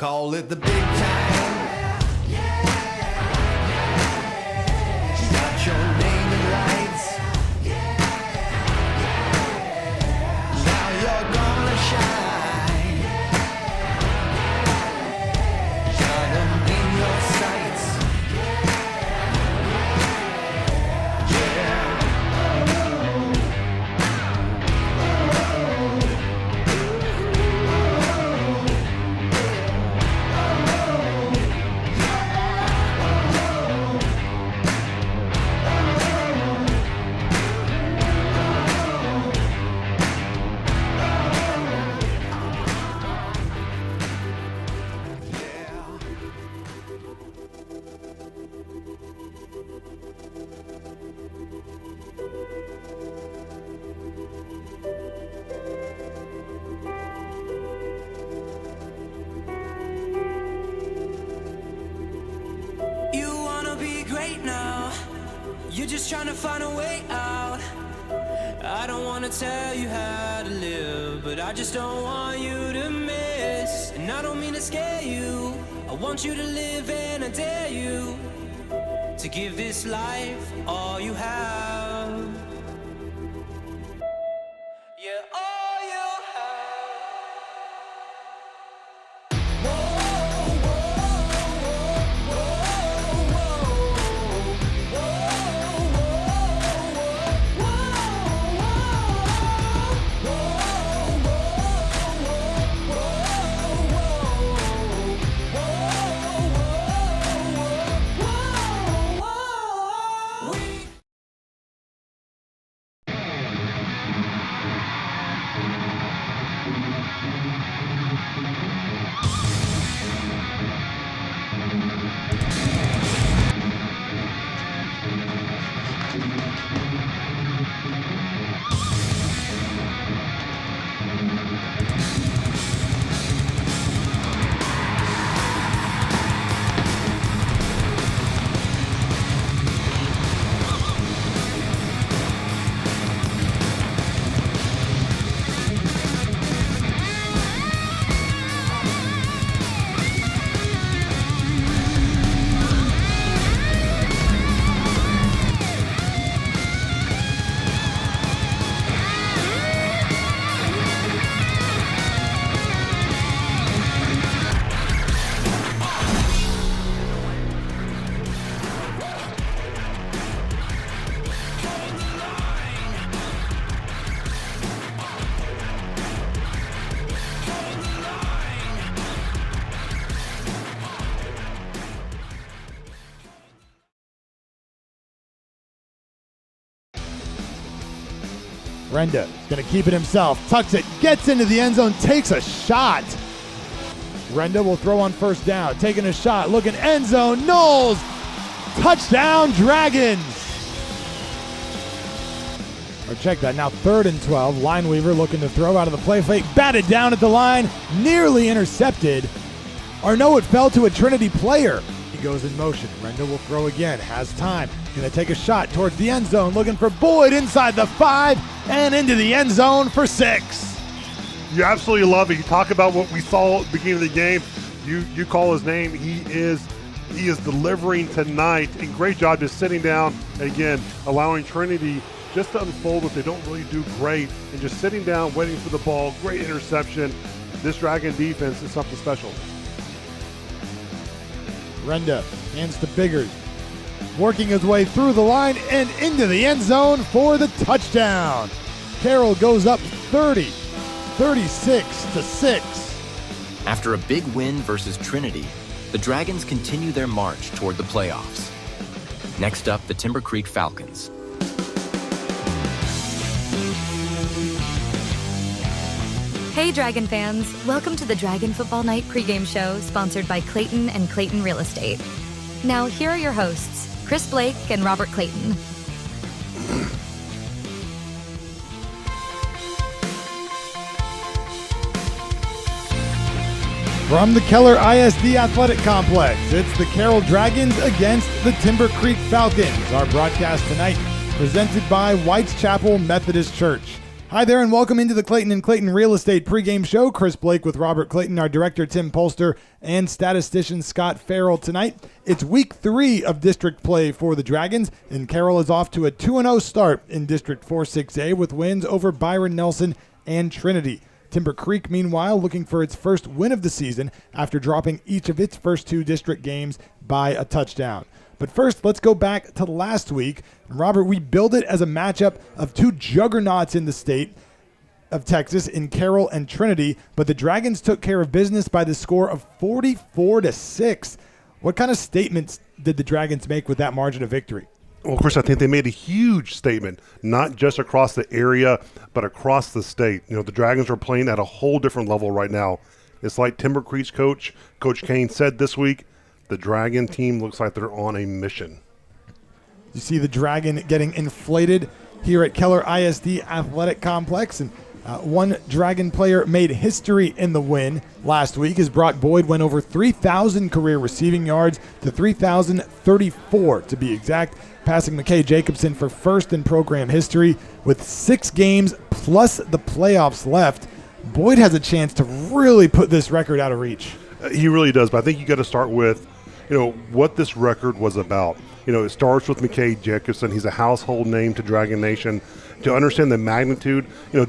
call it the big time. She's got your name in lights. Now you're gonna shine. Got them in your sights. You're just trying to find a way out. I don't want to tell you how to live, but I just don't want you to miss. And I don't mean to scare you, I want you to live, and I dare you to give this life all you have. Yeah, all you have. Brenda is going to keep it himself, tucks it, gets into the end zone, takes a shot. Brenda will throw on first down, taking a shot, looking end zone, Knowles, touchdown Dragons. Or check that, now 3rd and 12, Lineweaver looking to throw out of the play fake, batted down at the line, nearly intercepted. Or no, it fell to a Trinity player. He goes in motion, Brenda will throw again, has time, going to take a shot towards the end zone, looking for Boyd inside the 5 and into the end zone for 6. You absolutely love it. You talk about what we saw at the beginning of the game. You call his name. He is delivering tonight. And great job just sitting down, again, allowing Trinity just to unfold what they don't really do great, and just sitting down, waiting for the ball. Great interception. This Dragon defense is something special. Brenda hands to Biggers, working his way through the line and into the end zone for the touchdown. Carroll goes up 30, 36-6. After a big win versus Trinity, the Dragons continue their march toward the playoffs. Next up, the Timber Creek Falcons. Hey Dragon fans, welcome to the Dragon Football Night pregame show sponsored by Clayton and Clayton Real Estate. Now here are your hosts, Chris Blake and Robert Clayton. From the Keller ISD Athletic Complex, it's the Carroll Dragons against the Timber Creek Falcons. Our broadcast tonight presented by White's Chapel Methodist Church. Hi there, and welcome into the Clayton & Clayton Real Estate pregame show. Chris Blake with Robert Clayton, our director Tim Polster, and statistician Scott Farrell. Tonight, it's week 3 of district play for the Dragons, and Carroll is off to a 2-0 start in District 4-6A with wins over Byron Nelson and Trinity. Timber Creek, meanwhile, looking for its first win of the season after dropping each of its first 2 district games by a touchdown. But first, let's go back to last week. Robert, we billed it as a matchup of 2 juggernauts in the state of Texas in Carroll and Trinity, but the Dragons took care of business by the score of 44-6. What kind of statements did the Dragons make with that margin of victory? Well, Chris, I think they made a huge statement, not just across the area, but across the state. You know, the Dragons are playing at a whole different level right now. It's like Timber Creek's coach, Coach Kane, said this week, the Dragon team looks like they're on a mission. You see the Dragon getting inflated here at Keller ISD Athletic Complex, and one Dragon player made history in the win last week as Brock Boyd went over 3,000 career receiving yards to 3,034 to be exact, passing McKay Jacobson for first in program history. With 6 games plus the playoffs left, Boyd has a chance to really put this record out of reach. He really does, but I think you got to start with, what this record was about. It starts with McKay Jacobson. He's a household name to Dragon Nation. To understand the magnitude,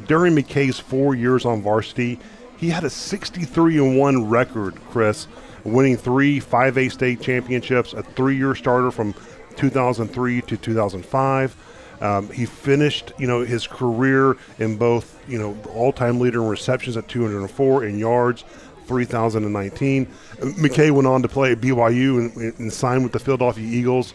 during McKay's 4 years on varsity, he had a 63-1 record, Chris, winning 3 5A state championships, a 3-year starter from 2003 to 2005. He finished, his career in both, all-time leader in receptions at 204 and yards, 3,019. McKay went on to play at BYU and signed with the Philadelphia Eagles.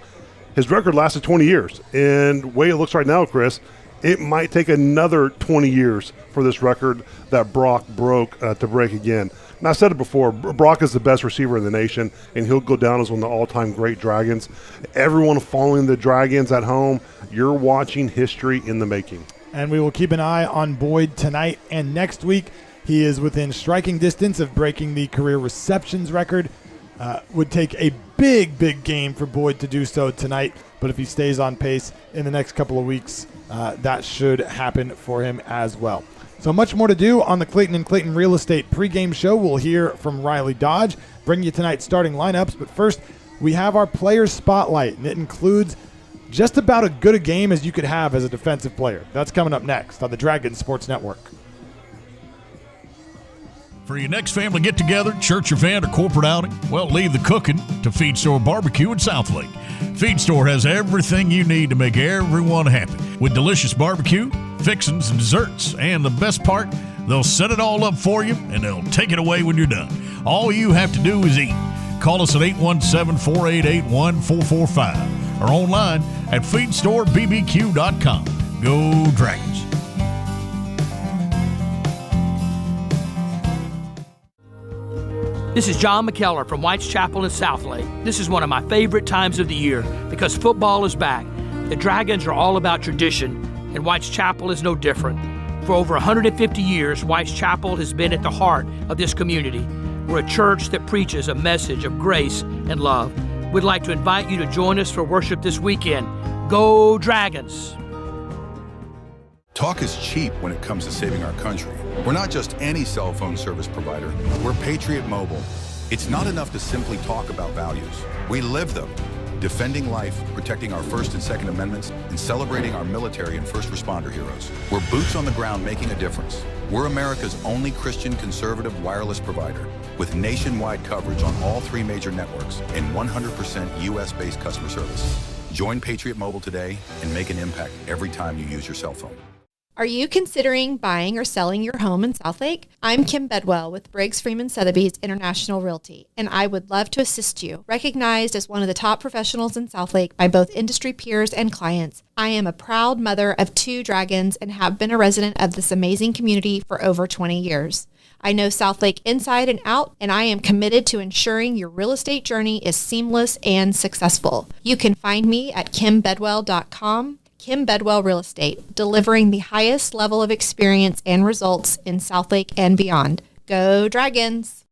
His record lasted 20 years. And the way it looks right now, Chris, it might take another 20 years for this record that Brock broke to break again. And I said it before, Brock is the best receiver in the nation, and he'll go down as one of the all-time great Dragons. Everyone following the Dragons at home, you're watching history in the making. And we will keep an eye on Boyd tonight and next week. He is within striking distance of breaking the career receptions record. Would take a big game for Boyd to do so tonight, but if he stays on pace in the next couple of weeks, that should happen for him as well. So much more to do on the Clayton & Clayton Real Estate pregame show. We'll hear from Riley Dodge, bring you tonight's starting lineups, but first we have our Players Spotlight, and it includes just about as good a game as you could have as a defensive player. That's coming up next on the Dragon Sports Network. For your next family get-together, church event, or corporate outing, well, leave the cooking to Feed Store Barbecue in Southlake. Feed Store has everything you need to make everyone happy, with delicious barbecue, fixins, and desserts. And the best part, they'll set it all up for you, and they'll take it away when you're done. All you have to do is eat. Call us at 817-488-1445 or online at feedstorebbq.com. Go Dragons. This is John McKellar from White's Chapel in Southlake. This is one of my favorite times of the year because football is back. The Dragons are all about tradition, and White's Chapel is no different. For over 150 years, White's Chapel has been at the heart of this community. We're a church that preaches a message of grace and love. We'd like to invite you to join us for worship this weekend. Go Dragons! Talk is cheap when it comes to saving our country. We're not just any cell phone service provider. We're Patriot Mobile. It's not enough to simply talk about values. We live them. Defending life, protecting our First and Second Amendments, and celebrating our military and first responder heroes. We're boots on the ground making a difference. We're America's only Christian conservative wireless provider with nationwide coverage on all 3 major networks and 100% U.S.-based customer service. Join Patriot Mobile today and make an impact every time you use your cell phone. Are you considering buying or selling your home in Southlake? I'm Kim Bedwell with Briggs Freeman Sotheby's International Realty, and I would love to assist you. Recognized as one of the top professionals in Southlake by both industry peers and clients, I am a proud mother of 2 dragons and have been a resident of this amazing community for over 20 years. I know Southlake inside and out, and I am committed to ensuring your real estate journey is seamless and successful. You can find me at kimbedwell.com. Kim Bedwell Real Estate, delivering the highest level of experience and results in Southlake and beyond. Go Dragons!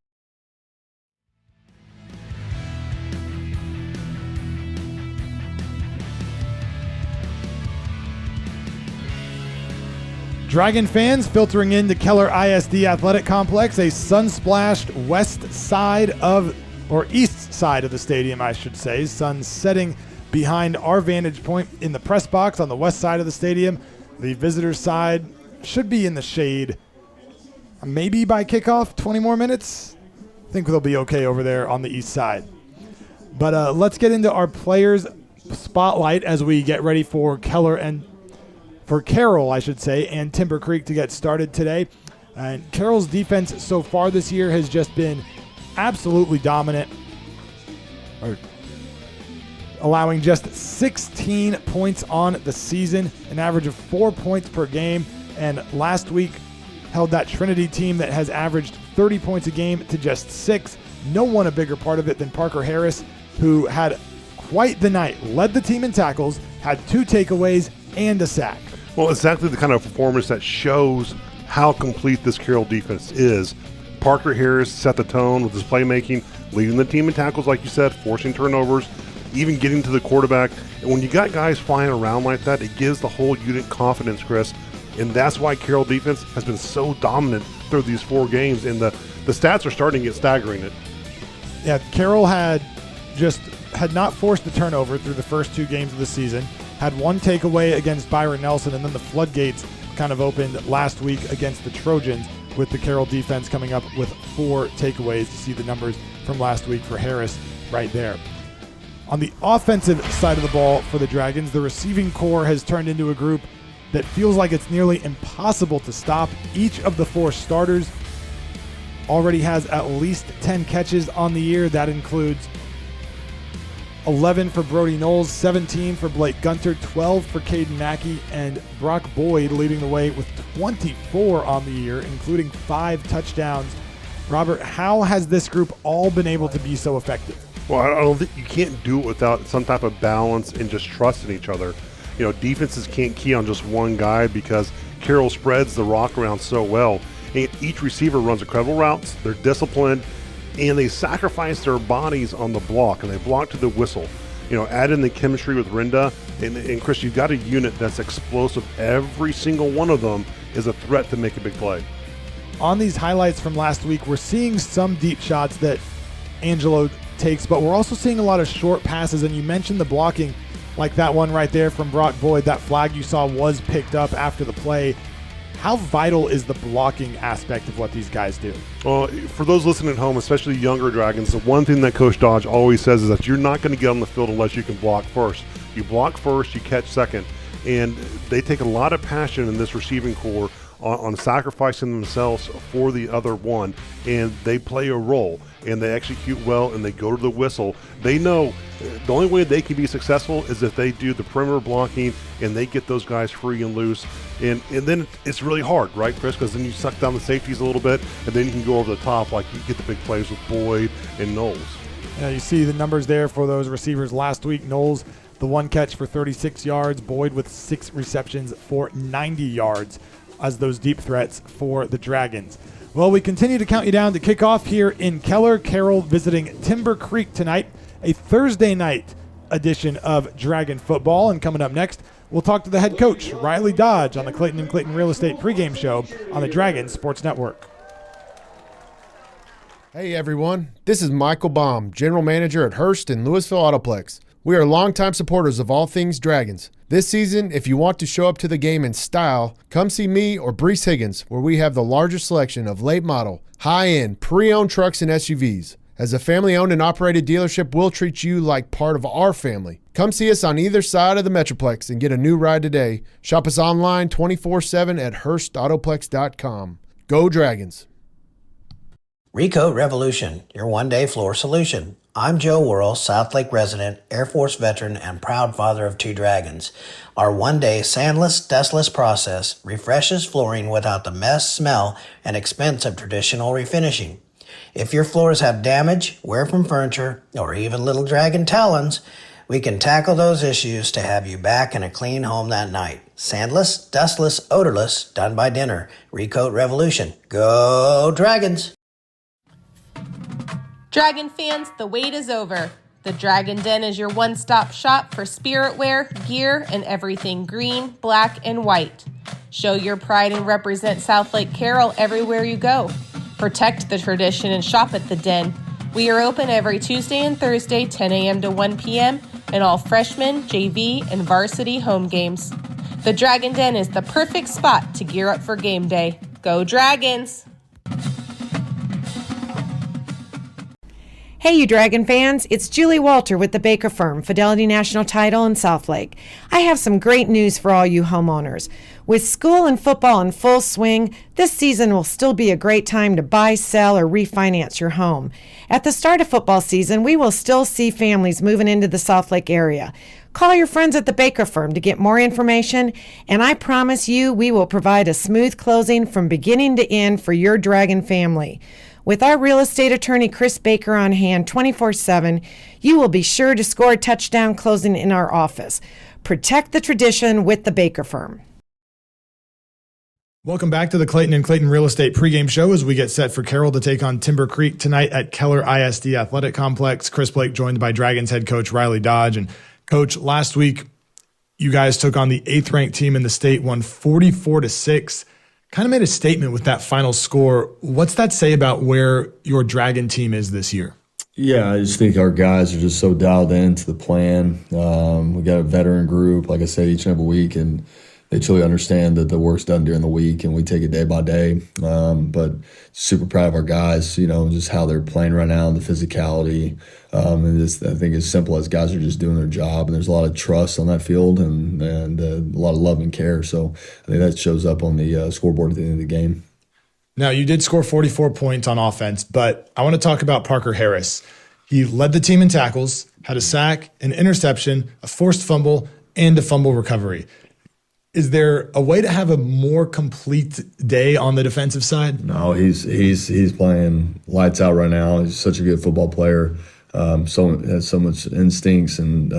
Dragon fans filtering into Keller ISD Athletic Complex, a sun-splashed east side of the stadium, I should say. Sun setting behind our vantage point in the press box on the west side of the stadium. The visitors' side should be in the shade maybe by kickoff, 20 more minutes. I think they'll be okay over there on the east side. But let's get into our players' spotlight as we get ready for Carroll, I should say, and Timber Creek to get started today. And Carroll's defense so far this year has just been absolutely dominant, allowing just 16 points on the season, an average of 4 points per game. And last week held that Trinity team that has averaged 30 points a game to just 6. No one a bigger part of it than Parker Harris, who had quite the night, led the team in tackles, had 2 takeaways, and a sack. Well, exactly the kind of performance that shows how complete this Carroll defense is. Parker Harris set the tone with his playmaking, leading the team in tackles, like you said, forcing turnovers, even getting to the quarterback. And when you got guys flying around like that, it gives the whole unit confidence, Chris. And that's why Carroll defense has been so dominant through these 4 games. And the stats are starting to get staggering. Yeah, Carroll had not forced a turnover through the first 2 games of the season, had 1 takeaway against Byron Nelson, and then the floodgates kind of opened last week against the Trojans, with the Carroll defense coming up with 4 takeaways. To see the numbers from last week for Harris right there. On the offensive side of the ball for the Dragons, the receiving core has turned into a group that feels like it's nearly impossible to stop. Each of the 4 starters already has at least 10 catches on the year. That includes 11 for Brody Knowles, 17 for Blake Gunter, 12 for Caden Mackey, and Brock Boyd leading the way with 24 on the year, including 5 touchdowns. Robert, how has this group all been able to be so effective? Well, I don't think you can't do it without some type of balance and just trust in each other. You know, defenses can't key on just one guy because Carroll spreads the rock around so well. And each receiver runs incredible routes. They're disciplined, and they sacrifice their bodies on the block, and they block to the whistle. You know, add in the chemistry with Rinda, and Chris, you've got a unit that's explosive. Every single one of them is a threat to make a big play. On these highlights from last week, we're seeing some deep shots that Angelo takes, but we're also seeing a lot of short passes, and you mentioned the blocking, like that one right there from Brock Boyd. That flag you saw was picked up after the play. How vital is the blocking aspect of what these guys do? Well, for those listening at home, especially younger Dragons, the one thing that Coach Dodge always says is that you're not going to get on the field unless you can block first. You block first, you catch second. And they take a lot of passion in this receiving core on sacrificing themselves for the other one, and they play a role, and they execute well, and they go to the whistle. They know the only way they can be successful is if they do the perimeter blocking and they get those guys free and loose, and then it's really hard, right, Chris, because then you suck down the safeties a little bit, and then you can go over the top, like you get the big plays with Boyd and Knowles. Yeah, you see the numbers there for those receivers last week. Knowles, the 1 catch for 36 yards, Boyd with 6 receptions for 90 yards as those deep threats for the Dragons. Well, we continue to count you down to kickoff here in Keller. Carroll visiting Timber Creek tonight, a Thursday night edition of Dragon Football. And coming up next, we'll talk to the head coach, Riley Dodge, on the Clayton & Clayton Real Estate pregame show on the Dragon Sports Network. Hey everyone, this is Michael Baum, General Manager at Hearst and Louisville Autoplex. We are longtime supporters of all things Dragons. This season, if you want to show up to the game in style, come see me or Brees Higgins, where we have the largest selection of late model, high-end, pre-owned trucks and SUVs. As a family-owned and operated dealership, we'll treat you like part of our family. Come see us on either side of the Metroplex and get a new ride today. Shop us online 24/7 at HurstAutoplex.com. Go Dragons! Recoat Revolution, your one-day floor solution. I'm Joe Worrell, Southlake resident, Air Force veteran, and proud father of 2 dragons. Our one-day sandless, dustless process refreshes flooring without the mess, smell, and expense of traditional refinishing. If your floors have damage, wear from furniture, or even little dragon talons, we can tackle those issues to have you back in a clean home that night. Sandless, dustless, odorless, done by dinner. Recoat Revolution. Go Dragons! Dragon fans, the wait is over. The Dragon Den is your one-stop shop for spirit wear, gear, and everything green, black, and white. Show your pride and represent Southlake Carroll everywhere you go. Protect the tradition and shop at the Den. We are open every Tuesday and Thursday, 10 a.m. to 1 p.m., and all freshman, JV, and varsity home games. The Dragon Den is the perfect spot to gear up for game day. Go Dragons! Hey, you Dragon fans, it's Julie Walter with the Baker Firm, Fidelity National Title in Southlake. I have some great news for all you homeowners. With school and football in full swing, this season will still be a great time to buy, sell, or refinance your home. At the start of football season, we will still see families moving into the Southlake area. Call your friends at the Baker Firm to get more information, and I promise you we will provide a smooth closing from beginning to end for your Dragon family. With our real estate attorney, Chris Baker, on hand 24/7, you will be sure to score a touchdown closing in our office. Protect the tradition with the Baker Firm. Welcome back to the Clayton and Clayton Real Estate pregame show as we get set for Carroll to take on Timber Creek tonight at Keller ISD Athletic Complex. Chris Blake joined by Dragons head coach Riley Dodge. And Coach, last week you guys took on the 8th-ranked team in the state, won 44-6. Kind of made a statement with that final score. What's that say about where your Dragon team is this year? Yeah, I just think our guys are just so dialed into the plan. We got a veteran group, like I said, each and every week, and they truly understand that the work's done during the week, and we take it day by day. But super proud of our guys, just how they're playing right now, and the physicality. And just, I think as simple as guys are just doing their job, and there's a lot of trust on that field and a lot of love and care. So I think that shows up on the scoreboard at the end of the game. Now, you did score 44 points on offense, but I want to talk about Parker Harris. He led the team in tackles, had a sack, an interception, a forced fumble, and a fumble recovery. Is there a way to have a more complete day on the defensive side? No, he's playing lights out right now. He's such a good football player. Has so much instincts, and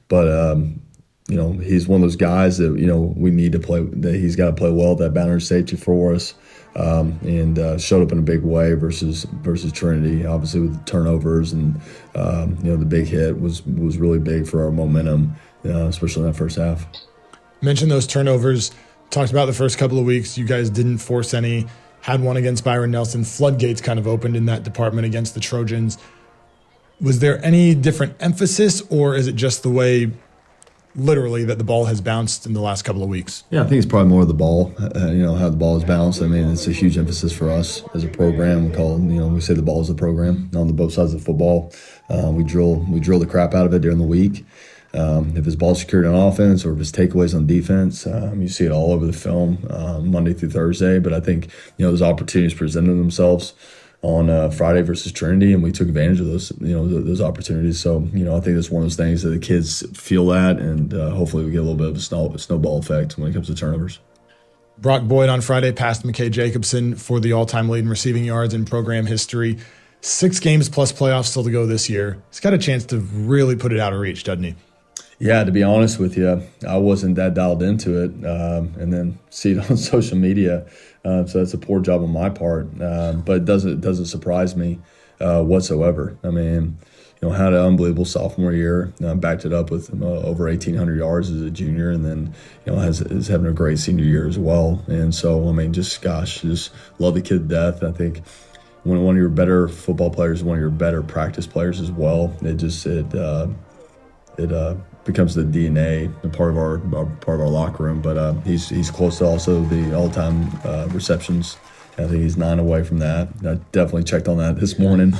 he's one of those guys that we need to play. That he's got to play well at that boundary safety for us, and showed up in a big way versus Trinity. Obviously with the turnovers and the big hit was really big for our momentum, especially in that first half. Mentioned those turnovers, talked about the first couple of weeks. You guys didn't force any, had one against Byron Nelson. Floodgates kind of opened in that department against the Trojans. Was there any different emphasis, or is it just the way, literally, that the ball has bounced in the last couple of weeks? Yeah, I think it's probably more of the ball, how the ball is bounced. I mean, it's a huge emphasis for us as a program. We say the ball is a program on both sides of the football. We drill the crap out of it during the week. If his ball's secured on offense or if his takeaways on defense, you see it all over the film Monday through Thursday. But I think those opportunities presented themselves on Friday versus Trinity, and we took advantage of those opportunities. So I think that's one of those things that the kids feel that, and hopefully we get a little bit of a snowball effect when it comes to turnovers. Brock Boyd on Friday passed McKay Jacobson for the all-time lead in receiving yards in program history. 6 games plus playoffs still to go this year. He's got a chance to really put it out of reach, doesn't he? Yeah, to be honest with you, I wasn't that dialed into it, and then see it on social media. So that's a poor job on my part, but it doesn't surprise me whatsoever. I mean, had an unbelievable sophomore year, backed it up with over 1,800 yards as a junior, and then is having a great senior year as well. And so, I mean, just love the kid to death. I think when one of your better football players is one of your better practice players as well, it becomes the DNA and part of our locker room. But he's close to also the all-time receptions. I think he's 9 away from that. I definitely checked on that this morning,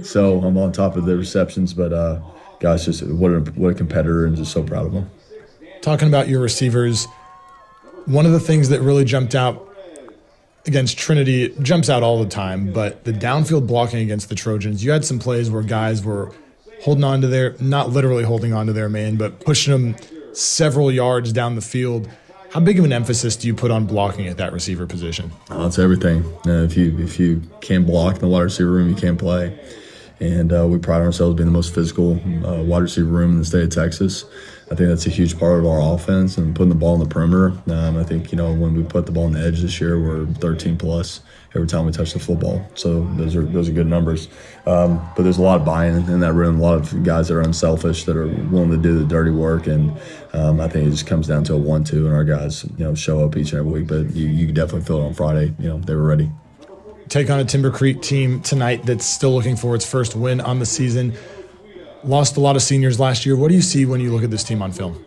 so I'm on top of the receptions. But gosh, just what a competitor, and just so proud of him. Talking about your receivers, one of the things that really jumped out against Trinity, it jumps out all the time, but the downfield blocking against the Trojans, you had some plays where guys were holding on to not literally holding on to their man, but pushing them several yards down the field. How big of an emphasis do you put on blocking at that receiver position? Oh, it's everything. If you can't block in the wide receiver room, you can't play. and we pride ourselves being the most physical wide receiver room in the state of Texas. I think that's a huge part of our offense and putting the ball in the perimeter. I think, when we put the ball on the edge this year, we're 13 plus every time we touch the football. So those are good numbers. But there's a lot of buy-in in that room, a lot of guys that are unselfish, that are willing to do the dirty work. And I think it just comes down to a 1-2, and our guys, show up each and every week. But you can definitely feel it on Friday. They were ready. Take on a Timber Creek team tonight that's still looking for its first win on the season. Lost a lot of seniors last year. What do you see when you look at this team on film?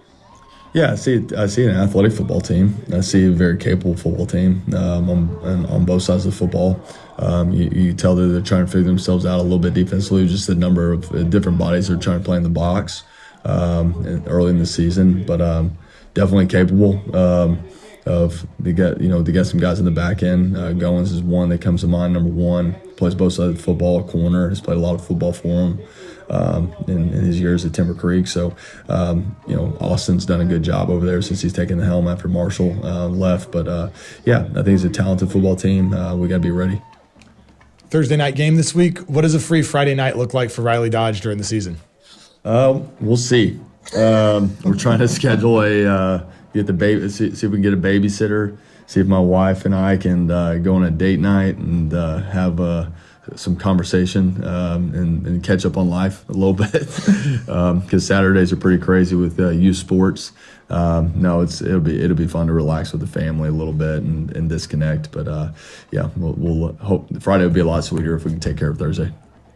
Yeah, I see an athletic football team. I see a very capable football team on both sides of the football. You tell that they're trying to figure themselves out a little bit defensively, just the number of different bodies they're trying to play in the box early in the season, but definitely capable to get some guys in the back end. Goins is one that comes to mind, number one. Plays both sides of the football, corner, has played a lot of football for him in his years at Timber Creek. So, Austin's done a good job over there since he's taken the helm after Marshall left. But, I think it's a talented football team. We got to be ready. Thursday night game this week. What does a free Friday night look like for Riley Dodge during the season? We'll see. We're trying to schedule see if we can get a babysitter, see if my wife and I can go on a date night and have some conversation and catch up on life a little bit, because Saturdays are pretty crazy with youth sports. It'll be fun to relax with the family a little bit and disconnect. But we'll hope Friday will be a lot sweeter if we can take care of Thursday.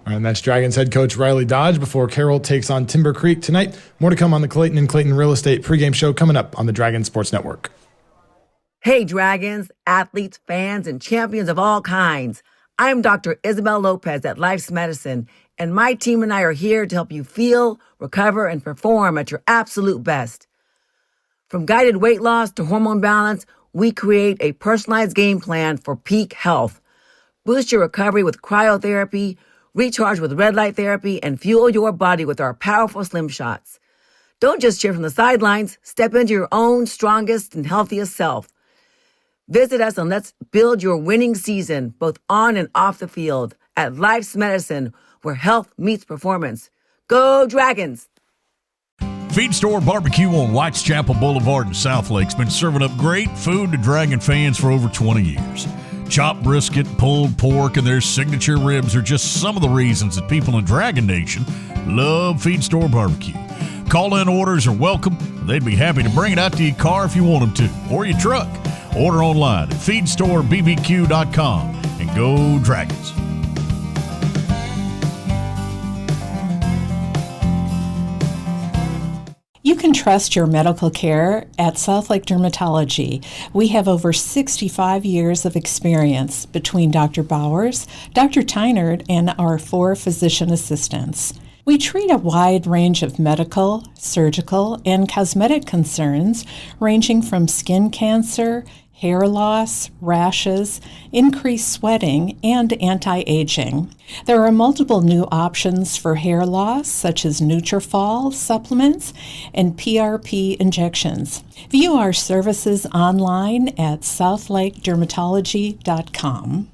All right, and that's Dragons head coach Riley Dodge before Carroll takes on Timber Creek tonight. More to come on the Clayton and Clayton Real Estate pregame show coming up on the Dragon Sports Network. Hey, Dragons, athletes, fans, and champions of all kinds. I'm Dr. Isabel Lopez at Life's Medicine, and my team and I are here to help you feel, recover, and perform at your absolute best. From guided weight loss to hormone balance, we create a personalized game plan for peak health. Boost your recovery with cryotherapy, recharge with red light therapy, and fuel your body with our powerful Slim Shots. Don't just cheer from the sidelines. Step into your own strongest and healthiest self. Visit us and let's build your winning season, both on and off the field, at Life's Medicine, where health meets performance. Go Dragons! Feed Store Barbecue on Whites Chapel Boulevard in Southlake's been serving up great food to Dragon fans for over 20 years. Chopped brisket, pulled pork, and their signature ribs are just some of the reasons that people in Dragon Nation love Feed Store Barbecue. Call-in orders are welcome. They'd be happy to bring it out to your car if you want them to, or your truck. Order online at feedstorebbq.com and go Dragons. You can trust your medical care at Southlake Dermatology. We have over 65 years of experience between Dr. Bowers, Dr. Tynard, and our 4 physician assistants. We treat a wide range of medical, surgical, and cosmetic concerns ranging from skin cancer, hair loss, rashes, increased sweating, and anti-aging. There are multiple new options for hair loss, such as Nutrafol supplements and PRP injections. View our services online at southlakedermatology.com.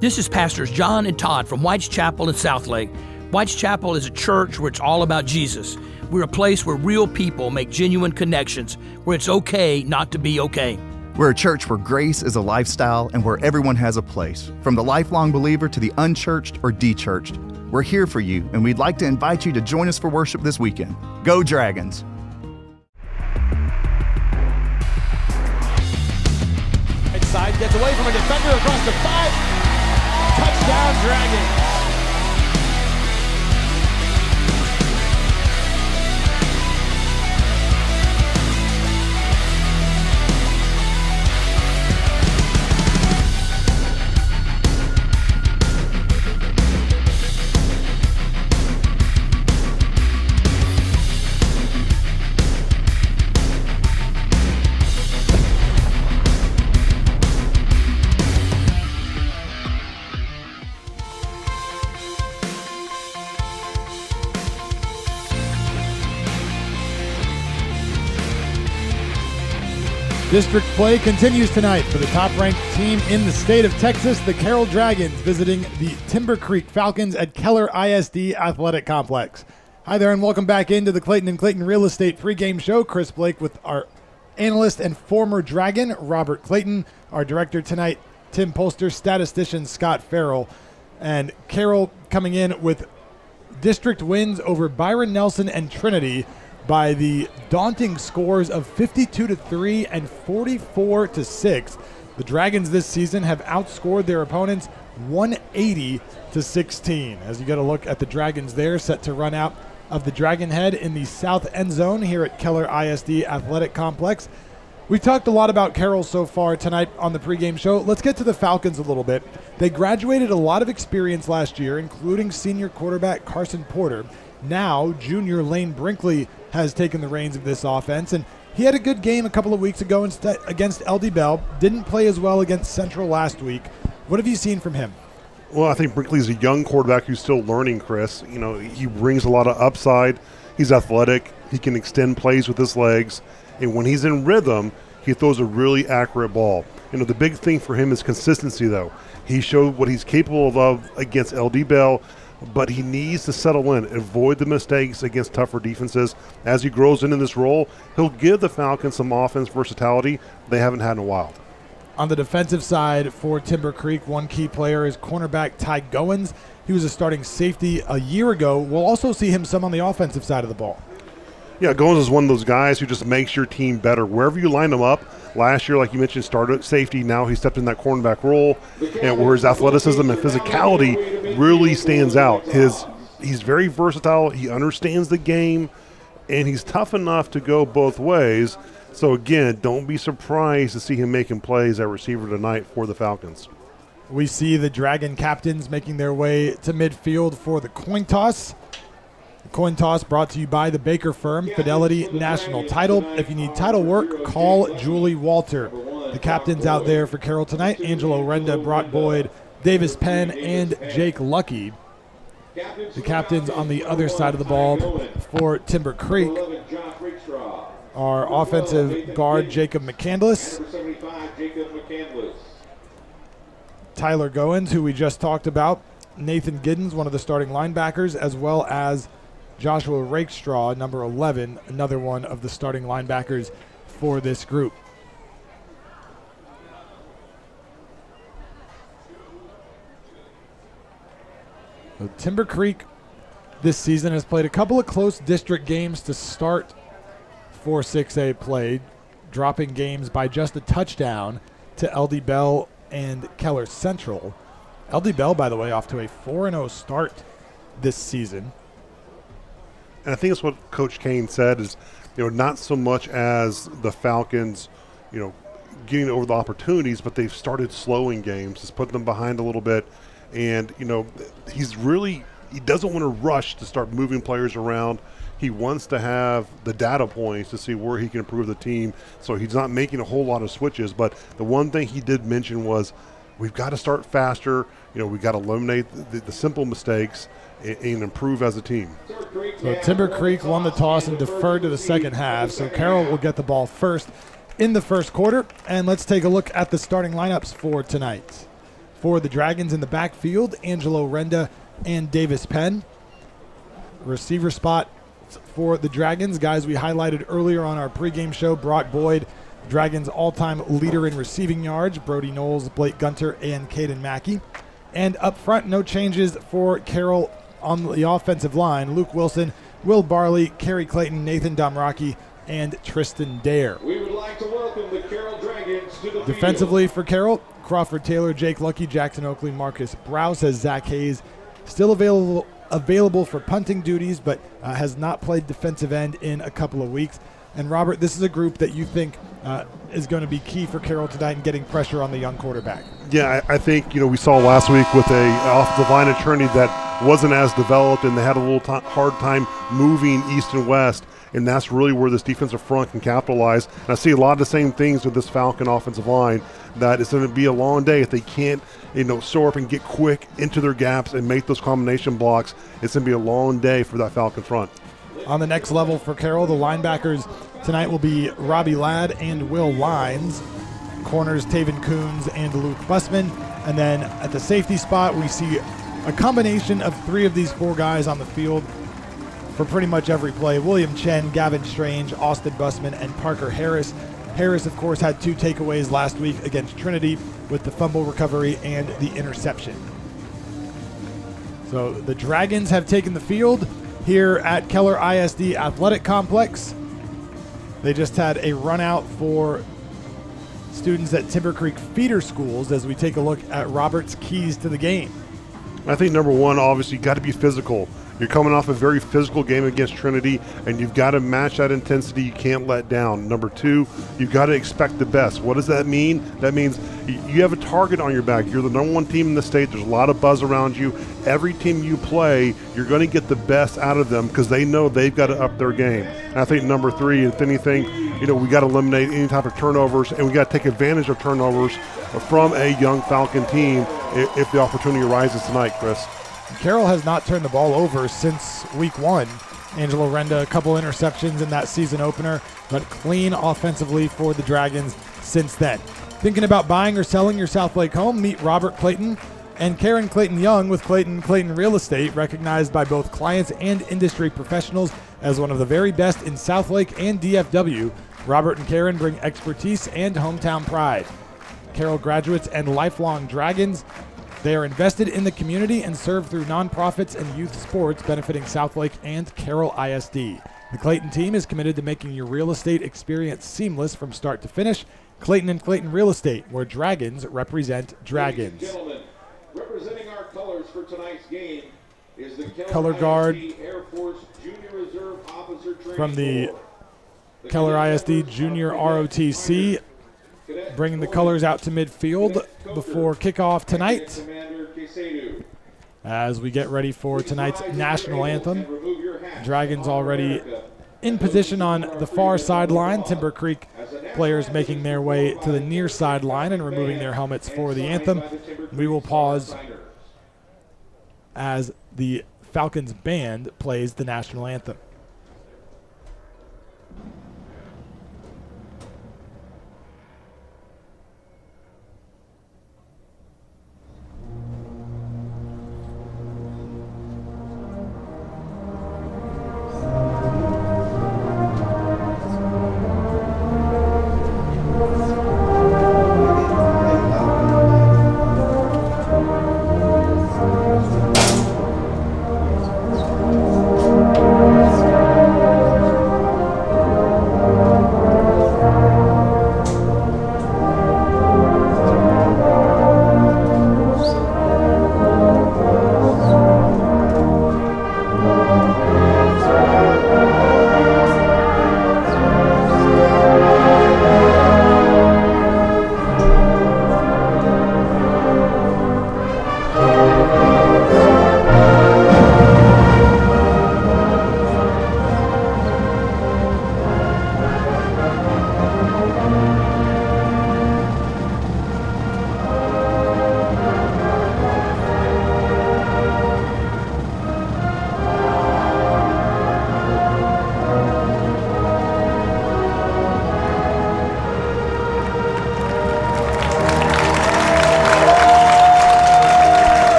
This is Pastors John and Todd from Whites Chapel in Southlake. Whites Chapel is a church where it's all about Jesus. We're a place where real people make genuine connections, where it's okay not to be okay. We're a church where grace is a lifestyle and where everyone has a place, from the lifelong believer to the unchurched or de-churched. We're here for you, and we'd like to invite you to join us for worship this weekend. Go Dragons! Right side gets away from a defender across the 5. Touchdown Dragons! District play continues tonight for the top-ranked team in the state of Texas, the Carroll Dragons, visiting the Timber Creek Falcons at Keller ISD Athletic Complex. Hi there, and welcome back into the Clayton & Clayton Real Estate pregame show. Chris Blake with our analyst and former Dragon, Robert Clayton. Our director tonight, Tim Polster, statistician Scott Farrell. And Carroll coming in with district wins over Byron Nelson and Trinity by the daunting scores of 52-3 and 44-6. The Dragons this season have outscored their opponents 180-16. As you get a look at the Dragons there, set to run out of the Dragon Head in the south end zone here at Keller ISD Athletic Complex. We've talked a lot about Carroll so far tonight on the pregame show. Let's get to the Falcons a little bit. They graduated a lot of experience last year, including senior quarterback Carson Porter. Now, junior Lane Brinkley has taken the reins of this offense, and he had a good game a couple of weeks ago against LD Bell. Didn't play as well against Central last week. What have you seen from him? Well, I think Brinkley's a young quarterback who's still learning, Chris. You know, he brings a lot of upside. He's athletic. He can extend plays with his legs. And when he's in rhythm, he throws a really accurate ball. You know, the big thing for him is consistency, though. He showed what he's capable of against LD Bell, but he needs to settle in, avoid the mistakes against tougher defenses. As he grows into this role, he'll give the Falcons some offense versatility they haven't had in a while. On the defensive side for Timber Creek, one key player is cornerback Ty Goins. He was a starting safety a year ago. We'll also see him some on the offensive side of the ball. Yeah, Goins is one of those guys who just makes your team better. Wherever you line him up, last year, like you mentioned, started at safety. Now he stepped in that cornerback role, and where his athleticism and physicality really stands out. He's very versatile. He understands the game, and he's tough enough to go both ways. So, again, don't be surprised to see him making plays at receiver tonight for the Falcons. We see the Dragon captains making their way to midfield for the coin toss. The coin toss brought to you by the Baker firm, Fidelity National Title. If you need title work, call Julie Walter. The captains out there for Carroll tonight, Angelo Renda, Brock Boyd, Davis Penn, and Jake Lucky. The captains on the other side of the ball for Timber Creek are offensive guard Jacob McCandless, Tyler Goins, who we just talked about, Nathan Giddens, one of the starting linebackers, as well as Joshua Rakestraw, number 11, another one of the starting linebackers for this group. So Timber Creek this season has played a couple of close district games to start 4-6A play, dropping games by just a touchdown to LD Bell and Keller Central. LD Bell, by the way, off to a 4-0 start this season. And I think it's what Coach Kane said is, not so much as the Falcons, getting over the opportunities, but they've started slowing games, just putting them behind a little bit. And, he doesn't want to rush to start moving players around. He wants to have the data points to see where he can improve the team. So he's not making a whole lot of switches. But the one thing he did mention was we've got to start faster. We've got to eliminate the simple mistakes and improve as a team. So Timber Creek won the toss and deferred to the second half. So Carroll will get the ball first in the first quarter. And let's take a look at the starting lineups for tonight. For the Dragons in the backfield, Angelo Renda and Davis Penn. Receiver spot for the Dragons, guys we highlighted earlier on our pregame show, Brock Boyd, Dragons all-time leader in receiving yards, Brody Knowles, Blake Gunter, and Caden Mackey. And up front, no changes for Carroll on the offensive line. Luke Wilson, Will Barley, Kerry Clayton, Nathan Domraki, and Tristan Dare. We would like to welcome the Carroll Dragons to the Defensively for Carroll, Crawford Taylor, Jake Lucky, Jackson Oakley, Marcus Browse, has Zach Hayes still available for punting duties, but has not played defensive end in a couple of weeks. And Robert, this is a group that you think is going to be key for Carroll tonight in getting pressure on the young quarterback. Yeah, I think, we saw last week with a offensive line of Trinity that wasn't as developed, and they had a little hard time moving east and west. And that's really where this defensive front can capitalize. And I see a lot of the same things with this Falcon offensive line, that it's going to be a long day if they can't, soar up and get quick into their gaps and make those combination blocks. It's going to be a long day for that Falcon front. On the next level for Carroll, the linebackers tonight will be Robbie Ladd and Will Lines. Corners, Taven Coons and Luke Bussman. And then at the safety spot, we see a combination of 3 of these 4 guys on the field for pretty much every play. William Chen, Gavin Strange, Austin Bussman, and Parker Harris. Harris, of course, had 2 takeaways last week against Trinity with the fumble recovery and the interception. So the Dragons have taken the field here at Keller ISD Athletic Complex. They just had a run out for students at Timber Creek feeder schools as we take a look at Robert's keys to the game. I think number one, obviously, you got to be physical. You're coming off a very physical game against Trinity, and you've got to match that intensity. You can't let down. Number two, you've got to expect the best. What does that mean? That means you have a target on your back. You're the number one team in the state. There's a lot of buzz around you. Every team you play, you're going to get the best out of them because they know they've got to up their game. And I think number three, if anything, we got to eliminate any type of turnovers, and we got to take advantage of turnovers from a young Falcon team if the opportunity arises tonight, Chris. Carroll has not turned the ball over since week 1. Angelo Renda, a couple interceptions in that season opener, but clean offensively for the Dragons since then. Thinking about buying or selling your Southlake home? Meet Robert Clayton and Karen Clayton Young with Clayton Real Estate, recognized by both clients and industry professionals as one of the very best in Southlake and DFW. Robert and Karen bring expertise and hometown pride. Carroll graduates and lifelong Dragons. They are invested in the community and serve through nonprofits and youth sports benefiting Southlake and Carroll ISD. The Clayton team is committed to making your real estate experience seamless from start to finish. Clayton and Clayton Real Estate, where Dragons represent Dragons. Ladies and gentlemen, representing our colors for tonight's game is the Color guard Air Force Junior Reserve Officer Training from the Corps. Keller ISD Junior ROTC, bringing the colors out to midfield before kickoff tonight as we get ready for tonight's national anthem. Dragons already in position on the far sideline. Timber Creek players making their way to the near sideline and removing their helmets for the anthem. We will pause as the Falcons band plays the national anthem.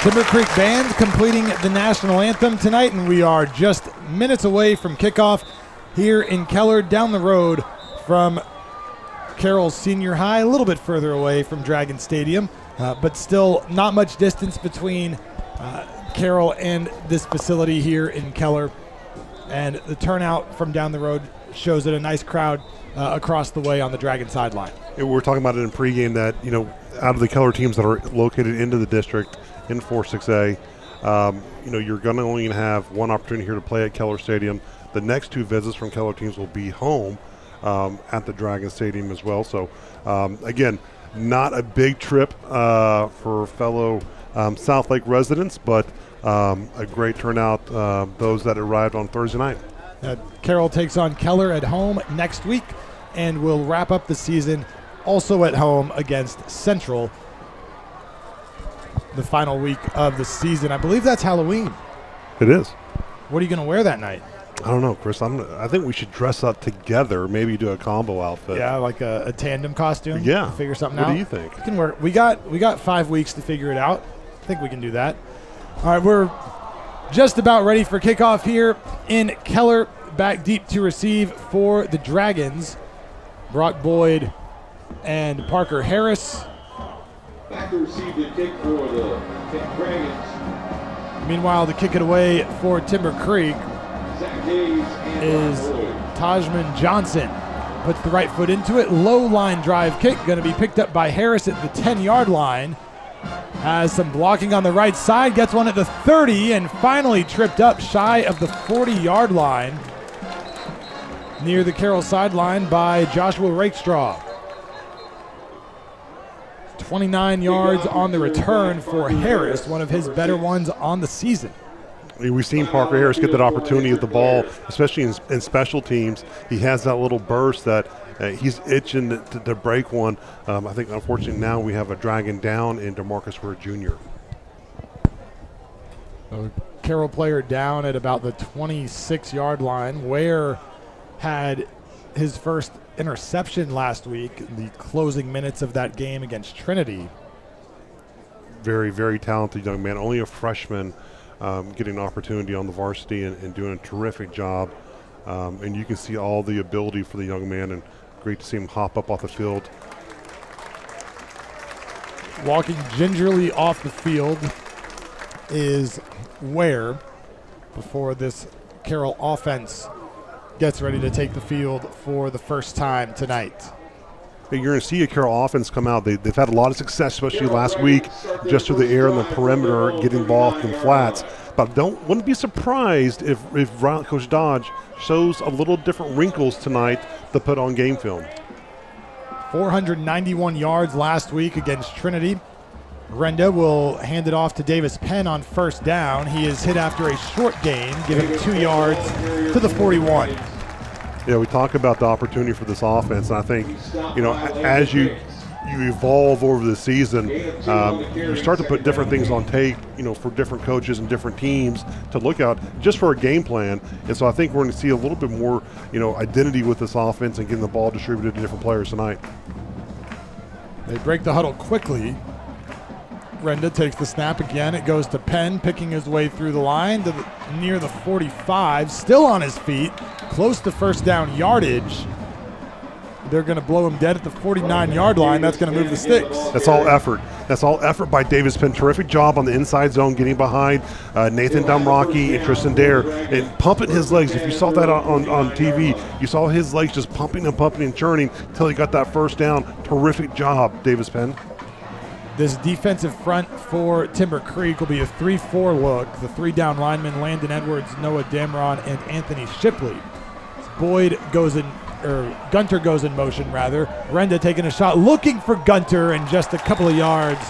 Timber Creek Band completing the national anthem tonight, and we are just minutes away from kickoff here in Keller, down the road from Carroll Senior High, a little bit further away from Dragon Stadium, but still not much distance between Carroll and this facility here in Keller. And the turnout from down the road shows that a nice crowd across the way on the Dragon sideline. We were talking about it in pregame that, out of the Keller teams that are located into the district in 4-6A, you're going to only have one opportunity here to play at Keller Stadium. The next 2 visits from Keller teams will be home at the Dragon Stadium as well. So, again, not a big trip for fellow Southlake residents, but a great turnout, those that arrived on Thursday night. Carroll takes on Keller at home next week and will wrap up the season also at home against Central the final week of the season. I believe that's Halloween. It is. What are you going to wear that night? I don't know, Chris. I think we should dress up together, maybe do a combo outfit. Yeah, like a tandem costume. Yeah. Figure something out. What do you think? It can work. We got 5 weeks to figure it out. I think we can do that. All right, we're just about ready for kickoff here in Keller. Back deep to receive for the Dragons. Brock Boyd and Parker Harris. Back to receive the kick for the Dragons. Meanwhile, to kick it away for Timber Creek is Tajman Johnson. Puts the right foot into it. Low line drive kick. Going to be picked up by Harris at the 10-yard line. Has some blocking on the right side. Gets one at the 30 and finally tripped up shy of the 40-yard line near the Carroll sideline by Joshua Rakestraw. 29 yards on the return for Harris, one of his better ones on the season. We've seen Parker Harris get that opportunity with the ball, especially in special teams. He has that little burst that he's itching to break one. I think, unfortunately, now we have a Dragon down in DeMarcus Ware Jr. A Carroll player down at about the 26-yard line. Ware had his first interception last week in the closing minutes of that game against Trinity. Very, very talented young man. Only a freshman, getting an opportunity on the varsity and doing a terrific job. And you can see all the ability for the young man, and great to see him hop up off the field. Walking gingerly off the field is Ware before this Carroll offense gets ready to take the field for the first time tonight. You're going to see a Carroll offense come out. They've had a lot of success, especially last week, just through the air and the perimeter, getting ball off the flats. But wouldn't be surprised if Coach Dodge shows a little different wrinkles tonight to put on game film. 491 yards last week against Trinity. Renda will hand it off to Davis Penn on first down. He is hit after a short gain, giving 2 yards to the 41. Yeah, we talk about the opportunity for this offense, and I think, as you evolve over the season, you start to put different things on tape, for different coaches and different teams to look out just for a game plan. And so I think we're going to see a little bit more, identity with this offense and getting the ball distributed to different players tonight. They break the huddle quickly. Renda takes the snap again. It goes to Penn, picking his way through the line to near the 45, still on his feet, close to first down yardage. They're going to blow him dead at the 49-yard line. That's going to move the sticks. That's all effort. That's all effort by Davis Penn. Terrific job on the inside zone, getting behind Nathan Dumrocky and Tristan Dare and pumping his legs. If you saw that on TV, you saw his legs just pumping and churning until he got that first down. Terrific job, Davis Penn. This defensive front for Timber Creek will be a 3-4 look. The 3 down linemen, Landon Edwards, Noah Damron, and Anthony Shipley. Gunter goes in motion, rather. Renda taking a shot, looking for Gunter, and just a couple of yards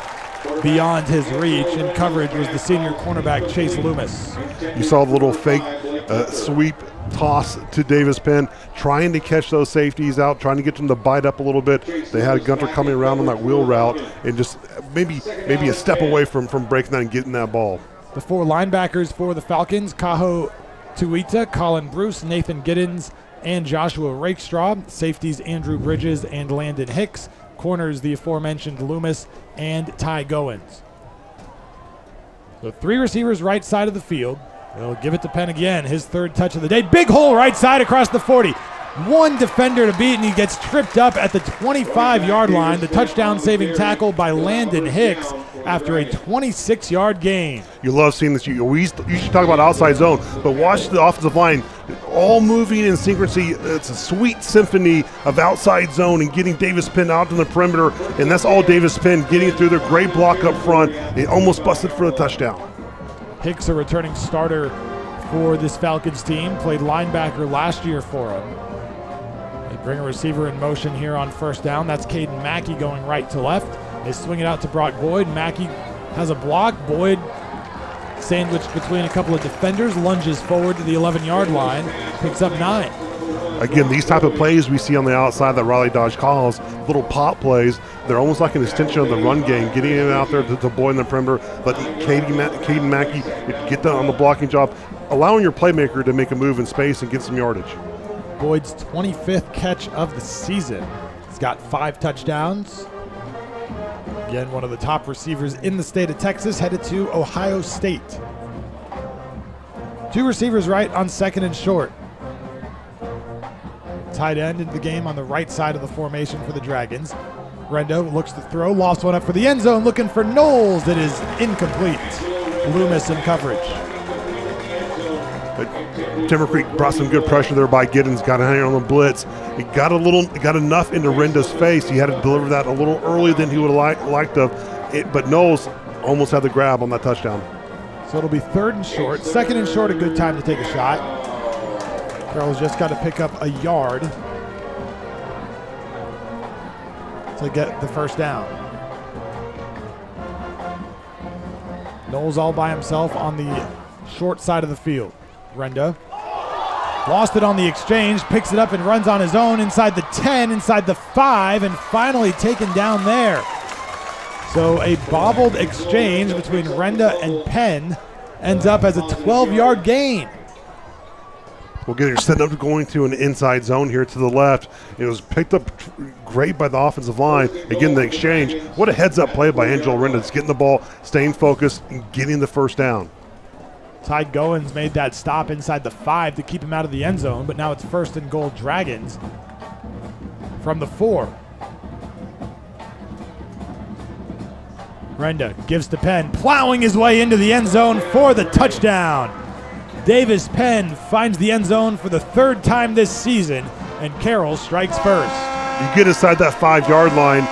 beyond his reach. In coverage was the senior cornerback, Chase Loomis. You saw the little fake sweep toss to Davis Penn, trying to catch those safeties out, trying to get them to bite up a little bit. They had Gunter coming around on that wheel route and just maybe a step away from breaking that and getting that ball. The 4 linebackers for the Falcons, Kaho Tuita, Colin Bruce, Nathan Giddens, and Joshua Rakestraw. Safeties, Andrew Bridges and Landon Hicks. Corners, the aforementioned Loomis and Ty Goins. So 3 receivers right side of the field. They'll give it to Penn again, his 3rd touch of the day. Big hole right side across the 40. 1 defender to beat, and he gets tripped up at the 25-yard line. The touchdown-saving tackle by Landon Hicks after a 26-yard gain. You love seeing this. You should talk about outside zone, but watch the offensive line all moving in synchrony. It's a sweet symphony of outside zone and getting Davis Penn out to the perimeter, and that's all Davis Penn getting through their great block up front. It almost busted for the touchdown. Hicks, a returning starter for this Falcons team, played linebacker last year for them. They bring a receiver in motion here on first down. That's Caden Mackey going right to left. They swing it out to Brock Boyd. Mackey has a block. Boyd sandwiched between a couple of defenders, lunges forward to the 11-yard line, picks up 9. Again, these type of plays we see on the outside that Riley Dodge calls little pop plays. They're almost like an extension of the run game, getting it out there to Boyd in the perimeter, letting Caden Mackey get on the blocking job. allowing your playmaker to make a move in space and get some yardage. Boyd's 25th catch of the season. He's got 5 touchdowns. Again, one of the top receivers in the state of Texas, headed to Ohio State. 2 receivers right on second and short. Tight end into the game on the right side of the formation for the Dragons. Rendo looks to throw, lost one up for the end zone, looking for Knowles. It is incomplete. Loomis in coverage. But Timber Creek brought some good pressure there by Giddens, got a hand on the blitz. He got enough into Rendo's face. He had to deliver that a little earlier than he would have liked to. But Knowles almost had the grab on that touchdown. So it'll be 3rd and short. 2nd and short, a good time to take a shot. Carroll's just got to pick up a yard to get the first down. Knowles all by himself on the short side of the field. Renda lost it on the exchange, picks it up and runs on his own inside the 10, inside the 5, and finally taken down there. So a bobbled exchange between Renda and Penn ends up as a 12-yard gain. We'll get it set up going to an inside zone here to the left. It was picked up great by the offensive line. Again, the exchange. What a heads-up play by Angel Renda. It's getting the ball, staying focused, and getting the first down. Ty Goins made that stop inside the 5 to keep him out of the end zone, but now it's 1st and goal Dragons from the 4. Renda gives to Penn, plowing his way into the end zone for the touchdown. Davis Penn finds the end zone for the 3rd time this season, and Carroll strikes first. You get inside that 5-yard line,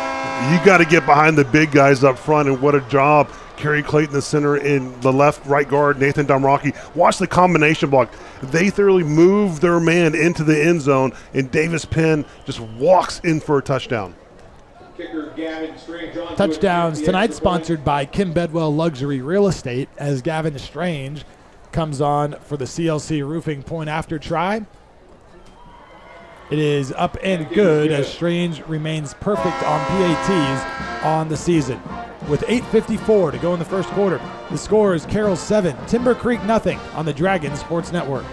you got to get behind the big guys up front, and what a job. Kerry Clayton, the center, in the left right guard, Nathan Domrocki. Watch the combination block. They thoroughly move their man into the end zone, and Davis Penn just walks in for a touchdown. Touchdowns tonight sponsored by Kim Bedwell Luxury Real Estate, as Gavin Strange comes on for the CLC Roofing point after try. It is up and good as Strange remains perfect on PATs on the season. With 8:54 to go in the first quarter, the score is Carroll 7, Timber Creek nothing on the Dragon Sports Network.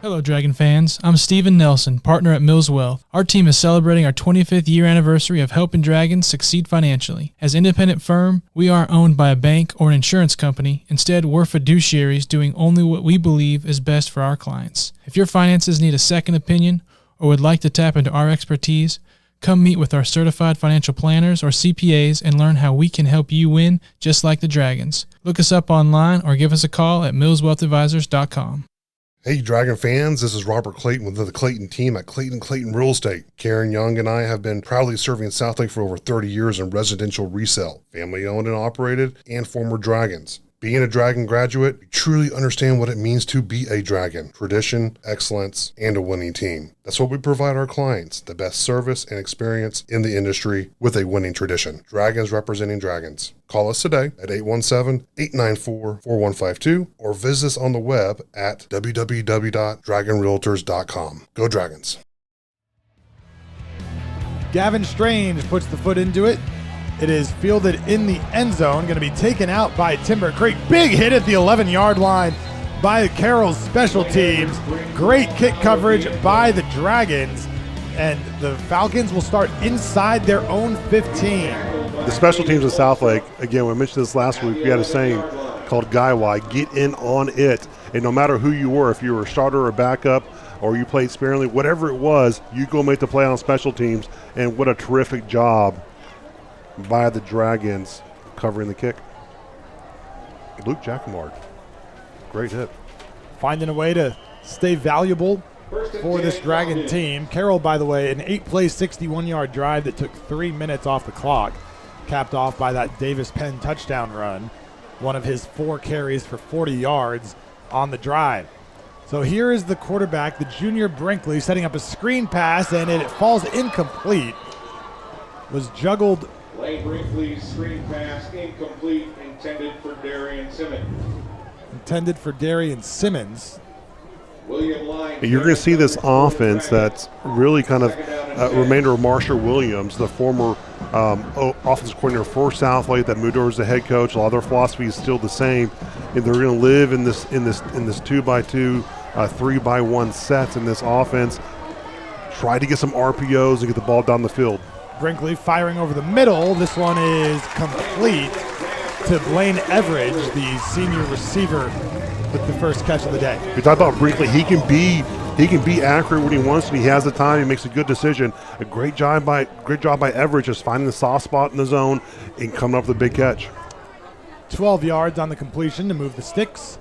Hello, Dragon fans. I'm Steven Nelson, partner at Mills Wealth. Our team is celebrating our 25th year anniversary of helping Dragons succeed financially. As an independent firm, we aren't owned by a bank or an insurance company. Instead, we're fiduciaries doing only what we believe is best for our clients. If your finances need a second opinion or would like to tap into our expertise, come meet with our certified financial planners or CPAs and learn how we can help you win just like the Dragons. Look us up online or give us a call at millswealthadvisors.com. Hey, Dragon fans, this is Robert Clayton with the Clayton team at Clayton Real Estate. Karen Young and I have been proudly serving in Southlake for over 30 years in residential resale, family owned and operated, and former Dragons. Being a Dragon graduate, you truly understand what it means to be a Dragon. Tradition, excellence, and a winning team. That's what we provide our clients, the best service and experience in the industry with a winning tradition. Dragons representing Dragons. Call us today at 817-894-4152 or visit us on the web at www.dragonrealtors.com. Go Dragons. Gavin Strange puts the foot into it. It is fielded in the end zone, going to be taken out by Timber Creek. Big hit at the 11-yard line by Carroll's special teams. Great kick coverage by the Dragons, and the Falcons will start inside their own 15. The special teams of Southlake, again, we mentioned this last week, we had a saying called Guy-Wide, get in on it. And no matter who you were, if you were a starter or backup, or you played sparingly, whatever it was, you go make the play on special teams, and what a terrific job by the Dragons covering the kick. Luke Jacquemart, great hit. Finding a way to stay valuable for this Dragon team. Carroll, by the way, an 8-play, 61-yard drive that took 3 minutes off the clock, capped off by that Davis Penn touchdown run, one of his 4 carries for 40 yards on the drive. So here is the quarterback, the junior Brinkley, setting up a screen pass, and it falls incomplete. Was juggled. Lane Brinkley's screen pass incomplete, intended for Darian Simmons. William Line. You're going to see this offense that's really kind of a remainder of Marshall Williams, the former offensive coordinator for Southlake that moved over as the head coach. A lot of their philosophy is still the same. and they're going to live in this 2x2, 3x1 sets in this offense. Try to get some RPOs and get the ball down the field. Brinkley firing over the middle. This one is complete to Blaine Everidge, the senior receiver, with the first catch of the day. We talk about Brinkley. He can be accurate when he wants to. He has the time. He makes a good decision. A great job by Everidge, just finding the soft spot in the zone and coming up with a big catch. 12 yards on the completion to move the sticks.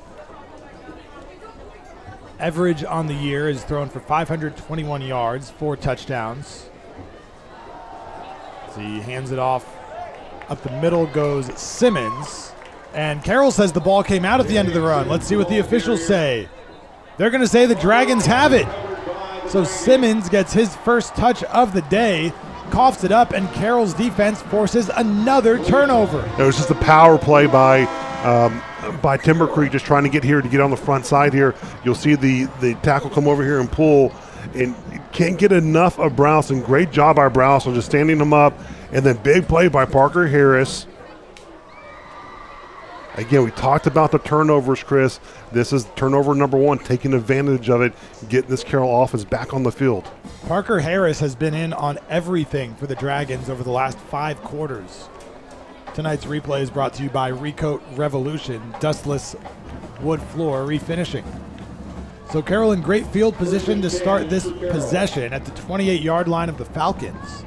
Everidge on the year is thrown for 521 yards, 4 touchdowns. So he hands it off. Up the middle goes Simmons. And Carroll says the ball came out at the end of the run. Let's see what the officials say. They're going to say the Dragons have it. So Simmons gets his first touch of the day, coughs it up, and Carroll's defense forces another turnover. It was just a power play by Timber Creek, just trying to get on the front side here. You'll see the tackle come over here and pull, and can't get enough of Browson. Great job by Browson, just standing him up, and then big play by Parker Harris. Again, we talked about the turnovers, Chris. This is turnover number 1, taking advantage of it, getting this Carroll offense back on the field. Parker Harris has been in on everything for the Dragons over the last 5 quarters. Tonight's replay is brought to you by Recoat Revolution, dustless wood floor refinishing. So Carroll in great field position to start this possession at the 28-yard line of the Falcons.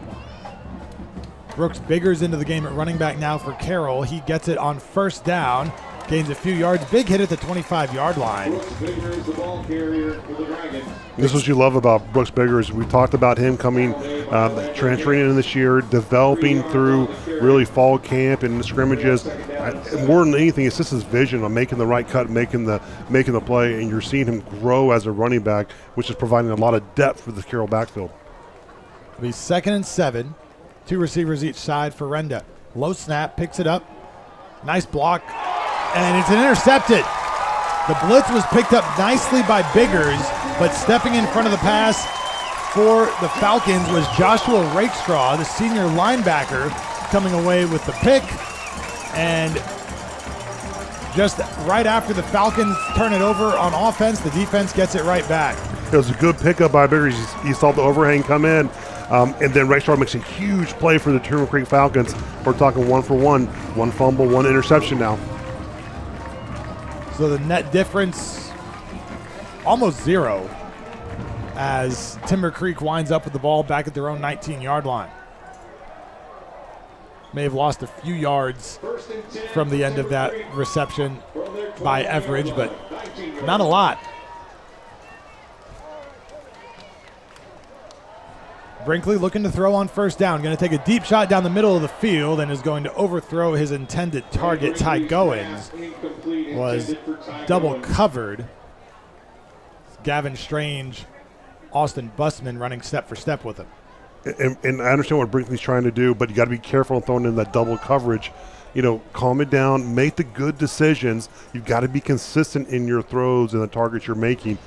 Brooks Biggers into the game at running back now for Carroll. He gets it on first down, gains a few yards, big hit at the 25-yard line. This is what you love about Brooks Biggers. We talked about him coming, transferring in this year, developing through really fall camp and the scrimmages. More than anything, it's just his vision on making the right cut, making the play, and you're seeing him grow as a running back, which is providing a lot of depth for the Carroll backfield. It'll be 2nd and 7. 2 receivers each side for Renda. Low snap, picks it up. Nice block, and it's intercepted. The blitz was picked up nicely by Biggers, but stepping in front of the pass for the Falcons was Joshua Rakestraw, the senior linebacker, coming away with the pick. And just right after the Falcons turn it over on offense, the defense gets it right back. It was a good pickup by Biggers. He saw the overhang come in. And then Rakestraw makes a huge play for the Timber Creek Falcons. We're talking 1 for 1, 1 fumble, 1 interception now. So the net difference, almost 0, as Timber Creek winds up with the ball back at their own 19-yard line. May have lost a few yards from the end of that reception by Everidge, but not a lot. Brinkley looking to throw on first down. Going to take a deep shot down the middle of the field and is going to overthrow his intended target. Ty Goins was double covered. Gavin Strange, Austin Busman running step for step with him. And I understand what Brinkley's trying to do, but you got to be careful in throwing in that double coverage. Calm it down, make the good decisions. You've got to be consistent in your throws and the targets you're making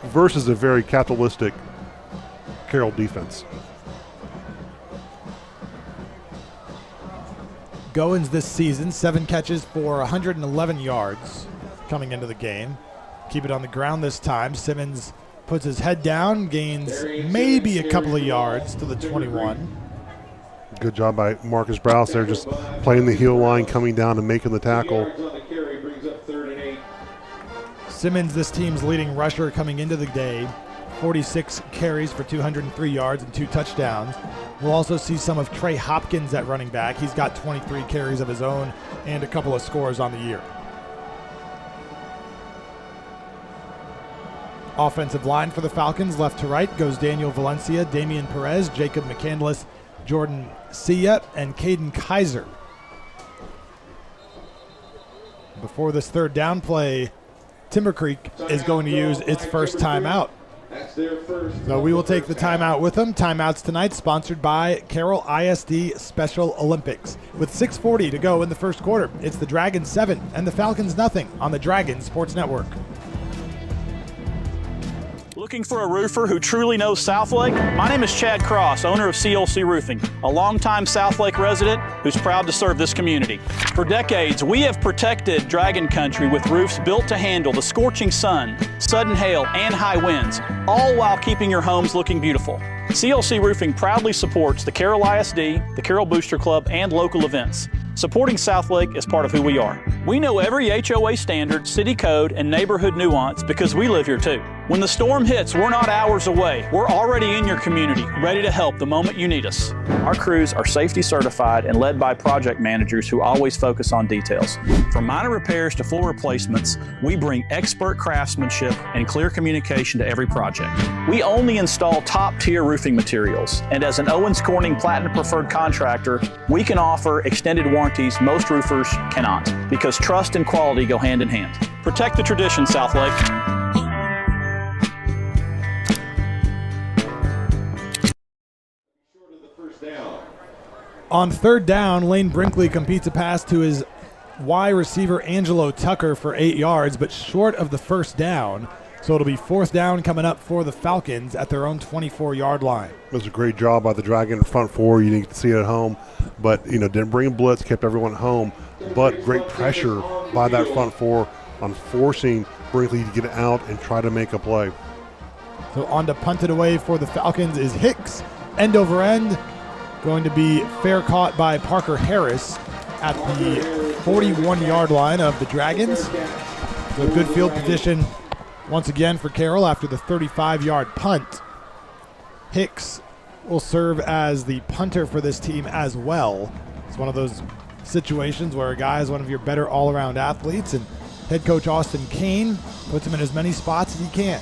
versus a very capitalistic Carroll defense. Goins this season, 7 catches for 111 yards coming into the game. Keep it on the ground this time. Simmons puts his head down, gains maybe a couple of yards to the 21. Good job by Marcus Browse there, just playing the heel line, coming down and making the tackle. Simmons, this team's leading rusher coming into the day. 46 carries for 203 yards and 2 touchdowns. We'll also see some of Trey Hopkins at running back. He's got 23 carries of his own and a couple of scores on the year. Offensive line for the Falcons, left to right, goes Daniel Valencia, Damian Perez, Jacob McCandless, Jordan Sia, and Caden Kaiser. Before this third down play, Timber Creek is going to use its first timeout. So we will take the timeout with them. Timeouts tonight sponsored by Carroll ISD Special Olympics. With 6:40 to go in the first quarter, it's the Dragons 7 and the Falcons nothing on the Dragons Sports Network. Looking for a roofer who truly knows Southlake? My name is Chad Cross, owner of CLC Roofing, a longtime Southlake resident who's proud to serve this community. For decades, we have protected Dragon Country with roofs built to handle the scorching sun, sudden hail, and high winds, all while keeping your homes looking beautiful. CLC Roofing proudly supports the Carroll ISD, the Carroll Booster Club, and local events. Supporting Southlake is part of who we are. We know every HOA standard, city code, and neighborhood nuance because we live here too. When the storm hits, we're not hours away. We're already in your community, ready to help the moment you need us. Our crews are safety certified and led by project managers who always focus on details. From minor repairs to full replacements, we bring expert craftsmanship and clear communication to every project. We only install top-tier roofing materials, and as an Owens Corning Platinum Preferred contractor, we can offer extended warranties most roofers cannot, because trust and quality go hand in hand. Protect the tradition, Southlake. On third down, Lane Brinkley completes a pass to his wide receiver Angelo Tucker for 8 yards, but short of the first down. So it'll be fourth down coming up for the Falcons at their own 24-yard line. It was a great job by the Dragon front four. You didn't get to see it at home, but didn't bring blitz, kept everyone home. But great pressure by that front four on forcing Brinkley to get out and try to make a play. So on to punt it away for the Falcons is Hicks, end over end. Going to be fair caught by Parker Harris at the 41-yard line of the Dragons. So good field position once again for Carroll after the 35-yard punt. Hicks will serve as the punter for this team as well. It's one of those situations where a guy is one of your better all-around athletes, and head coach Austin Kane puts him in as many spots as he can.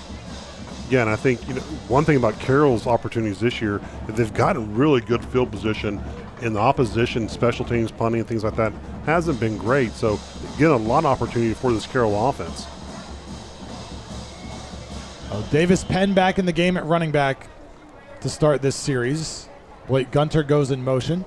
Yeah, and I think one thing about Carroll's opportunities this year is they've gotten really good field position in the opposition, special teams, punting, and things like that hasn't been great. So again, a lot of opportunity for this Carroll offense. Davis Penn back in the game at running back to start this series. Blake Gunter goes in motion.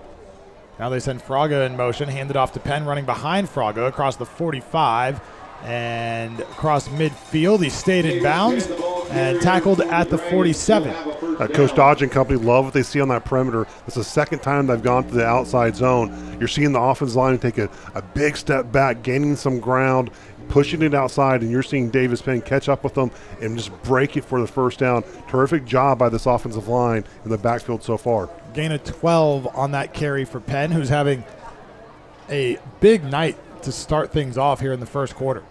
Now they send Fraga in motion, handed off to Penn, running behind Fraga across the 45 and across midfield. He stayed in bounds and tackled at the 47. Coach Dodge and company love what they see on that perimeter. It's the second time they've gone to the outside zone. You're seeing the offensive line take a big step back, gaining some ground, pushing it outside, and you're seeing Davis Penn catch up with them and just break it for the first down. Terrific job by this offensive line in the backfield so far. Gain of 12 on that carry for Penn, who's having a big night to start things off here in the first quarter.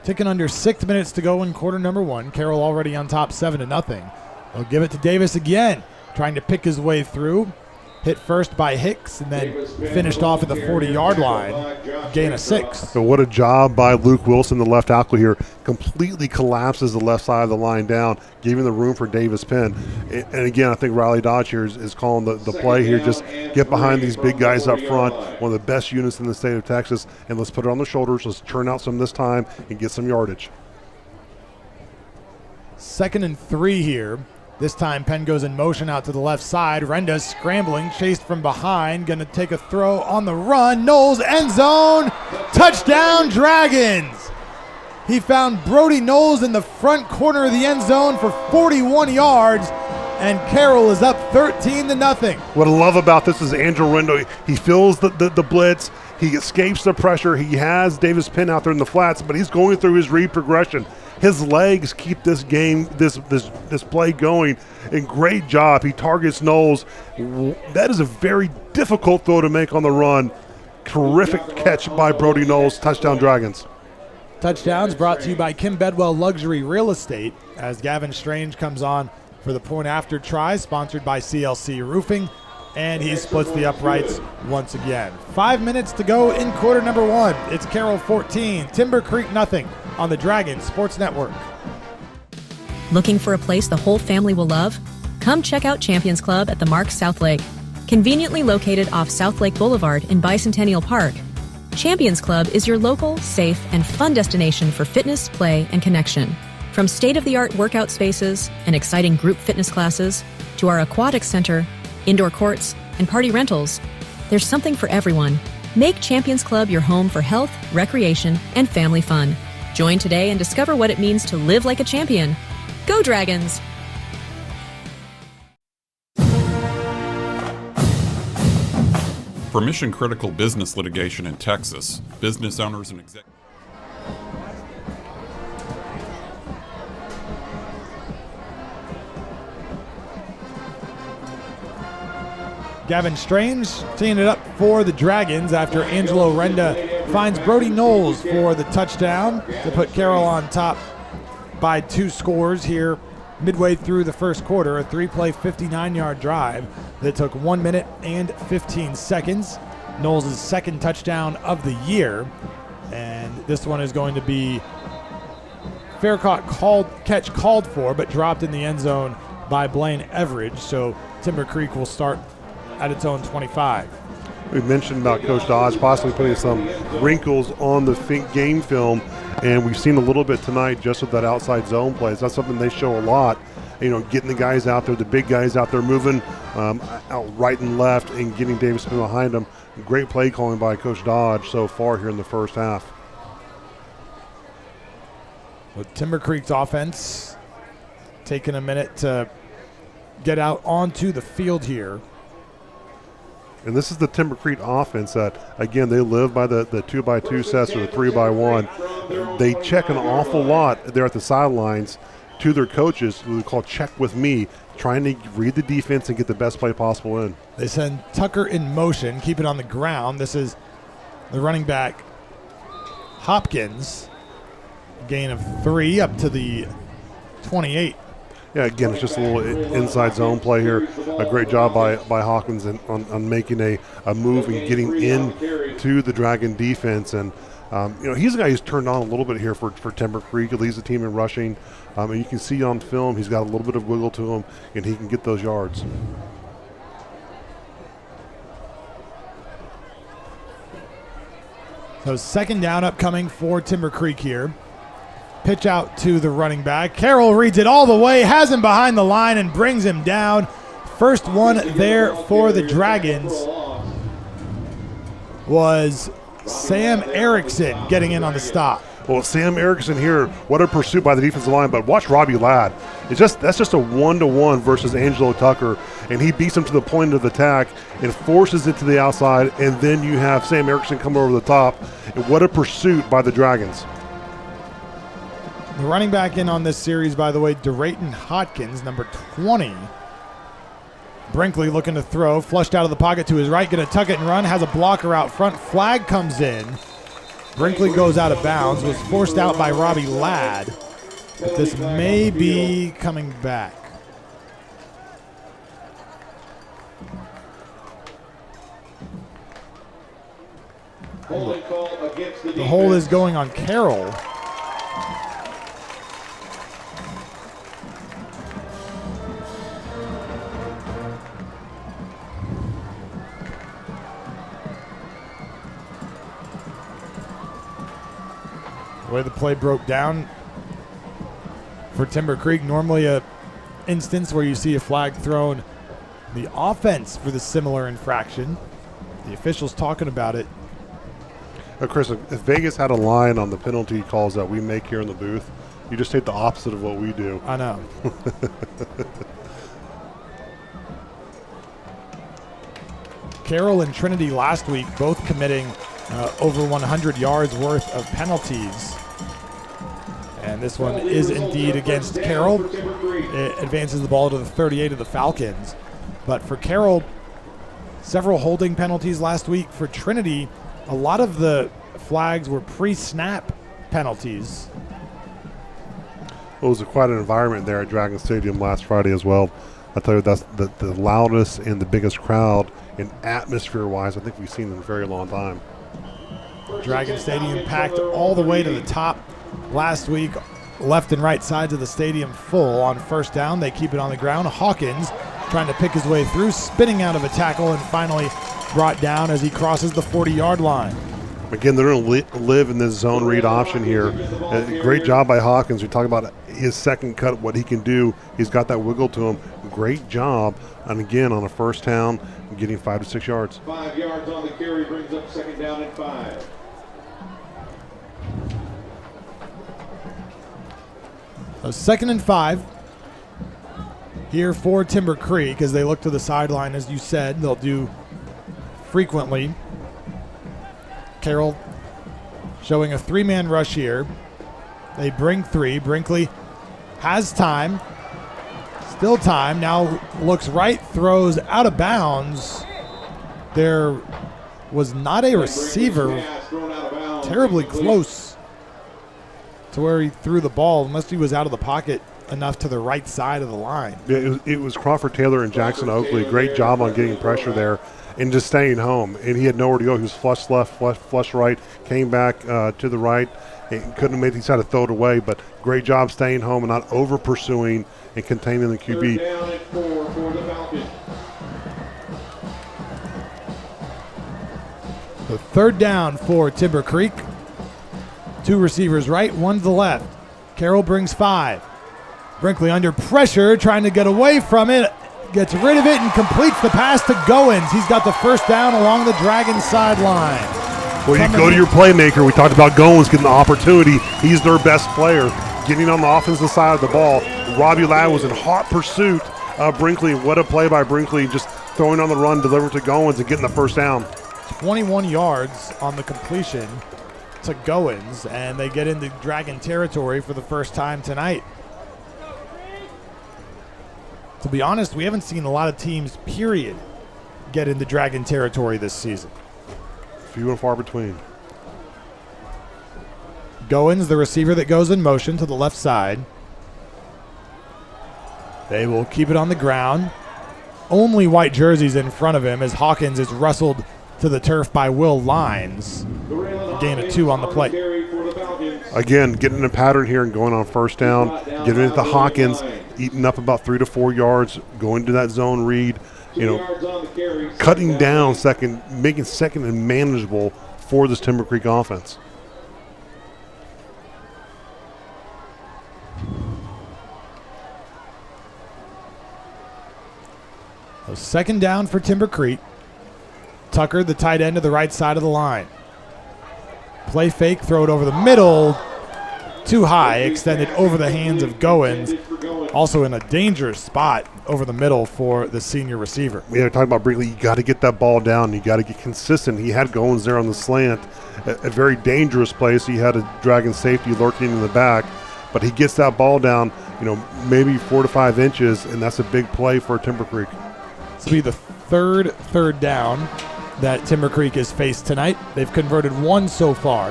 Ticking under 6 minutes to go in quarter number one. Carroll already on top 7-0. They'll give it to Davis again, trying to pick his way through. Hit first by Hicks and then finished off at the 40-yard line. Gain of 6. So what a job by Luke Wilson, the left tackle here. Completely collapses the left side of the line down, giving the room for Davis Penn. And again, I think Riley Dodge here is calling the play here. Just get behind these big guys up front, one of the best units in the state of Texas, and let's put it on the shoulders. Let's churn out some this time and get some yardage. 2nd and 3 here. This time Penn goes in motion out to the left side. Renda scrambling, chased from behind. Going to take a throw on the run. Knowles, end zone. Touchdown, Dragons. He found Brody Knowles in the front corner of the end zone for 41 yards. And Carroll is up 13-0. What I love about this is Andrew Rendo. He feels the blitz. He escapes the pressure. He has Davis Penn out there in the flats, but he's going through his read progression. His legs keep this game, this play going, and great job. He targets Knowles. That is a very difficult throw to make on the run. Terrific catch by Brody Knowles. Touchdown, Dragons. Touchdowns brought to you by Kim Bedwell Luxury Real Estate as Gavin Strange comes on for the point after try, sponsored by CLC Roofing, and he splits the uprights once again. 5 minutes to go in quarter number one. It's Carroll 14, Timber Creek 0 on the Dragon Sports Network. Looking for a place the whole family will love? Come check out Champions Club at the Mark Southlake. Conveniently located off Southlake Boulevard in Bicentennial Park, Champions Club is your local, safe, and fun destination for fitness, play, and connection. From state-of-the-art workout spaces and exciting group fitness classes to our aquatic center, indoor courts, and party rentals, there's something for everyone. Make Champions Club your home for health, recreation, and family fun. Join today and discover what it means to live like a champion. Go Dragons! For mission-critical business litigation in Texas, business owners and executives. Gavin Strange teeing it up for the Dragons after Angelo Renda finds Brody Knowles for the touchdown to put Carroll on top by 2 scores here midway through the first quarter. A 3-play, 59-yard drive that took 1 minute and 15 seconds. Knowles' second touchdown of the year. And this one is going to be fair catch called for, but dropped in the end zone by Blaine Everidge. So Timber Creek will start at its own 25. We mentioned about Coach Dodge possibly putting some wrinkles on the game film, and we've seen a little bit tonight just with that outside zone plays. That's something they show a lot, getting the guys out there, the big guys out there moving out right and left and getting Davis behind them. Great play calling by Coach Dodge so far here in the first half. So Timber Creek's offense taking a minute to get out onto the field here. And this is the Timber Creek offense that, again, they live by the 2x2 sets or the 3x1. They check an awful lot there at the sidelines to their coaches, who we call check with me, trying to read the defense and get the best play possible in. They send Tucker in motion, keep it on the ground. This is the running back, Hopkins. Gain of 3 up to the 28. Yeah, again, it's just a little inside zone play here. A great job by Hawkins on making a move and getting into the Dragon defense. And, he's a guy who's turned on a little bit here for Timber Creek. He leads the team in rushing. And you can see on film he's got a little bit of wiggle to him, and he can get those yards. So second down upcoming for Timber Creek here. Pitch out to the running back. Carroll reads it all the way, has him behind the line and brings him down. First one there for the Dragons was Sam Erickson getting in on the stop. Well, Sam Erickson here, what a pursuit by the defensive line, but watch Robbie Ladd. That's just a 1-to-1 versus Angelo Tucker, and he beats him to the point of the attack and forces it to the outside, and then you have Sam Erickson come over the top, and what a pursuit by the Dragons. The running back in on this series, by the way, DeRayton Hodkins, number 20. Brinkley looking to throw, flushed out of the pocket to his right, going to tuck it and run, has a blocker out front. Flag comes in. Brinkley goes out of bounds, was forced out by Robbie Ladd. But this may be coming back. The hold is going on Carroll. The way the play broke down for Timber Creek, normally a instance where you see a flag thrown the offense for the similar infraction. The officials talking about it. Chris, if Vegas had a line on the penalty calls that we make here in the booth, you just take the opposite of what we do. I know. Carroll and Trinity last week both committing over 100 yards worth of penalties. And this one is indeed against Carroll. It advances the ball to the 38 of the Falcons. But for Carroll, several holding penalties last week. For Trinity, a lot of the flags were pre-snap penalties. It was quite an environment there at Dragon Stadium last Friday as well. I tell you, that's the loudest and the biggest crowd in atmosphere-wise I think we've seen in a very long time. Dragon Stadium packed all the way to the top last week. Left and right sides of the stadium full. On first down, they keep it on the ground. Hawkins trying to pick his way through, spinning out of a tackle, and finally brought down as he crosses the 40-yard line. Again, they're going to live in this zone read option here. Great job by Hawkins. We talk about his second cut, what he can do. He's got that wiggle to him. Great job. And again, on a first down, getting 5 to 6 yards. 5 yards on the carry brings up second down and 5. So 2nd and 5 here for Timber Creek as they look to the sideline. As you said, they'll do frequently. Carroll showing a 3-man rush here. They bring 3. Brinkley has time. Still time. Now looks right, throws out of bounds. There was not a receiver terribly close to where he threw the ball, unless he was out of the pocket enough to the right side of the line. It was Crawford Taylor and Jackson Oakley. Great job on getting pressure there and just staying home. And he had nowhere to go. He was flush left, flush right, came back to the right. He couldn't have made, he's had to throw it away, but great job staying home and not over pursuing and containing the QB. 3rd down and 4 for the Falcons. The 3rd down for Timber Creek. 2 receivers right, 1 to the left. Carroll brings 5. Brinkley under pressure, trying to get away from it. Gets rid of it and completes the pass to Goins. He's got the 1st down along the Dragons sideline. Well, you go to your playmaker. We talked about Goins getting the opportunity. He's their best player, getting on the offensive side of the ball. Robbie Ladd was in hot pursuit of Brinkley. What a play by Brinkley, just throwing on the run, delivering to Goins and getting the 1st down. 21 yards on the completion to Goins, and they get into Dragon territory for the first time tonight. To be honest, we haven't seen a lot of teams, period, get into Dragon territory this season. Few and far between. Goins, the receiver that goes in motion to the left side. They will keep it on the ground. Only white jerseys in front of him as Hawkins is rustled to the turf by Will Lines. Gain of 2 on the play. Again, getting a pattern here and going on 1st down, getting it to Hawkins, eating up about 3 to 4 yards, going to that zone read, cutting down second, making 2nd and manageable for this Timber Creek offense. So 2nd down for Timber Creek. Tucker, the tight end, to the right side of the line. Play fake, throw it over the middle. Too high, extended over the hands of Goins. Also in a dangerous spot over the middle for the senior receiver. Yeah, talking about Brinkley, you got to get that ball down. You got to get consistent. He had Goins there on the slant, a very dangerous place. He had a Dragon safety lurking in the back, but he gets that ball down, maybe 4 to 5 inches, and that's a big play for Timber Creek. This will be the 3rd down that Timber Creek has faced tonight. They've converted 1 so far.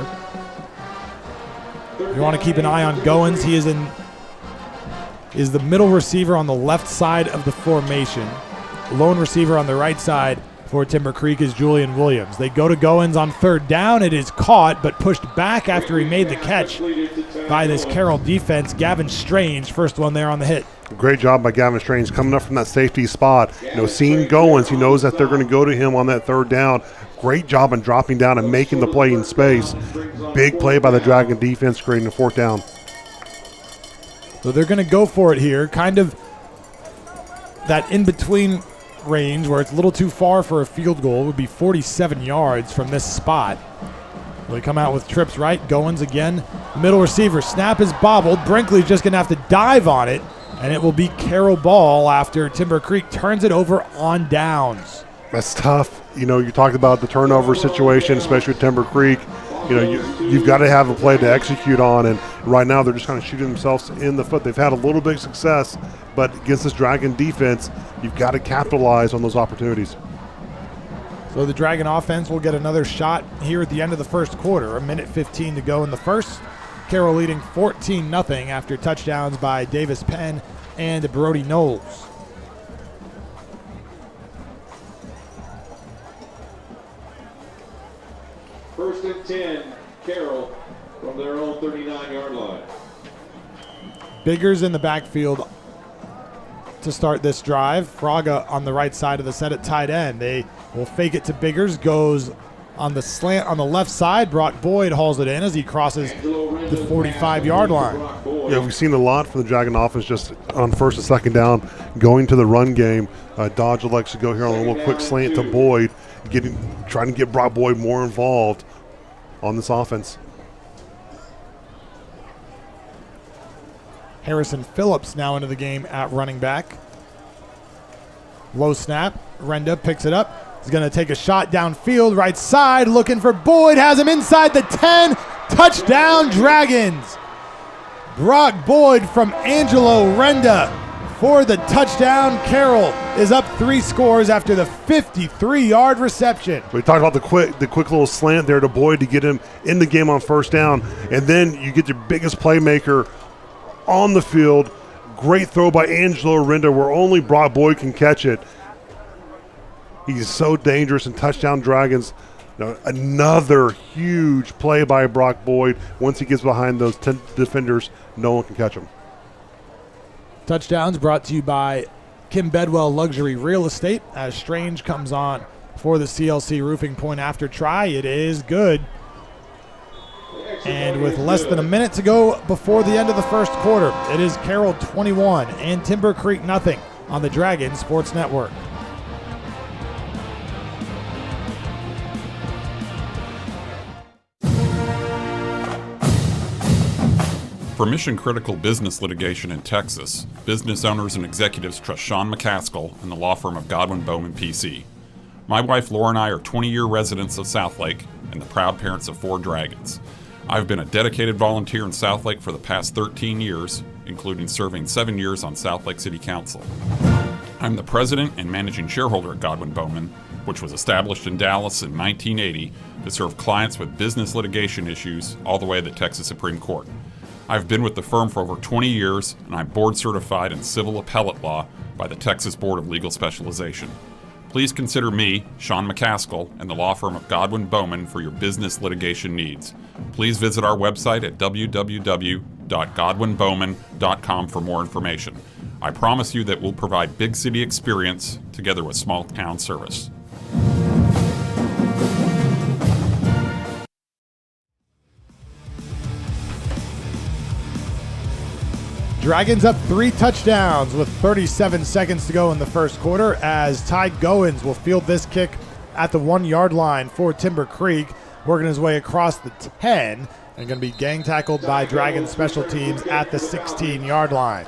You want to keep an eye on Goins. He is the middle receiver on the left side of the formation. Lone receiver on the right side for Timber Creek is Julian Williams. They go to Goins on 3rd down. It is caught but pushed back after he made the catch by this Carroll defense. Gavin Strange, first one there on the hit. Great job by Gavin Strange coming up from that safety spot. Seeing Goins, he knows that they're going to go to him on that 3rd down. Great job in dropping down and making the play in space. Big play by the Dragon defense, creating a 4th down. So they're going to go for it here, kind of that in-between range where it's a little too far for a field goal. It would be 47 yards from this spot. They come out with trips right. Goins again. Middle receiver. Snap is bobbled. Brinkley's just going to have to dive on it, and it will be Carroll ball after Timber Creek turns it over on downs. That's tough. You talked about the turnover situation, especially with Timber Creek. You've got to have a play to execute on, and right now they're just kind of shooting themselves in the foot. They've had a little bit of success, but against this Dragon defense, you've got to capitalize on those opportunities. So the Dragon offense will get another shot here at the end of the 1st quarter. 1:15 to go in the 1st. Carroll leading 14-0 after touchdowns by Davis Penn and Brody Knowles. First and 10, Carroll from their own 39-yard line. Biggers in the backfield to start this drive. Fraga on the right side of the set at tight end. They will fake it to Biggers, goes on the slant on the left side. Brock Boyd hauls it in as he crosses the 45-yard line. Yeah, we've seen a lot from the Dragon offense just on 1st and 2nd down, going to the run game. Dodge elects to go here on a little quick slant to Boyd, trying to get Brock Boyd more involved on this offense. Harrison Phillips now into the game at running back. Low snap. Renda picks it up. He's going to take a shot downfield, right side, looking for Boyd. Has him inside the 10. Touchdown, Dragons. Brock Boyd from Angelo Renda for the touchdown. Carroll is up 3 scores after the 53-yard reception. We talked about the quick little slant there to Boyd to get him in the game on first down, and then you get your biggest playmaker on the field. Great throw by Angelo Renda where only Brock Boyd can catch it. He's so dangerous, and touchdown Dragons. Another huge play by Brock Boyd. Once he gets behind those 10 defenders, no one can catch him. Touchdowns brought to you by Kim Bedwell Luxury Real Estate as Strange comes on for the CLC Roofing point after try. It is good. And with less than a minute to go before the end of the first quarter, it is Carroll 21 and Timber Creek nothing on the Dragon Sports Network. For mission-critical business litigation in Texas, business owners and executives trust Sean McCaskill and the law firm of Godwin Bowman PC. My wife Laura and I are 20-year residents of Southlake and the proud parents of 4 Dragons. I've been a dedicated volunteer in Southlake for the past 13 years, including serving 7 years on Southlake City Council. I'm the president and managing shareholder at Godwin Bowman, which was established in Dallas in 1980 to serve clients with business litigation issues all the way to the Texas Supreme Court. I've been with the firm for over 20 years, and I'm board certified in civil appellate law by the Texas Board of Legal Specialization. Please consider me, Sean McCaskill, and the law firm of Godwin Bowman for your business litigation needs. Please visit our website at www.godwinbowman.com for more information. I promise you that we'll provide big city experience together with small town service. Dragons up 3 touchdowns with 37 seconds to go in the first quarter as Ty Goins will field this kick at the 1-yard line for Timber Creek, working his way across the 10 and going to be gang tackled by Dragons special teams at the 16-yard line.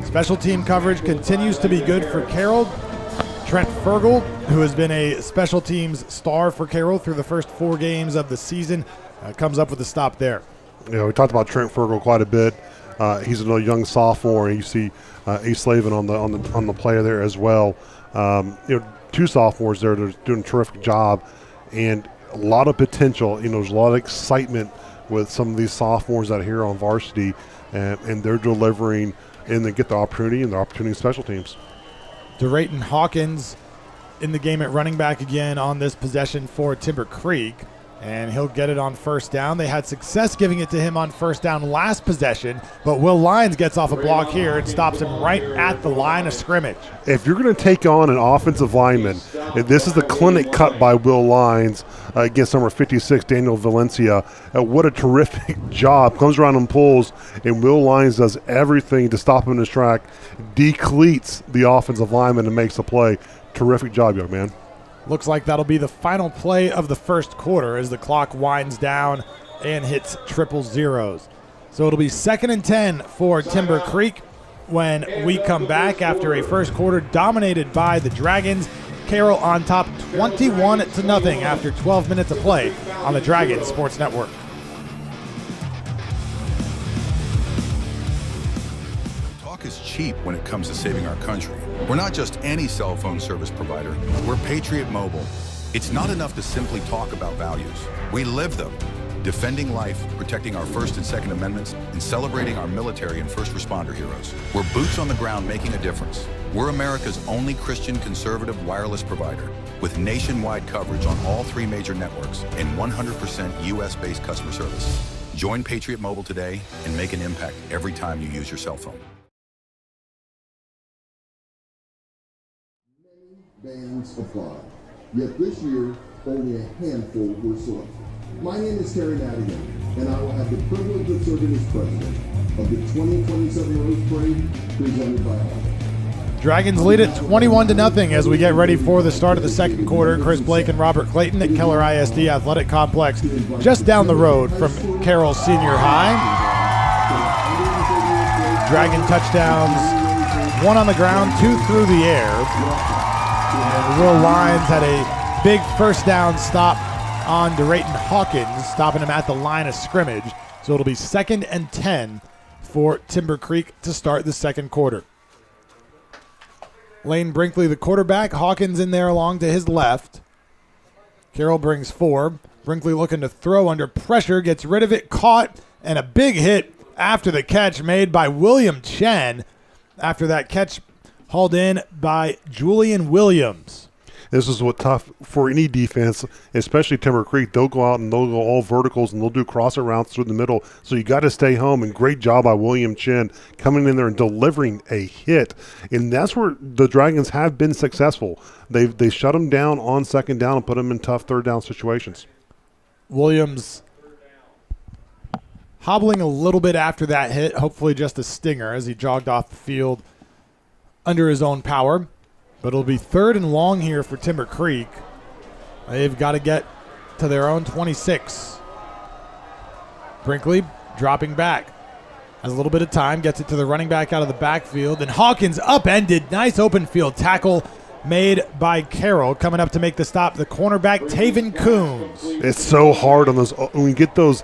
Special team coverage continues to be good for Carroll. Trent Fergal, who has been a special teams star for Carroll through the first 4 games of the season, comes up with a stop there. We talked about Trent Fergal quite a bit. He's a young sophomore, and you see Ace Slavin on the player there as well. 2 sophomores there that are doing a terrific job, and a lot of potential. There's a lot of excitement with some of these sophomores out here on varsity, and they're delivering, and they get the opportunity, and the opportunity in special teams. DeRayton Hawkins in the game at running back again on this possession for Timber Creek. And he'll get it on first down. They had success giving it to him on first down last possession, but Will Lyons gets off a block here and stops him right at the line of scrimmage. If you're going to take on an offensive lineman, and this is the clinic cut by Will Lyons against number 56, Daniel Valencia. What a terrific job. Comes around and pulls, and Will Lyons does everything to stop him in his track, decleats the offensive lineman and makes the play. Terrific job, young man. Looks like that'll be the final play of the first quarter as the clock winds down and hits triple zeros. So it'll be 2nd and 10 for Timber Creek when we come back after a first quarter dominated by the Dragons. Carroll on top 21-0 after 12 minutes of play on the Dragons Sports Network. Talk is cheap when it comes to saving our country. We're not just any cell phone service provider. We're Patriot Mobile. It's not enough to simply talk about values. We live them. Defending life, protecting our First and Second Amendments, and celebrating our military and first responder heroes. We're boots on the ground making a difference. We're America's only Christian conservative wireless provider with nationwide coverage on all 3 major networks and 100% U.S.-based customer service. Join Patriot Mobile today and make an impact every time you use your cell phone. Bands apply. Yet this year, only a handful were selected. My name is Terry Madigan, and I will have the privilege of serving as president of the 2027 Rose Parade presented by Harvard. Dragons lead it 21-0 as we get ready for the start of the second quarter. Chris Blake and Robert Clayton at Keller ISD Athletic Complex, just down the road from Carroll Senior High. Dragon touchdowns, 1 on the ground, 2 through the air. And Will Lyons had a big first down stop on DeRayton Hawkins, stopping him at the line of scrimmage. So it'll be 2nd and 10 for Timber Creek to start the second quarter. Lane Brinkley, the quarterback. Hawkins in there along to his left. Carroll brings 4. Brinkley looking to throw under pressure, gets rid of it, caught, and a big hit after the catch made by William Chen. After that catch hauled in by Julian Williams. This is what tough for any defense, especially Timber Creek. They'll go out and they'll go all verticals and they'll do crosser routes through the middle. So you got to stay home, and great job by William Chen coming in there and delivering a hit. And that's where the Dragons have been successful. They shut them down on second down and put them in tough third down situations. Williams hobbling a little bit after that hit, hopefully just a stinger as he jogged off the field under his own power. But it'll be 3rd and long here for Timber Creek. They've got to get to their own 26. Brinkley dropping back. Has a little bit of time, gets it to the running back out of the backfield, and Hawkins upended. Nice open field tackle made by Carroll. Coming up to make the stop, the cornerback, Taven Coons. It's so hard on those when you get those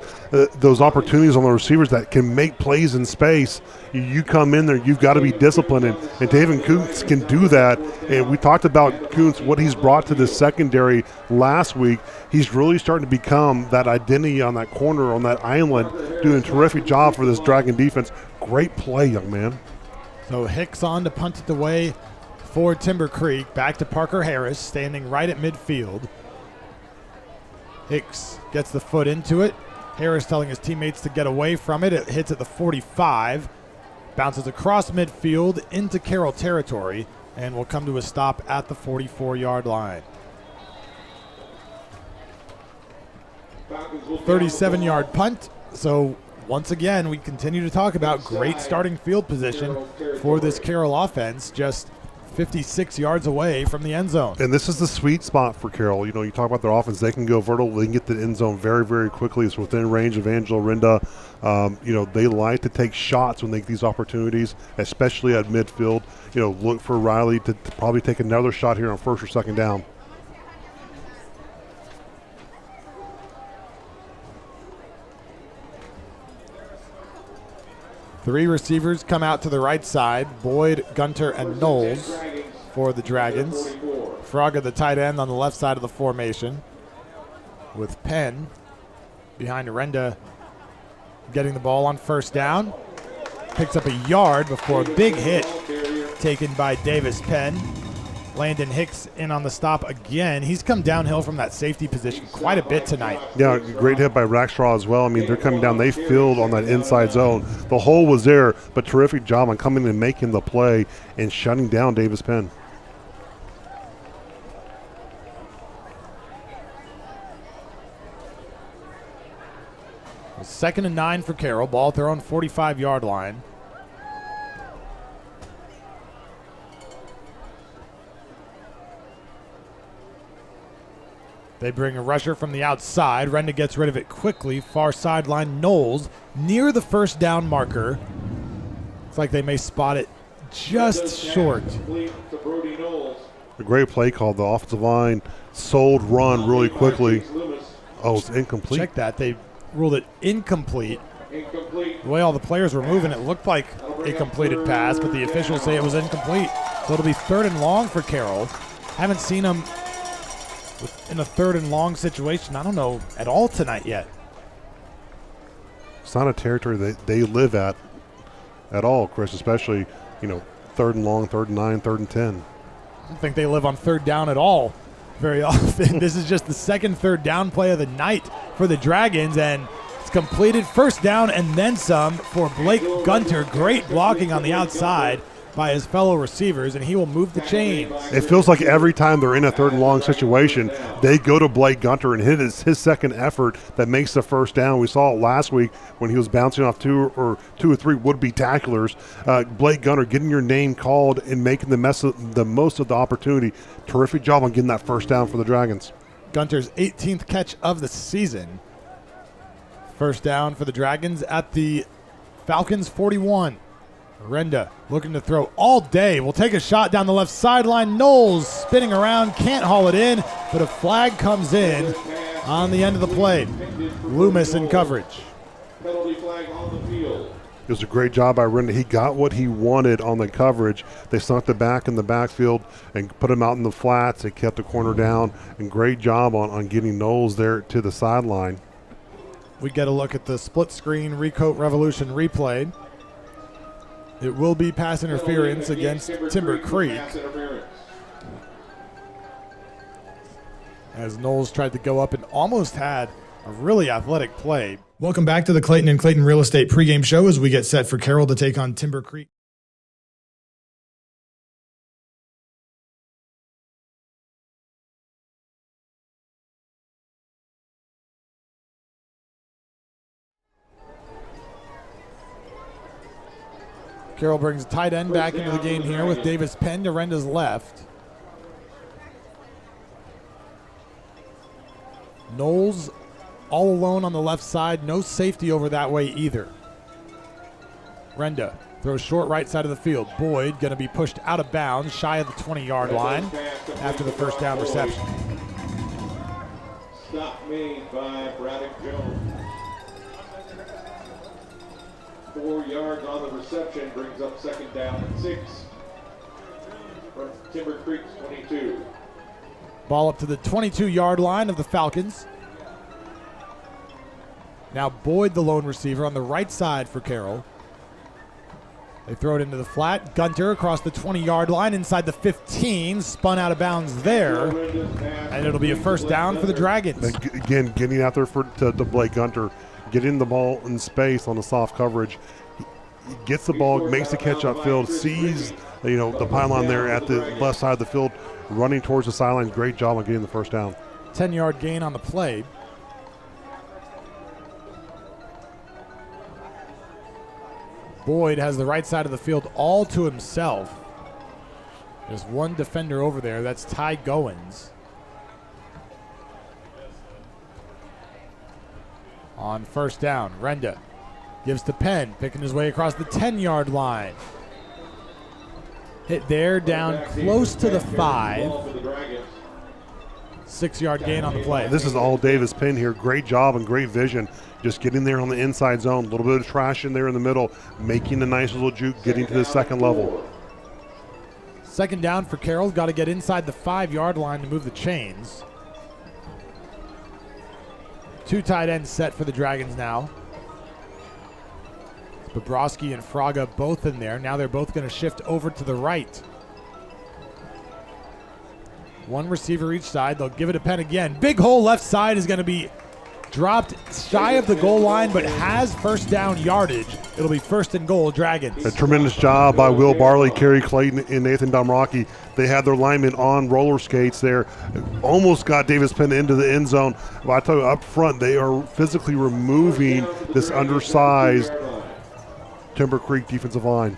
opportunities on the receivers that can make plays in space. You come in there, you've got to be disciplined, and Taven Coons can do that. And we talked about Coons, what he's brought to the secondary last week. He's really starting to become that identity on that corner, on that island, doing a terrific job for this Dragon defense. Great play, young man. So Hicks on to punt it away for Timber Creek. Back to Parker Harris, standing right at midfield. Hicks gets the foot into it. Harris telling his teammates to get away from it. It hits at the 45. Bounces across midfield into Carroll territory and will come to a stop at the 44-yard line. 37-yard punt. So once again, we continue to talk about great starting field position for this Carroll offense, just 56 yards away from the end zone. And this is the sweet spot for Carroll. You know, you talk about their offense. They can go vertical. They can get the end zone very, very quickly. It's within range of Angelo Rinda. You know, they like to take shots when they get these opportunities, especially at midfield. You know, look for Riley to probably take another shot here on first or second down. Three receivers come out to the right side. Boyd, Gunter, and Knowles for the Dragons. Fraga, the tight end, on the left side of the formation, with Penn behind Arenda getting the ball on first down. Picks up a yard before a big hit taken by Davis Penn. Landon Hicks in on the stop again. He's come downhill from that safety position quite a bit tonight. Yeah, great hit by Rackstraw as well. I mean, they're coming down. They filled on that inside zone. The hole was there, but terrific job on coming and making the play and shutting down Davis Penn. Second and 9 for Carroll. Ball at their own 45-yard line. They bring a rusher from the outside. Renda gets rid of it quickly. Far sideline, Knowles near the first down marker. Looks like they may spot it just short. A great play call. The offensive line sold run really quickly. Oh, it's incomplete. Check that. They ruled it incomplete. The way all the players were moving, it looked like a completed pass, but the officials say it was incomplete. So it'll be 3rd and long for Carroll. Haven't seen them in a 3rd and long situation, I don't know, at all tonight yet. It's not a territory that they live at all, Chris, especially, you know, 3rd and long, 3rd and 9, 3rd and 10. I don't think they live on 3rd down at all very often. This is just the second 3rd down play of the night for the Dragons, and it's completed. First down and then some for Blake Gunter. Great blocking on the outside by his fellow receivers, and he will move the chains. It feels like every time they're in a 3rd and long situation, they go to Blake Gunter, and his second effort that makes the first down. We saw it last week when he was bouncing off two or three would-be tacklers. Blake Gunter getting your name called and making the most of the opportunity. Terrific job on getting that first down for the Dragons. Gunter's 18th catch of the season. First down for the Dragons at the Falcons 41. Renda looking to throw all day. Will take a shot down the left sideline. Knowles spinning around, can't haul it in, but a flag comes in on the end of the play. Loomis in coverage. Penalty flag on the field. It was a great job by Renda. He got what he wanted on the coverage. They sunk the back in the backfield and put him out in the flats. They kept the corner down, and great job on getting Knowles there to the sideline. We get a look at the split screen Recoat Revolution replay. It will be pass interference against Timber Creek, as Knowles tried to go up and almost had a really athletic play. Welcome back to the Clayton and Clayton Real Estate pregame show as we get set for Carroll to take on Timber Creek. Carroll brings a tight end back into the game here with Davis Penn to Renda's left. Knowles all alone on the left side. No safety over that way either. Renda throws short right side of the field. Boyd going to be pushed out of bounds, shy of the 20-yard line after the first down reception. Stop made by Braddock Jones. 4 yards on the reception brings up second down and 6 from Timber Creek's 22. Ball up to the 22-yard line of the Falcons. Now Boyd, the lone receiver, on the right side for Carroll. They throw it into the flat. Gunter across the 20-yard line inside the 15, spun out of bounds there, and it'll be a first down for the Dragons. Again, getting out there to Blake Gunter, getting the ball in space on the soft coverage. He gets the ball, makes the catch upfield, sees the pylon there at the left side of the field, running towards the sidelines. Great job on getting the first down. 10-yard gain on the play. Boyd has the right side of the field all to himself. There's one defender over there. That's Ty Goins. On first down, Renda gives to Penn, picking his way across the 10-yard line. Hit there, down close to the 5. 6-yard gain on the play. This is all Davis Penn here. Great job and great vision. Just getting there on the inside zone. A little bit of trash in there in the middle, making a nice little juke, getting to the second level. Second down for Carroll. Got to get inside the 5-yard line to move the chains. 2 tight ends set for the Dragons now. Bobrovsky and Fraga both in there. Now they're both going to shift over to the right. One receiver each side. They'll give it to Penn again. Big hole left side is going to be dropped shy of the goal line, but has first down yardage. It'll be first and goal, Dragons. A tremendous job by Will Barley, Kerry Clayton, and Nathan Domrocki. They had their linemen on roller skates there. Almost got Davis Penn into the end zone. But I tell you, up front, they are physically removing this undersized Timber Creek defensive line.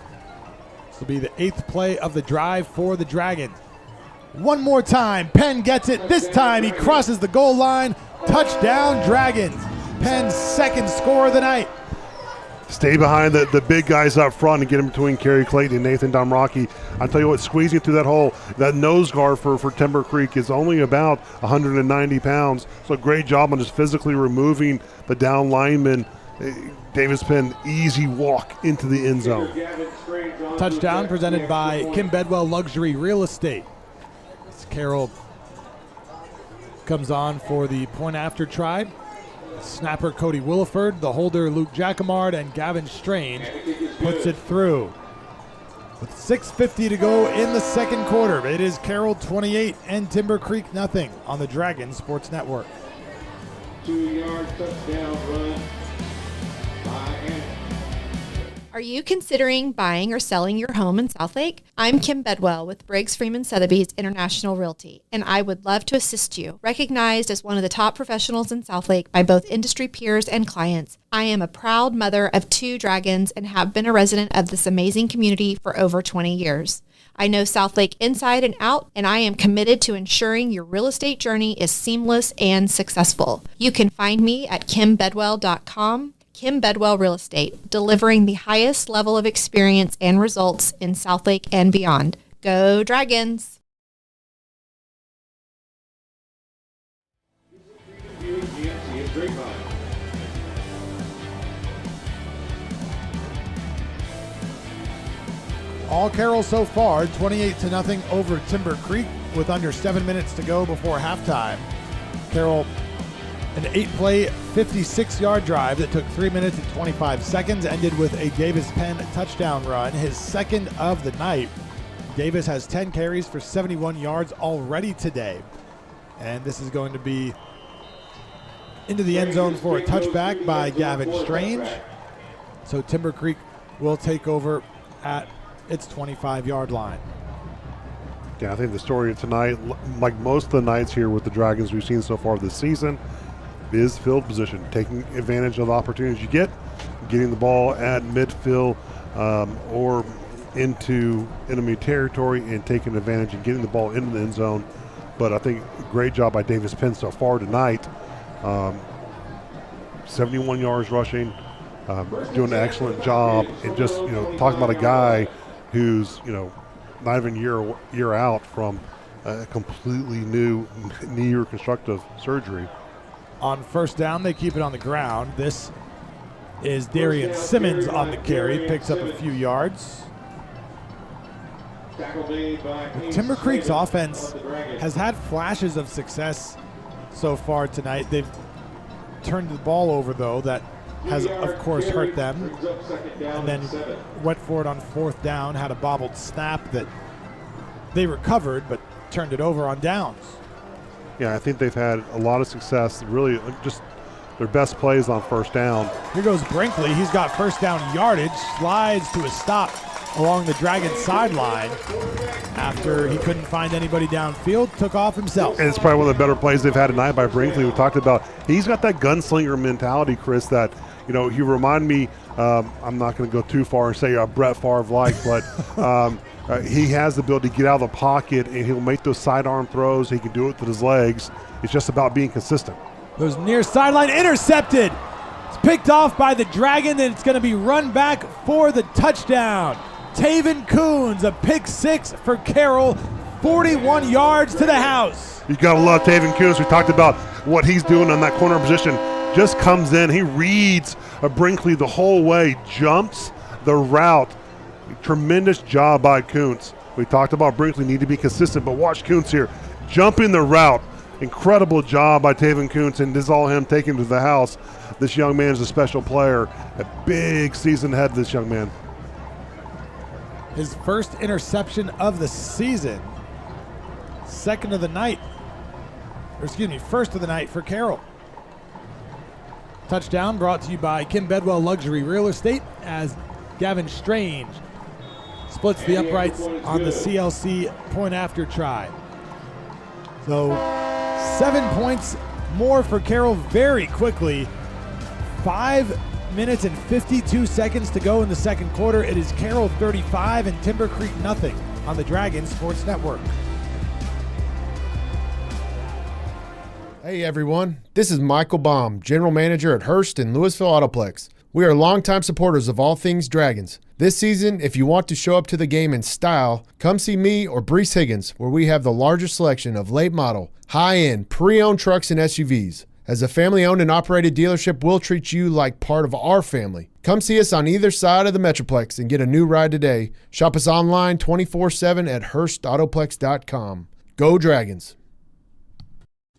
This will be the 8th play of the drive for the Dragons. One more time. Penn gets it. This time he crosses the goal line. Touchdown, Dragons. Penn's second score of the night. Stay behind the big guys up front and get him between Kerry Clayton and Nathan Domrocki. I tell you what, squeezing through that hole, that nose guard for Timber Creek is only about 190 pounds. So great job on just physically removing the down lineman. Davis Penn, easy walk into the end zone. Touchdown presented by Kim Bedwell Luxury Real Estate. As Carroll comes on for the point after try. Snapper Cody Williford, the holder Luke Jacquemart, and Gavin Strange puts it through. With 6:50 to go in the second quarter, it is Carroll 28 and Timber Creek nothing on the Dragon Sports Network. 2-yard touchdown run by Anna. Are you considering buying or selling your home in Southlake? I'm Kim Bedwell with Briggs Freeman Sotheby's International Realty, and I would love to assist you. Recognized as one of the top professionals in Southlake by both industry peers and clients, I am a proud mother of 2 dragons and have been a resident of this amazing community for over 20 years. I know Southlake inside and out, and I am committed to ensuring your real estate journey is seamless and successful. You can find me at kimbedwell.com. Kim Bedwell Real Estate, delivering the highest level of experience and results in Southlake and beyond. Go Dragons! All Carroll so far, 28-0 over Timber Creek with under 7 minutes to go before halftime. Carroll, an 8-play, 56-yard drive that took 3 minutes and 25 seconds, ended with a Davis Penn touchdown run, his second of the night. Davis has 10 carries for 71 yards already today. And this is going to be into the end zone for a touchback by Gavin Strange. So Timber Creek will take over at its 25-yard line. Yeah, I think the story of tonight, like most of the nights here with the Dragons we've seen so far this season, is field position, taking advantage of the opportunities you get, getting the ball at midfield or into enemy territory and taking advantage and getting the ball into the end zone. But I think great job by Davis Penn so far tonight. 71 yards rushing, doing an excellent job, and just, talking about a guy who's, not even year out from a completely new knee reconstructive surgery. On first down, they keep it on the ground. This is Darian Simmons on the carry, picks up a few yards. Timber Creek's offense has had flashes of success so far tonight. They've turned the ball over, though. That has, of course, hurt them. And then went for it on fourth down, had a bobbled snap that they recovered, but turned it over on downs. Yeah, I think they've had a lot of success, really just their best plays on first down. Here goes Brinkley. He's got first down yardage, slides to a stop along the Dragons sideline after he couldn't find anybody downfield, took off himself. And it's probably one of the better plays they've had tonight by Brinkley. We talked about, he's got that gunslinger mentality, Chris, that, he remind me, I'm not going to go too far and say Brett Favre-like, but he has the ability to get out of the pocket and he'll make those sidearm throws. He can do it with his legs. It's just about being consistent. Goes near sideline, intercepted. It's picked off by the Dragon, and it's going to be run back for the touchdown. Taven Coons, a pick six for Carroll, 41 yards to the house. You got to love Taven Coons. We talked about what he's doing on that corner position. Just comes in. He reads Brinkley the whole way, jumps the route. Tremendous job by Coons. We talked about Brinkley need to be consistent, but watch Coons here. Jumping the route. Incredible job by Taven Coons, and this is all him taking to the house. This young man is a special player. A big season ahead of this young man. His first interception of the season. First of the night for Carroll. Touchdown brought to you by Kim Bedwell Luxury Real Estate as Gavin Strange splits the uprights on the CLC point after try. So 7 points more for Carroll very quickly. 5 minutes and 52 seconds to go in the second quarter. It is Carroll 35 and Timber Creek nothing on the Dragons Sports Network. Hey everyone, this is Michael Baum, General Manager at Hearst and Louisville Autoplex. We are longtime supporters of all things Dragons. This season, if you want to show up to the game in style, come see me or Brees Higgins, where we have the largest selection of late model, high-end, pre-owned trucks and SUVs. As a family-owned and operated dealership, we'll treat you like part of our family. Come see us on either side of the Metroplex and get a new ride today. Shop us online 24/7 at HurstAutoplex.com. Go Dragons!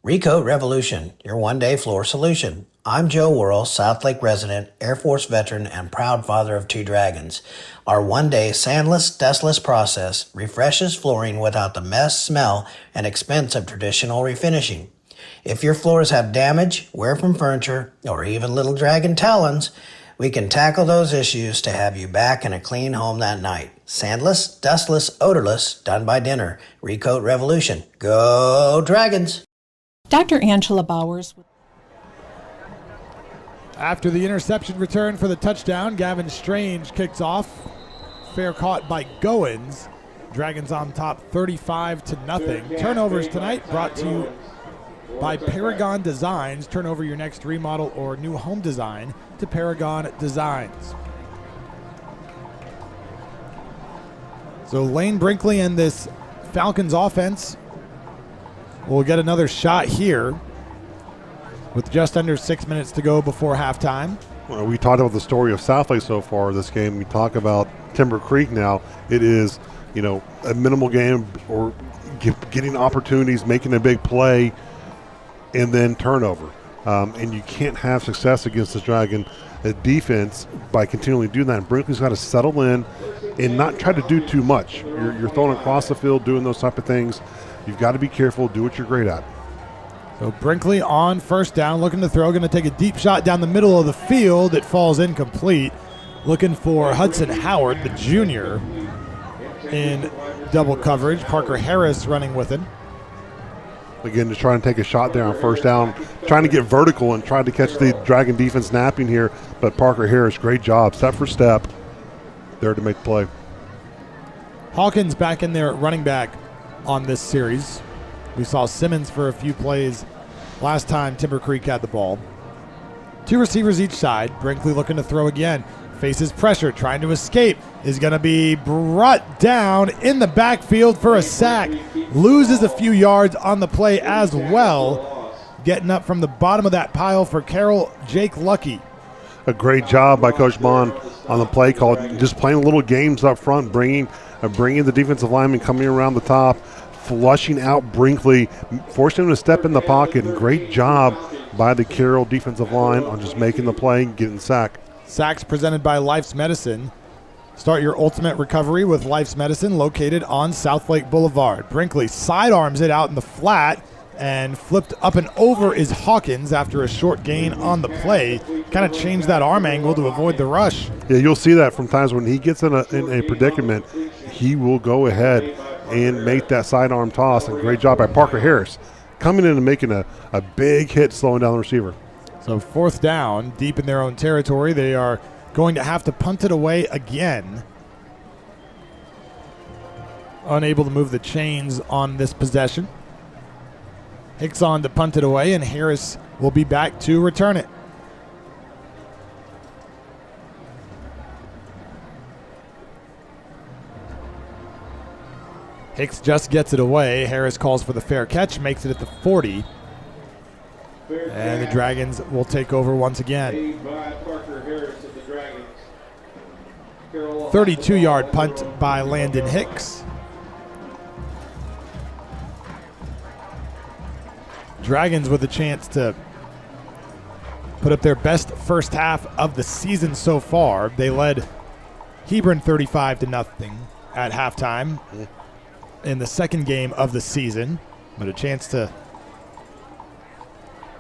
Recoat Revolution, your one-day floor solution. I'm Joe Worrell, Southlake resident, Air Force veteran, and proud father of 2 dragons. Our one-day sandless, dustless process refreshes flooring without the mess, smell, and expense of traditional refinishing. If your floors have damage, wear from furniture, or even little dragon talons, we can tackle those issues to have you back in a clean home that night. Sandless, dustless, odorless, done by dinner. Recoat Revolution. Go Dragons! Dr. Angela Bowers. After the interception return for the touchdown, Gavin Strange kicks off. Fair caught by Goins. Dragons on top 35-0. Turnovers tonight brought to you by Paragon Designs. Turn over your next remodel or new home design to Paragon Designs. So Lane Brinkley and this Falcons offense will get another shot here with just under 6 minutes to go before halftime. Well, we talked about the story of Southlake so far this game. We talk about Timber Creek now. It is, a minimal game or getting opportunities, making a big play, and then turnover. And you can't have success against the Dragon defense by continually doing that. And Brinkley's got to settle in and not try to do too much. You're throwing across the field, doing those type of things. You've got to be careful, do what you're great at. So Brinkley on first down, looking to throw, going to take a deep shot down the middle of the field. It falls incomplete. Looking for Hudson Howard, the junior, in double coverage. Parker Harris running with him. Again, just trying to take a shot there on first down, trying to get vertical and trying to catch the Dragon defense napping here. But Parker Harris, great job, step for step, there to make the play. Hawkins back in there at running back on this series. We saw Simmons for a few plays last time Timber Creek had the ball. Two receivers each side. Brinkley looking to throw again. Faces pressure, trying to escape. Is going to be brought down in the backfield for a sack. Loses a few yards on the play as well. Getting up from the bottom of that pile for Carroll, Jake Lucky. A great job by Coach Bond on the play call. Just playing little games up front, bringing the defensive lineman coming around the top, flushing out Brinkley, forcing him to step in the pocket. And great job by the Carroll defensive line on just making the play and getting the sack. Sacks presented by Life's Medicine. Start your ultimate recovery with Life's Medicine, located on Southlake Boulevard. Brinkley sidearms it out in the flat, and flipped up and over is Hawkins after a short gain on the play. Kind of changed that arm angle to avoid the rush. Yeah, you'll see that from times when he gets in a predicament, he will go ahead and make that sidearm toss. And great job by Parker Harris coming in and making a big hit, slowing down the receiver. So fourth down, deep in their own territory. They are going to have to punt it away again. Unable to move the chains on this possession. Hicks on to punt it away, and Harris will be back to return it. Hicks just gets it away. Harris calls for the fair catch, makes it at the 40. And the Dragons will take over once again. 32-yard punt by Landon Hicks. Dragons with a chance to put up their best first half of the season so far. They led Hebron 35-0 at halftime in the second game of the season, but a chance to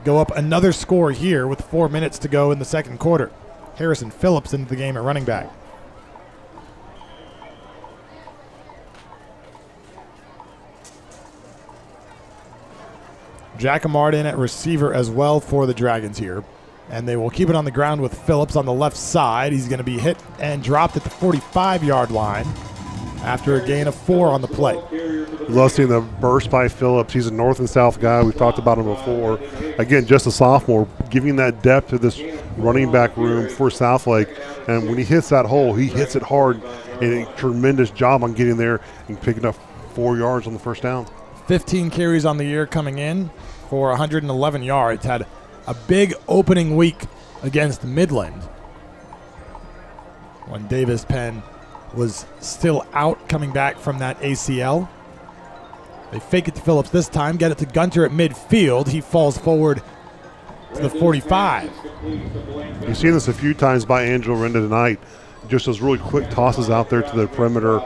go up another score here with 4 minutes to go in the second quarter. Harrison Phillips into the game at running back. Jackamard in at receiver as well for the Dragons here. And they will keep it on the ground with Phillips on the left side. He's going to be hit and dropped at the 45-yard line after a gain of 4 on the play. Love seeing the burst by Phillips. He's a north and south guy. We've talked about him before. Again, just a sophomore, giving that depth to this running back room for Southlake. And when he hits that hole, he hits it hard. And a tremendous job on getting there and picking up 4 yards on the first down. 15 carries on the year coming in for 111 yards. Had a big opening week against Midland when Davis Penn was still out, coming back from that ACL. They fake it to Phillips this time, get it to Gunter at midfield. He falls forward to the 45. You've seen this a few times by Angel Renda tonight. Just those really quick tosses out there to the perimeter.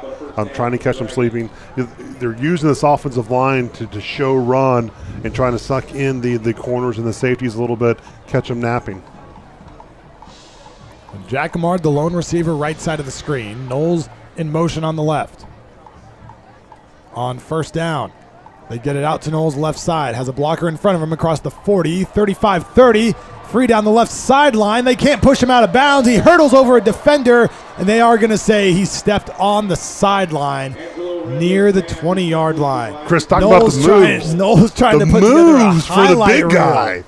Trying to catch them sleeping. They're using this offensive line to show run and trying to suck in the corners and the safeties a little bit, catch them napping. Jackamard, the lone receiver, right side of the screen. Knowles in motion on the left. On first down, they get it out to Knowles' left side. Has a blocker in front of him across the 40, 35-30. Free down the left sideline. They can't push him out of bounds. He hurdles over a defender, and they are going to say he stepped on the sideline. near the 20-yard line. Chris, talk about the moves. Knowles trying the to put together a moves for the highlight big reel. guy.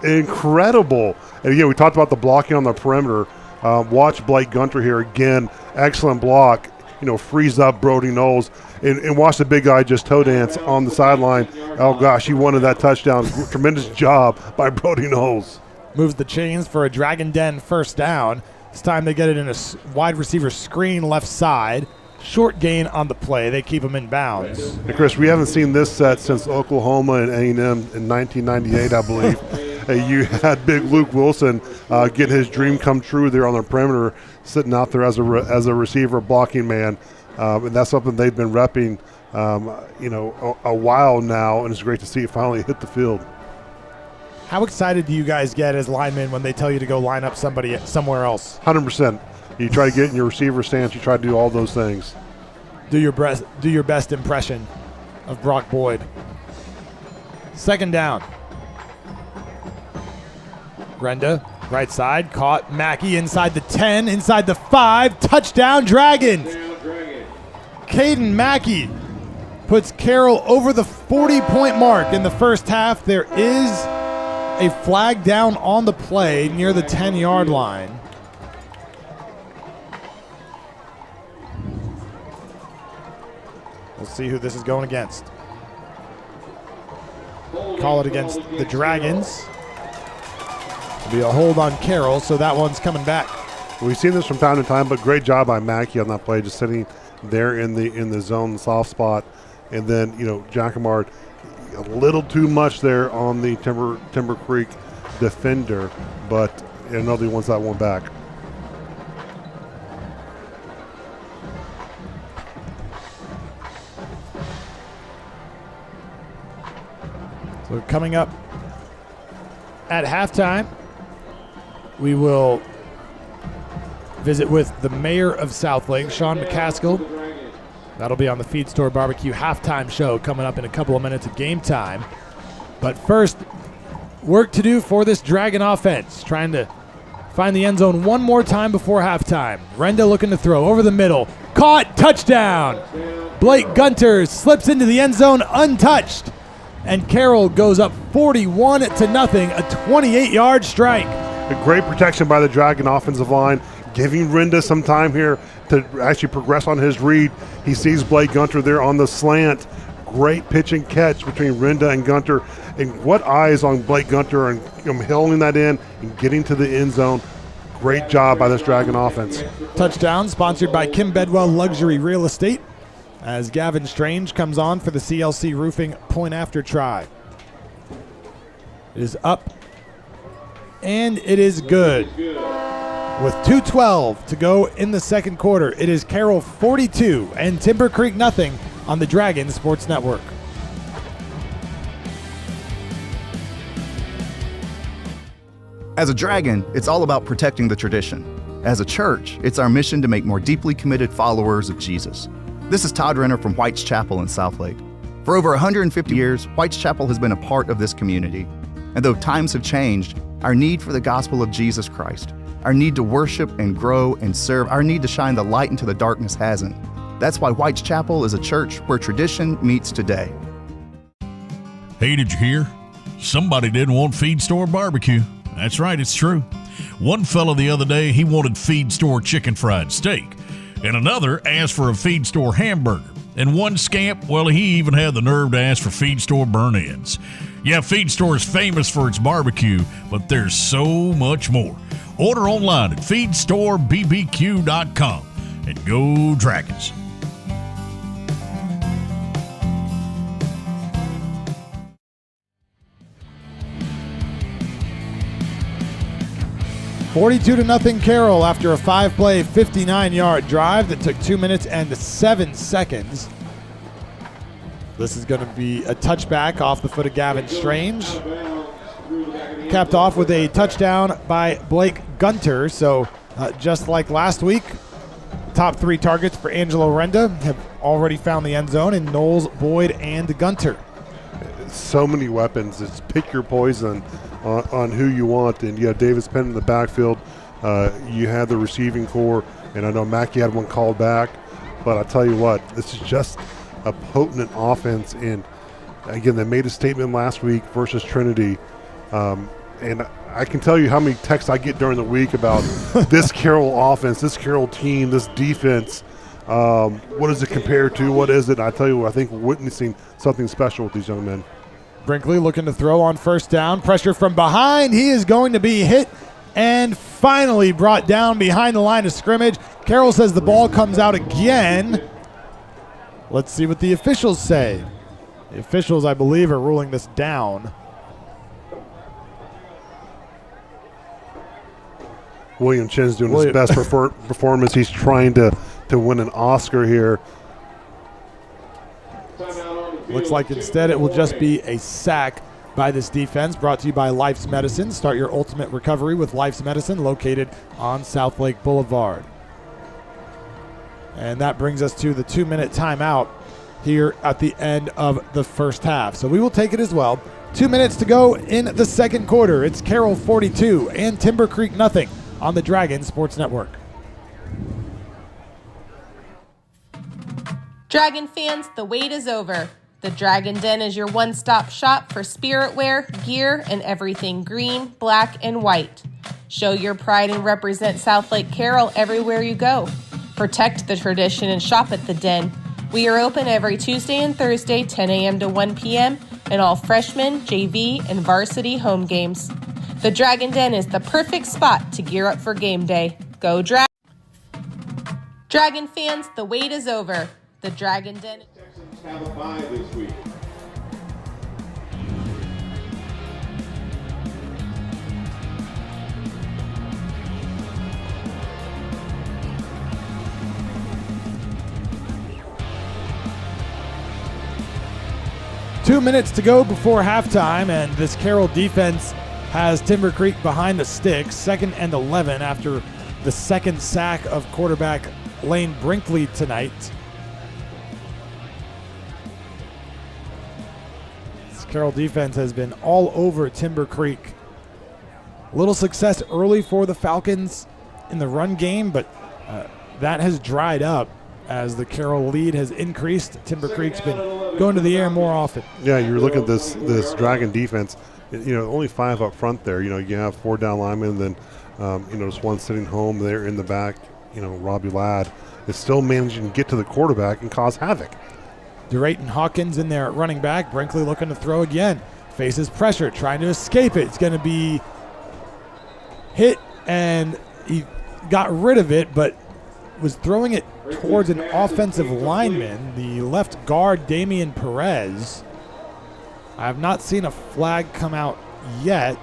Incredible. And again, we talked about the blocking on the perimeter. Watch Blake Gunter here again. Excellent block. Frees up Brody Knowles. And watch the big guy just toe dance on the sideline. Oh, gosh, he wanted that touchdown. Tremendous job by Brody Knowles. Moves the chains for a Dragon Den first down. This time they get it in a wide receiver screen left side. Short gain on the play. They keep him in bounds. And Chris, we haven't seen this set since Oklahoma and A&M in 1998, I believe. You had big Luke Wilson getting his dream come true there on the perimeter, sitting out there as a receiver blocking man. And that's something they've been repping, a while now, and it's great to see it finally hit the field. How excited do you guys get as linemen when they tell you to go line up somebody somewhere else? 100%. You try to get in your receiver stance. You try to do all those things. Do your best impression of Brock Boyd. Second down. Renda, right side, caught. Mackey inside the 10, inside the 5. Touchdown, Dragons. Caden Mackey puts Carroll over the 40-point mark in the first half. There is a flag down on the play near the 10-yard line. We'll see who this is going against. Call it against the Dragons. It'll be a hold on Carroll, so that one's coming back. We've seen this from time to time, but great job by Mackey on that play, just sitting there in the zone, soft spot. And then, Jacquemart, a little too much there on the Timber Creek defender, but another wants that one back. So coming up at halftime, we will visit with the mayor of Southlake, Sean McCaskill. That'll be on the Feed Store Barbecue halftime show coming up in a couple of minutes of game time. But first, work to do for this Dragon offense, trying to find the end zone one more time before halftime. Renda looking to throw over the middle. Caught, touchdown! Blake Gunter slips into the end zone untouched. And Carroll goes up 41-0, a 28-yard strike. A great protection by the Dragon offensive line, giving Renda some time here to actually progress on his read. He sees Blake Gunter there on the slant. Great pitch and catch between Renda and Gunter. And what eyes on Blake Gunter and hauling that in and getting to the end zone. Great job by this Dragon offense. Touchdown sponsored by Kim Bedwell Luxury Real Estate, as Gavin Strange comes on for the CLC Roofing point after try. It is up, and it is good. With 2:12 to go in the second quarter, it is Carroll 42 and Timber Creek nothing on the Dragon Sports Network. As a Dragon, it's all about protecting the tradition. As a church, it's our mission to make more deeply committed followers of Jesus. This is Todd Renner from White's Chapel in Southlake. For over 150 years, White's Chapel has been a part of this community. And though times have changed, our need for the gospel of Jesus Christ, our need to worship and grow and serve, our need to shine the light into the darkness hasn't. That's why White's Chapel is a church where tradition meets today. Hey, did you hear? Somebody didn't want Feed Store barbecue. That's right, it's true. One fella the other day, he wanted Feed Store chicken fried steak. And another asked for a Feed Store hamburger. And one scamp, well, he even had the nerve to ask for Feed Store burn-ins. Yeah, Feed Store is famous for its barbecue, but there's so much more. Order online at feedstorebbq.com and go Dragons. $42-0 Carroll after a 5-play, 59-yard drive that took 2 minutes and 7 seconds. This is going to be a touchback off the foot of Gavin Strange. Capped off with a touchdown by Blake Gunter. So just like last week, top 3 targets for Angelo Renda have already found the end zone in Knowles, Boyd, and Gunter. So many weapons. It's pick your poison on who you want. And you have Davis Penn in the backfield. You had the receiving core, and I know Mackey had one called back. But I tell you what, this is just a potent offense. And again, they made a statement last week versus Trinity. And I can tell you how many texts I get during the week about this Carroll offense, this Carroll team, this defense. What does it compare to? What is it? I tell you what, I think we're witnessing something special with these young men. Brinkley looking to throw on first down. Pressure from behind. He is going to be hit and finally brought down behind the line of scrimmage. Carroll says the ball comes out again. Let's see what the officials say. The officials, I believe, are ruling this down. William Chin's doing his best performance. He's trying to win an Oscar here. Looks like instead it will just be a sack by this defense, brought to you by Life's Medicine. Start your ultimate recovery with Life's Medicine, located on Southlake Boulevard. And that brings us to the 2-minute timeout here at the end of the first half. So we will take it as well. 2 minutes to go in the second quarter. It's Carroll 42 and Timber Creek nothing on the Dragon Sports Network. Dragon fans, the wait is over. The Dragon Den is your one-stop shop for spirit wear, gear, and everything green, black, and white. Show your pride and represent Southlake Carroll everywhere you go. Protect the tradition and shop at the Den. We are open every Tuesday and Thursday, 10 a.m. to 1 p.m., and all freshman, JV, and varsity home games. The Dragon Den is the perfect spot to gear up for game day. Go Dragon! Dragon fans, the wait is over. The Dragon Den. Texans have a bye this week. Two minutes to go before halftime, and this Carroll defense has Timber Creek behind the sticks. 2nd and 11 after the second sack of quarterback Lane Brinkley tonight. This Carroll defense has been all over Timber Creek. A little success early for the Falcons in the run game, but that has dried up as the Carroll lead has increased. Timber Creek's been going to the air more often. Yeah, you're looking at this Dragon defense. Only 5 up front there. You have 4 down linemen, then just one sitting home there in the back. Robbie Ladd is still managing to get to the quarterback and cause havoc. DeRayton Hawkins in there at running back. Brinkley looking to throw again. Faces pressure, trying to escape it. It's going to be hit, and he got rid of it, but was throwing it towards an offensive lineman, the left guard, Damian Perez. I have not seen a flag come out yet.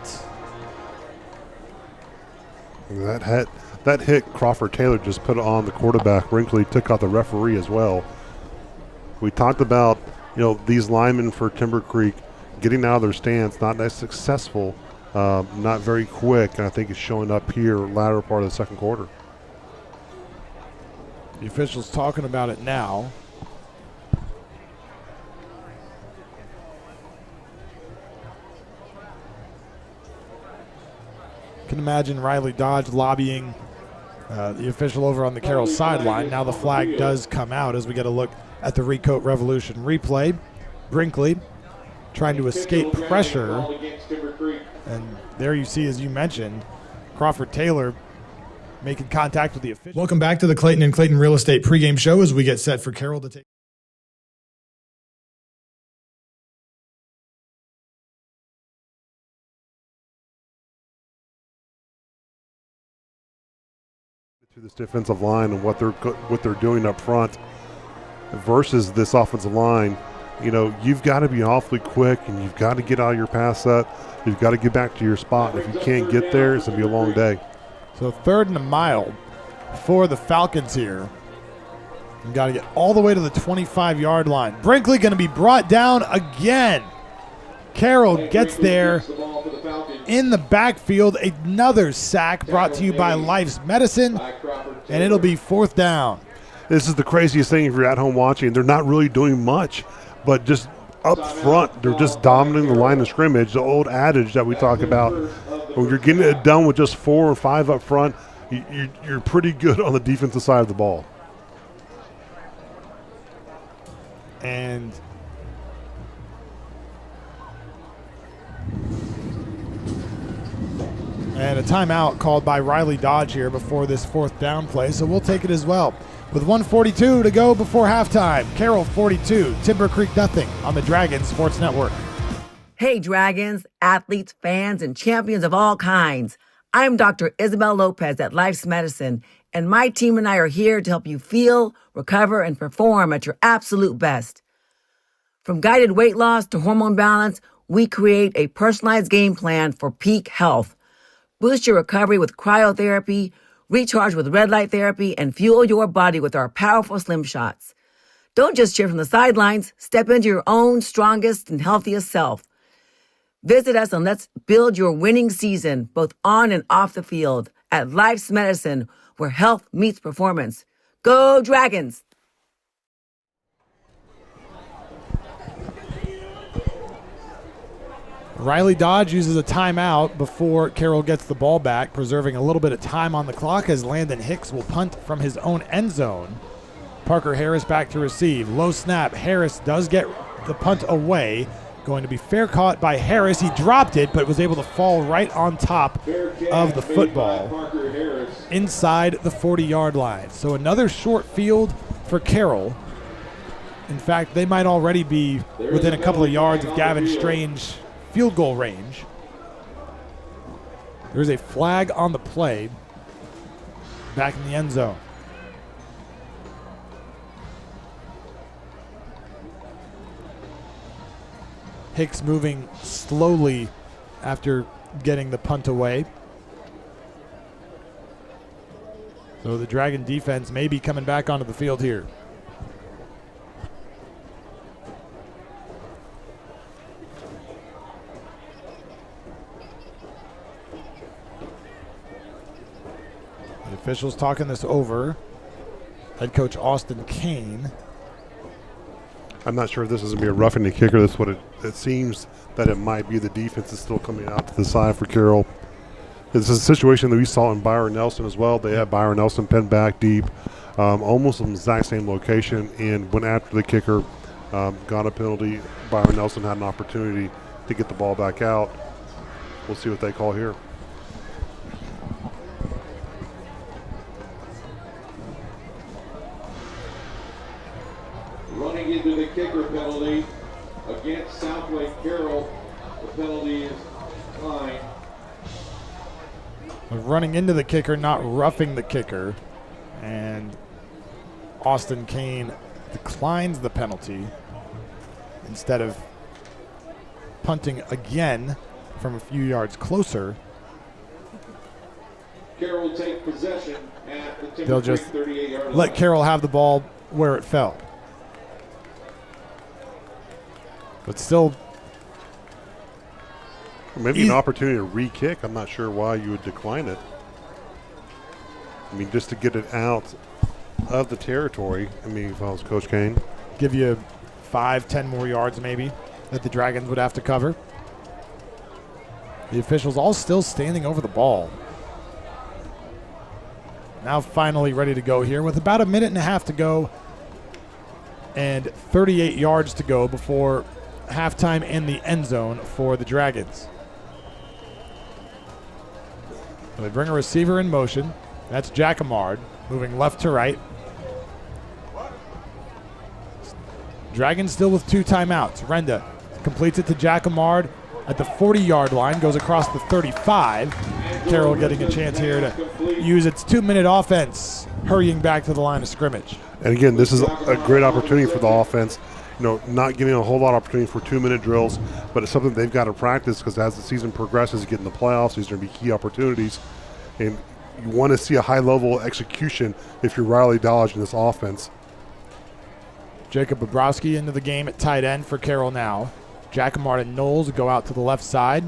That hit Crawford Taylor just put it on the quarterback. Brinkley took out the referee as well. We talked about these linemen for Timber Creek getting out of their stance, not that successful, not very quick, and I think it's showing up here latter part of the second quarter. The officials talking about it now. Can imagine Riley Dodge lobbying the official over on the Carroll sideline. Now the flag does come out as we get a look at the Recoat Revolution replay. Brinkley trying to escape pressure. And there you see, as you mentioned, Crawford Taylor making contact with the official. Welcome back to the Clayton and Clayton Real Estate pregame show as we get set for Carroll to take. To this defensive line and what they're doing up front versus this offensive line, you've got to be awfully quick and you've got to get out of your pass set. You've got to get back to your spot. And if you can't get there, it's going to be a long day. So 3rd and a mile for the Falcons here. You've got to get all the way to the 25-yard line. Brinkley going to be brought down again. Carroll gets there in the backfield. Another sack brought to you by Life's Medicine, and it'll be 4th down. This is the craziest thing if you're at home watching. They're not really doing much, but just up front, they're just dominating the line of scrimmage, the old adage that we talk about. When you're getting it done with just 4 or 5 up front, you're pretty good on the defensive side of the ball. And a timeout called by Riley Dodge here before this fourth down play, so we'll take it as well. With 1:42 to go before halftime, Carroll 42, Timber Creek nothing on the Dragons Sports Network. Hey, Dragons, athletes, fans, and champions of all kinds. I'm Dr. Isabel Lopez at Life's Medicine, and my team and I are here to help you feel, recover, and perform at your absolute best. From guided weight loss to hormone balance, we create a personalized game plan for peak health. Boost your recovery with cryotherapy, recharge with red light therapy, and fuel your body with our powerful Slim Shots. Don't just cheer from the sidelines. Step into your own strongest and healthiest self. Visit us and let's build your winning season, both on and off the field, at Life's Medicine, where health meets performance. Go Dragons! Riley Dodge uses a timeout before Carroll gets the ball back, preserving a little bit of time on the clock as Landon Hicks will punt from his own end zone. Parker Harris back to receive. Low snap. Harris does get the punt away. Going to be fair caught by Harris. He dropped it, but was able to fall right on top of the football inside the 40-yard line. So another short field for Carroll. In fact, they might already be within a couple of yards of Gavin Strange field goal range. There's a flag on the play back in the end zone. Hicks moving slowly after getting the punt away. So the Dragon defense may be coming back onto the field here. The officials talking this over. Head coach Austin Kane. I'm not sure if this is going to be a roughing the kicker. That's what it seems that it might be. The defense is still coming out to the side for Carroll. It's a situation that we saw in Byron Nelson as well. They had Byron Nelson pinned back deep, almost in the exact same location, and went after the kicker, got a penalty. Byron Nelson had an opportunity to get the ball back out. We'll see what they call here. Running into the kicker penalty against Southlake Carroll. The penalty is declined. Running into the kicker, not roughing the kicker. And Austin Kane declines the penalty instead of punting again from a few yards closer. Carroll take possession at the Timber They'll Creek just 38-yard line. let Carroll have the ball where it fell. But still, maybe an opportunity to re-kick. I'm not sure why you would decline it. I mean, just to get it out of the territory. I mean, if I was Coach Kane. Give you 5-10 more yards maybe that the Dragons would have to cover. The officials all still standing over the ball. Now finally ready to go here with about a minute and a half to go and 38 yards to go before halftime in the end zone for the Dragons. So they bring a receiver in motion. That's Jacquemart moving left to right. Dragons still with 2 timeouts. Renda completes it to Jacquemart at the 40-yard line, goes across the 35. Carroll getting a chance here to use its 2-minute offense, hurrying back to the line of scrimmage. And again, this is a great opportunity for the offense. You know, not getting a whole lot of opportunity for 2-minute drills, but it's something they've got to practice because as the season progresses, getting the playoffs, these are going to be key opportunities. And you want to see a high-level execution if you're Riley Dodge in this offense. Jacob Bobrovsky into the game at tight end for Carroll now. Jacquemart and Knowles go out to the left side.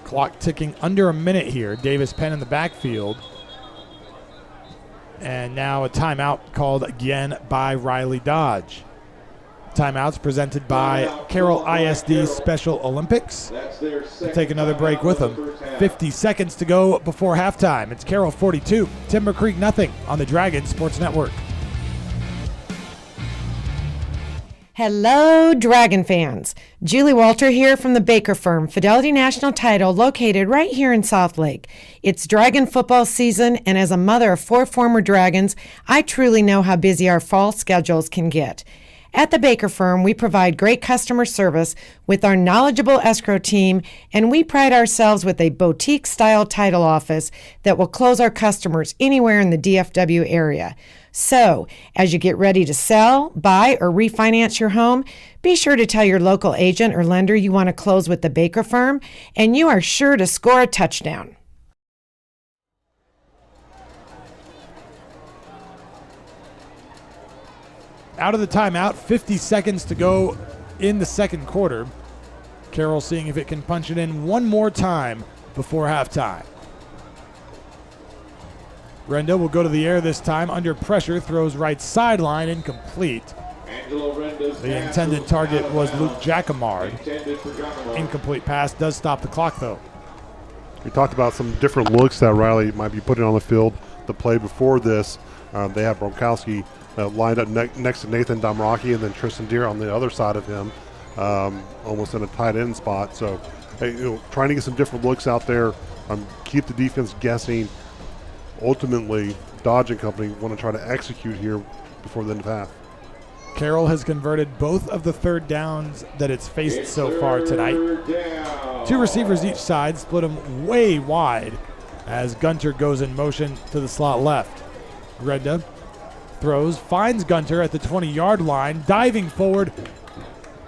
Clock ticking under a minute here. Davis Penn in the backfield. And now a timeout called again by Riley Dodge. Timeouts presented by Carroll ISD Special Olympics. We'll take another break with them. 50 seconds to go before halftime. It's Carroll 42, Timber Creek nothing on the Dragon Sports Network. Hello, Dragon fans. Julie Walter here from the Baker Firm, Fidelity National Title, located right here in Southlake. It's Dragon football season, and as a mother of 4 former Dragons, I truly know how busy our fall schedules can get. At the Baker Firm, we provide great customer service with our knowledgeable escrow team, and we pride ourselves with a boutique-style title office that will close our customers anywhere in the DFW area. So, as you get ready to sell, buy, or refinance your home, be sure to tell your local agent or lender you want to close with the Baker Firm, and you are sure to score a touchdown. Out of the timeout, 50 seconds to go in the second quarter. Carroll seeing if it can punch it in one more time before halftime. Renda will go to the air this time, under pressure, throws right sideline, incomplete. The intended target was Luke Jacquemard. Incomplete pass does stop the clock, though. We talked about some different looks that Riley might be putting on the field. The play before this, they have Brokowski lined up next to Nathan Domraki, and then Tristan Deere on the other side of him, almost in a tight end spot. So, trying to get some different looks out there, keep the defense guessing. Ultimately, Dodge and company want to try to execute here before the end of half. Carroll has converted both of the third downs that it's faced so far tonight. 2 receivers each side, split them way wide as Gunter goes in motion to the slot left. Renda throws, finds Gunter at the 20-yard line, diving forward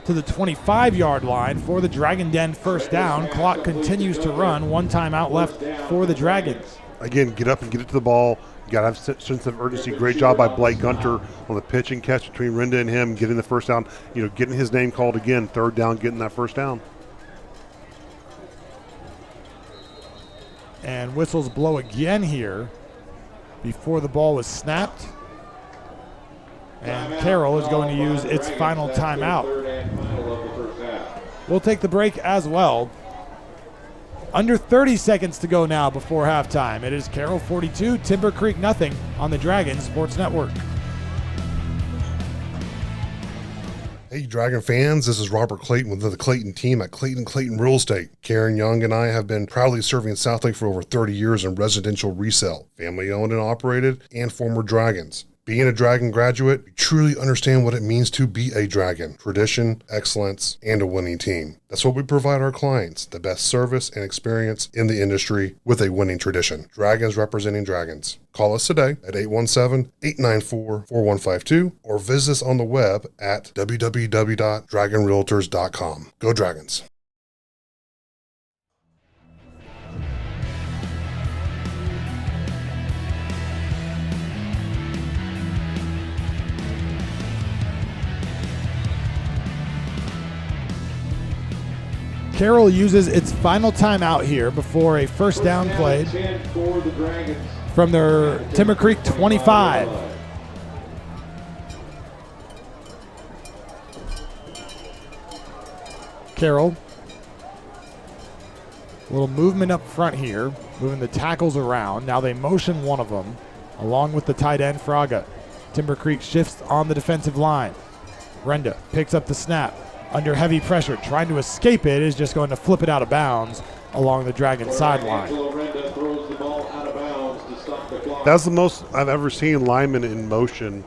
to the 25-yard line for the Dragon Den first down. Clock continues to run. 1 timeout left for the Dragons. Again, get up and get it to the ball. You got to have a sense of urgency. Great job by Blake Gunter on the pitch and catch between Renda and him, getting the first down, getting his name called again, third down, getting that first down. And whistles blow again here before the ball was snapped. And Carroll is going to use its final timeout. We'll take the break as well. Under 30 seconds to go now before halftime. It is Carroll 42, Timber Creek nothing on the Dragon Sports Network. Hey Dragon fans, this is Robert Clayton with the Clayton team at Clayton Real Estate. Karen Young and I have been proudly serving Southlake for over 30 years in residential resale, family owned and operated, and former Dragons. Being a Dragon graduate, you truly understand what it means to be a Dragon. Tradition, excellence, and a winning team. That's what we provide our clients, the best service and experience in the industry with a winning tradition. Dragons representing Dragons. Call us today at 817-894-4152 or visit us on the web at www.dragonrealtors.com. Go Dragons. Carroll uses its final timeout here before a first down played from their Timber Creek 25. Carroll, a little movement up front here, moving the tackles around. Now they motion one of them along with the tight end Fraga. Timber Creek shifts on the defensive line. Renda picks up the snap. Under heavy pressure, trying to escape it, is just going to flip it out of bounds along the Dragon sideline. That's the most I've ever seen linemen in motion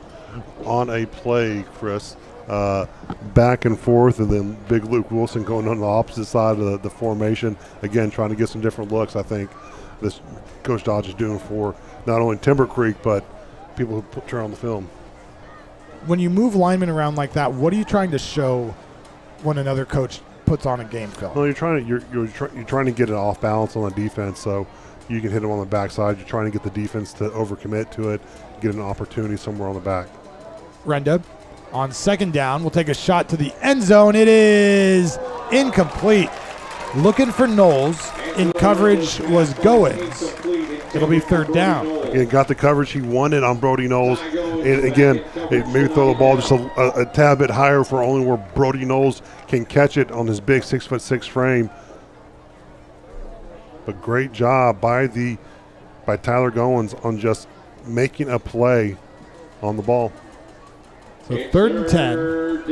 on a play, Chris. Back and forth, and then big Luke Wilson going on the opposite side of the formation. Again, trying to get some different looks, I think, this Coach Dodge is doing for not only Timber Creek, but people who turn on the film. When you move linemen around like that, what are you trying to show when another coach puts on a game film? Well, you're trying to get it off balance on the defense, so you can hit them on the backside. You're trying to get the defense to overcommit to it, get an opportunity somewhere on the back. Renda on second down will take a shot to the end zone. It is incomplete. Looking for Knowles. in coverage was Goins. It'll be third down. Again, got the coverage. He won it on Brody Knowles. And again, maybe throw the ball just a tad bit higher for only where Brody Knowles can catch it on his big 6'6" frame. But great job by Tyler Goins on just making a play on the ball. So third and 10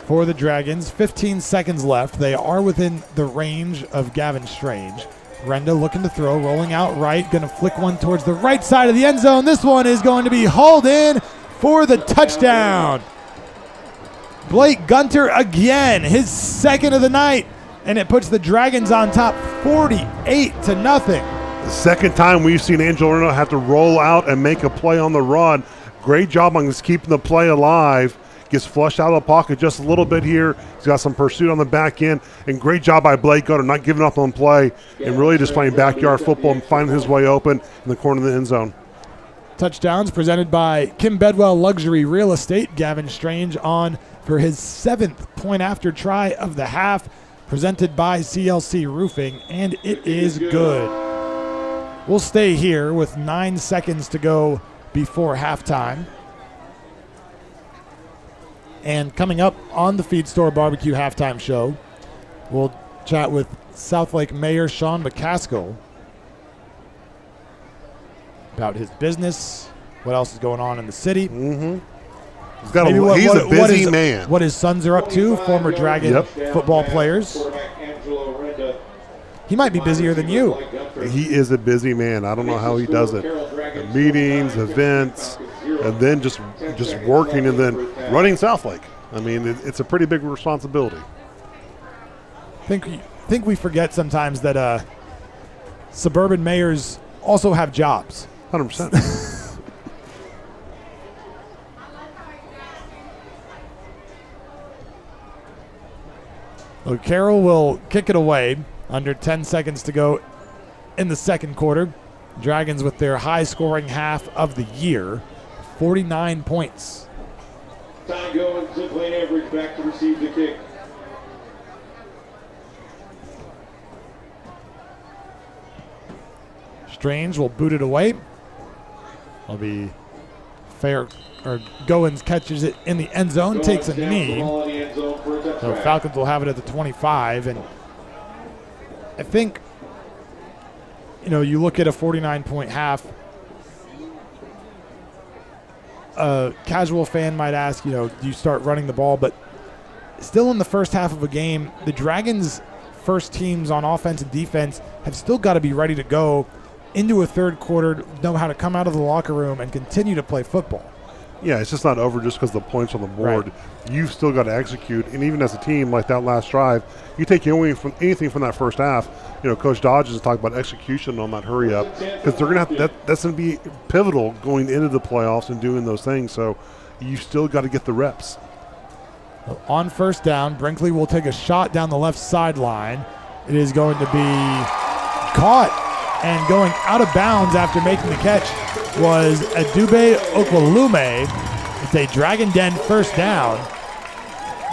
for the Dragons. 15 seconds left. They are within the range of Gavin Strange. Renda looking to throw, rolling out right, going to flick one towards the right side of the end zone. This one is going to be hauled in for the touchdown. Blake Gunter again, his second of the night, and it puts the Dragons on top 48-0. The second time we've seen Angelo Reno have to roll out and make a play on the run. Great job on just keeping the play alive. Gets flushed out of the pocket just a little bit here. He's got some pursuit on the back end. And great job by Blake Gunter, not giving up on play and really just playing backyard football and finding his way open in the corner of the end zone. Touchdowns presented by Kim Bedwell Luxury Real Estate. Gavin Strange on for his 7th point after try of the half, presented by CLC Roofing, and it is good. We'll stay here with 9 seconds to go before halftime. And coming up on the Feed Store Barbecue halftime show, we'll chat with Southlake Mayor Sean McCaskill about his business, what else is going on in the city. Mm-hmm. He's a busy man. What his sons are up to, former Dragon football players. He might be busier than you. He is a busy man. I don't know how he does it. Meetings, events, and then just working and then running Southlake. I mean, it's a pretty big responsibility. Think we forget sometimes that suburban mayors also have jobs. 100%. Well, Carroll will kick it away. Under 10 seconds to go in the second quarter. Dragons with their high-scoring half of the year, 49 points. Time going, Southlake average back to receive the kick. Strange will boot it away. It'll be fair, or Goins catches it in the end zone, takes a knee. So Falcons will have it at the 25, and I think, you look at a 49-point half, a casual fan might ask, do you start running the ball? But still in the first half of a game, the Dragons' first teams on offense and defense have still got to be ready to go into a third quarter, know how to come out of the locker room and continue to play football. Yeah, it's just not over just because the points on the board. Right. You've still got to execute, and even as a team, like that last drive, you take anything from that first half. Coach Dodge has talked about execution on that hurry up because they're going to have that's going to be pivotal going into the playoffs and doing those things. So you still got to get the reps. On first down, Brinkley will take a shot down the left sideline. It is going to be caught, and going out of bounds after making the catch was Adube Okwalume. It's a Dragon Den first down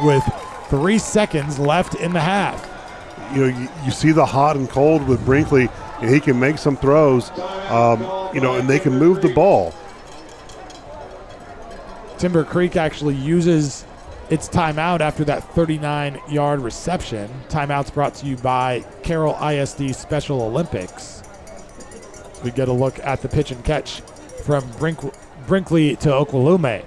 with 3 seconds left in the half. You see the hot and cold with Brinkley, and he can make some throws, and they can move the ball. Timber Creek actually uses its timeout after that 39-yard reception. Timeout's brought to you by Carroll ISD Special Olympics. We get a look at the pitch and catch from Brinkley to Okwalume.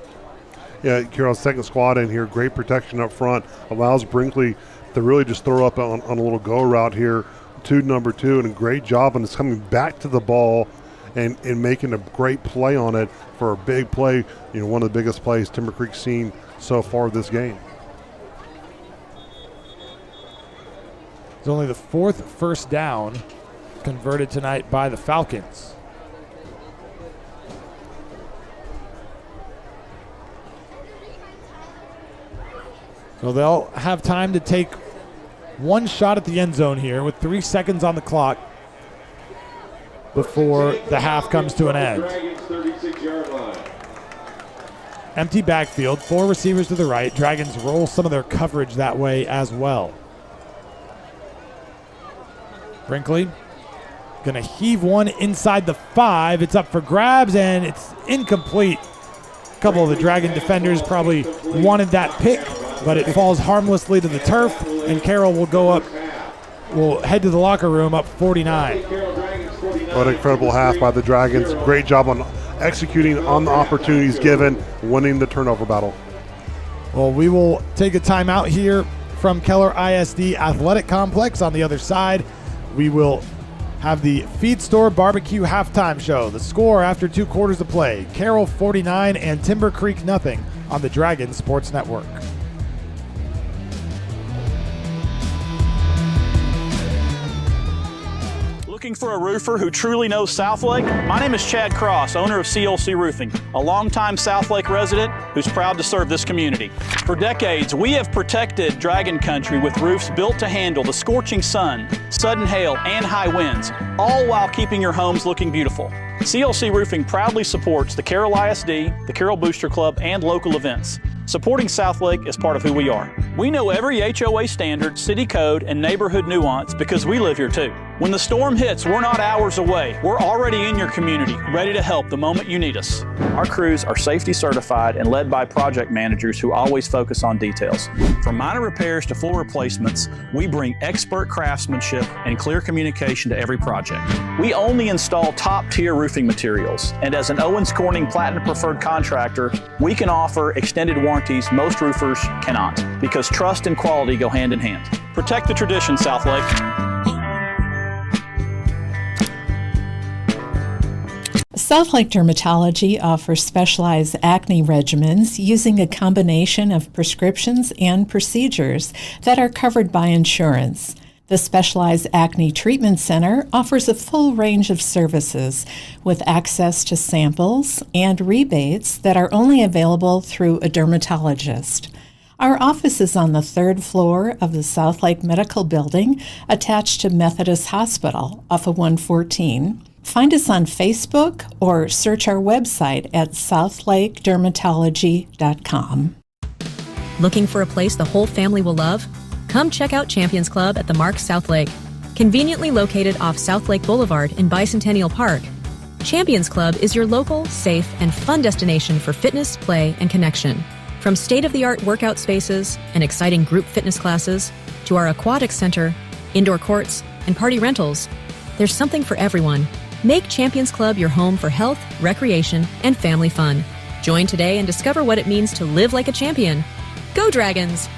Yeah, Carroll's second squad in here. Great protection up front. Allows Brinkley to really just throw up on a little go route here to number 2. And a great job on just coming back to the ball and making a great play on it for a big play. One of the biggest plays Timber Creek's seen so far this game. It's only the 4th first down converted tonight by the Falcons. So they'll have time to take one shot at the end zone here with 3 seconds on the clock before the half comes to an end. Empty backfield, 4 receivers to the right. Dragons roll some of their coverage that way as well. Brinkley going to heave one inside the 5. It's up for grabs, and it's incomplete. A couple of the Dragon defenders probably wanted that pick, but it falls harmlessly to the turf, and Carroll will head to the locker room up 49. What an incredible half by the Dragons. Great job on executing on the opportunities given, winning the turnover battle. Well, we will take a timeout here from Keller ISD Athletic Complex. On the other side, we will have the Feed Store Barbecue halftime show. The score after 2 quarters of play, Carroll 49 and Timber Creek nothing on the Dragon Sports Network. Looking for a roofer who truly knows Southlake? My name is Chad Cross, owner of CLC Roofing, a longtime Southlake resident who's proud to serve this community. For decades, we have protected Dragon Country with roofs built to handle the scorching sun, sudden hail, and high winds, all while keeping your homes looking beautiful. CLC Roofing proudly supports the Carroll ISD, the Carroll Booster Club, and local events. Supporting Southlake is part of who we are. We know every HOA standard, city code, and neighborhood nuance because we live here too. When the storm hits, we're not hours away. We're already in your community, ready to help the moment you need us. Our crews are safety certified and led by project managers who always focus on details. From minor repairs to full replacements, we bring expert craftsmanship and clear communication to every project. We only install top-tier roofing materials, and as an Owens Corning Platinum Preferred contractor, we can offer extended warranties most roofers cannot, because trust and quality go hand in hand. Protect the tradition, Southlake. Southlake Dermatology offers specialized acne regimens using a combination of prescriptions and procedures that are covered by insurance. The Specialized Acne Treatment Center offers a full range of services with access to samples and rebates that are only available through a dermatologist. Our office is on the 3rd floor of the Southlake Medical Building attached to Methodist Hospital off of 114. Find us on Facebook or search our website at southlakedermatology.com. Looking for a place the whole family will love? Come check out Champions Club at the Mark Southlake. Conveniently located off Southlake Boulevard in Bicentennial Park, Champions Club is your local, safe, and fun destination for fitness, play, and connection. From state-of-the-art workout spaces and exciting group fitness classes to our aquatic center, indoor courts, and party rentals, there's something for everyone. Make Champions Club your home for health, recreation, and family fun. Join today and discover what it means to live like a champion. Go Dragons!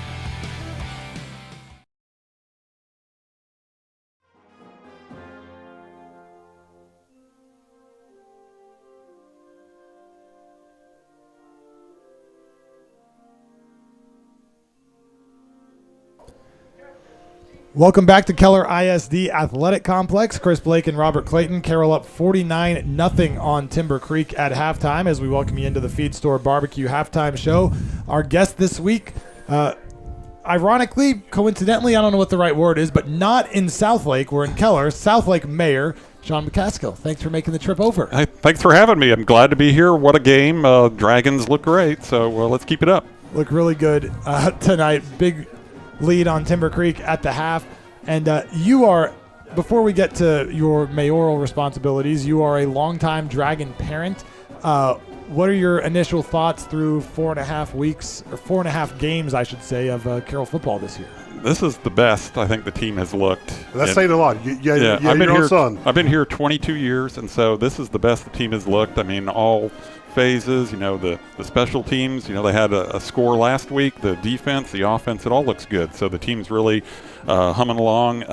Welcome back to Keller ISD Athletic Complex. Chris Blake and Robert Clayton. Carroll up 49-0 on Timber Creek at halftime as we welcome you into the Feed Store Barbecue halftime show. Our guest this week, ironically, coincidentally, I don't know what the right word is, but not in Southlake. We're in Keller. Southlake Mayor Sean McCaskill. Thanks for making the trip over. Hey, thanks for having me. I'm glad to be here. What a game. Dragons look great, so let's keep it up. Look really good tonight. Big lead on Timber Creek at the half. And you are, before we get to your mayoral responsibilities, you are a longtime Dragon parent. What are your initial thoughts through 4.5 weeks, or 4.5 games, I should say, of Carroll football this year? This is the best I think the team has looked. That's saying a lot. Yeah, I've been here. Son. I've been here 22 years, and so this is the best the team has looked. I mean, all phases. The special teams. They had a score last week. The defense, the offense, it all looks good. So the team's really humming along.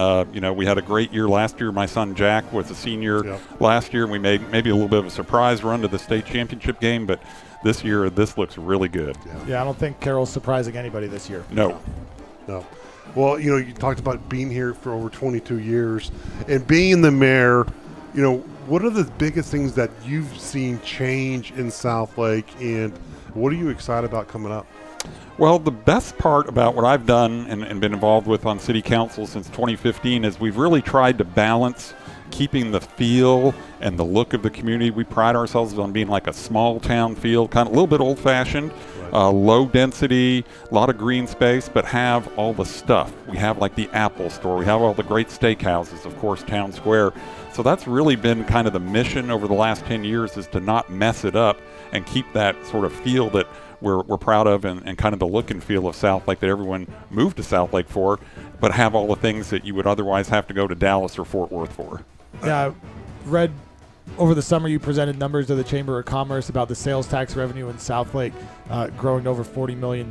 We had a great year last year. My son Jack was a senior last year, and we made maybe a little bit of a surprise run to the state championship game, but this year this looks really good. Yeah, I don't think Carroll's surprising anybody this year. No. Well, you talked about being here for over 22 years and being the mayor. What are the biggest things that you've seen change in Southlake, and what are you excited about coming up? Well, the best part about what I've done and been involved with on city council since 2015 is we've really tried to balance keeping the feel and the look of the community. We pride ourselves on being like a small town feel, kind of a little bit old-fashioned, low density, a lot of green space, but have all the stuff. We have like the Apple Store. We have all the great steakhouses, of course, Town Square. So that's really been kind of the mission over the last 10 years, is to not mess it up and keep that sort of feel that we're proud of, and kind of the look and feel of Southlake that everyone moved to Southlake for, but have all the things that you would otherwise have to go to Dallas or Fort Worth for. Yeah, read over the summer you presented numbers to the Chamber of Commerce about the sales tax revenue in Southlake growing to over $40 million.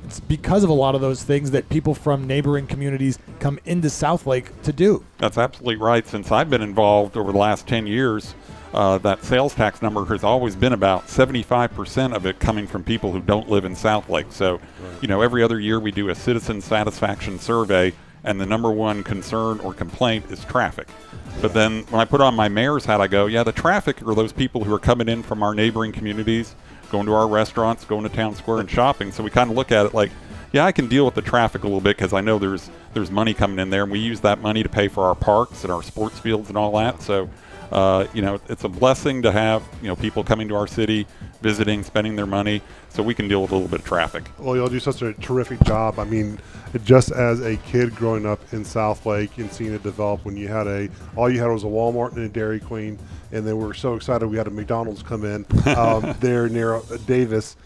It's because of a lot of those things that people from neighboring communities come into Southlake to do. That's absolutely right. Since I've been involved over the last 10 years, that sales tax number has always been about 75% of it coming from people who don't live in Southlake. So, every other year we do a citizen satisfaction survey, and the number one concern or complaint is traffic. But then when I put on my mayor's hat, I go, the traffic are those people who are coming in from our neighboring communities, going to our restaurants, going to Town Square and shopping. So we kind of look at it like, I can deal with the traffic a little bit because I know there's money coming in there, and we use that money to pay for our parks and our sports fields and all that. So, it's a blessing to have, people coming to our city, visiting, spending their money, so we can deal with a little bit of traffic. Well, y'all do such a terrific job. I mean, just as a kid growing up in Southlake and seeing it develop, when all you had was a Walmart and a Dairy Queen, and then we were so excited we had a McDonald's come in there near Davis.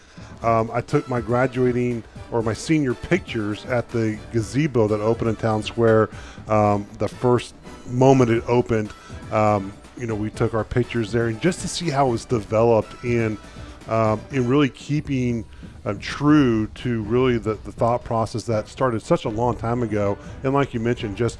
I took my my senior pictures at the gazebo that opened in Town Square. The first moment it opened, we took our pictures there, and just to see how it was developed in really keeping true to really the thought process that started such a long time ago. And like you mentioned, just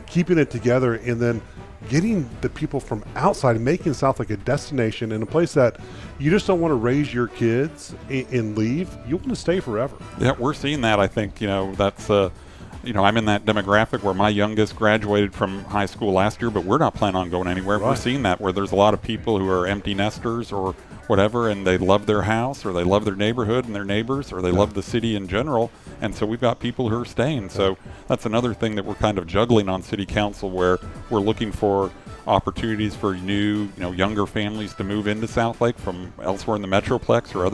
keeping it together, and then getting the people from outside and making Southlake a destination and a place that you just don't want to raise your kids and leave. You want to stay forever. Yeah, we're seeing that. I think, that's I'm in that demographic where my youngest graduated from high school last year, but we're not planning on going anywhere. Right. We're seeing that where there's a lot of people who are empty nesters or whatever, and they love their house, or they love their neighborhood and their neighbors, or they love the city in general. And so we've got people who are staying. So that's another thing that we're kind of juggling on city council, where we're looking for opportunities for new, younger families to move into Southlake from elsewhere in the Metroplex or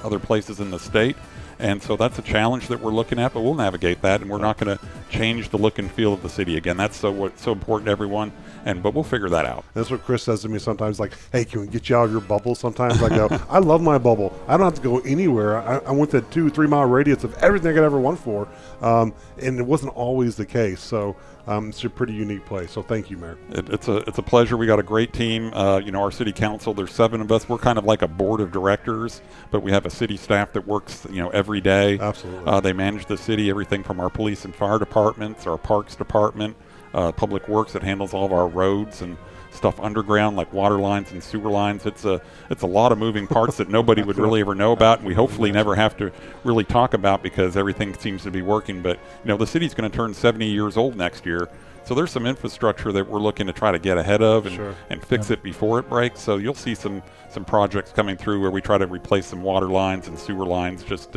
other places in the state. And so that's a challenge that we're looking at, but we'll navigate that, and we're not going to change the look and feel of the city. Again, that's so important to everyone, but we'll figure that out. That's what Chris says to me sometimes, like, hey, can we get you out of your bubble? Sometimes I go, I love my bubble. I don't have to go anywhere. I want the 2-3 mile radius of everything I could ever want for, and it wasn't always the case. So it's a pretty unique place. So thank you, Mayor. It's a pleasure. We got a great team. Our city council, there's 7 of us. We're kind of like a board of directors, but we have a city staff that works, every day. Absolutely. They manage the city, everything from our police and fire departments, our parks department, public works that handles all of our roads and stuff underground, like water lines and sewer lines. It's a lot of moving parts that nobody would really ever know about, and we hopefully never have to really talk about, because everything seems to be working. But the city's going to turn 70 years old next year, so there's some infrastructure that we're looking to try to get ahead of and fix it before it breaks. So you'll see some projects coming through where we try to replace some water lines and sewer lines. Just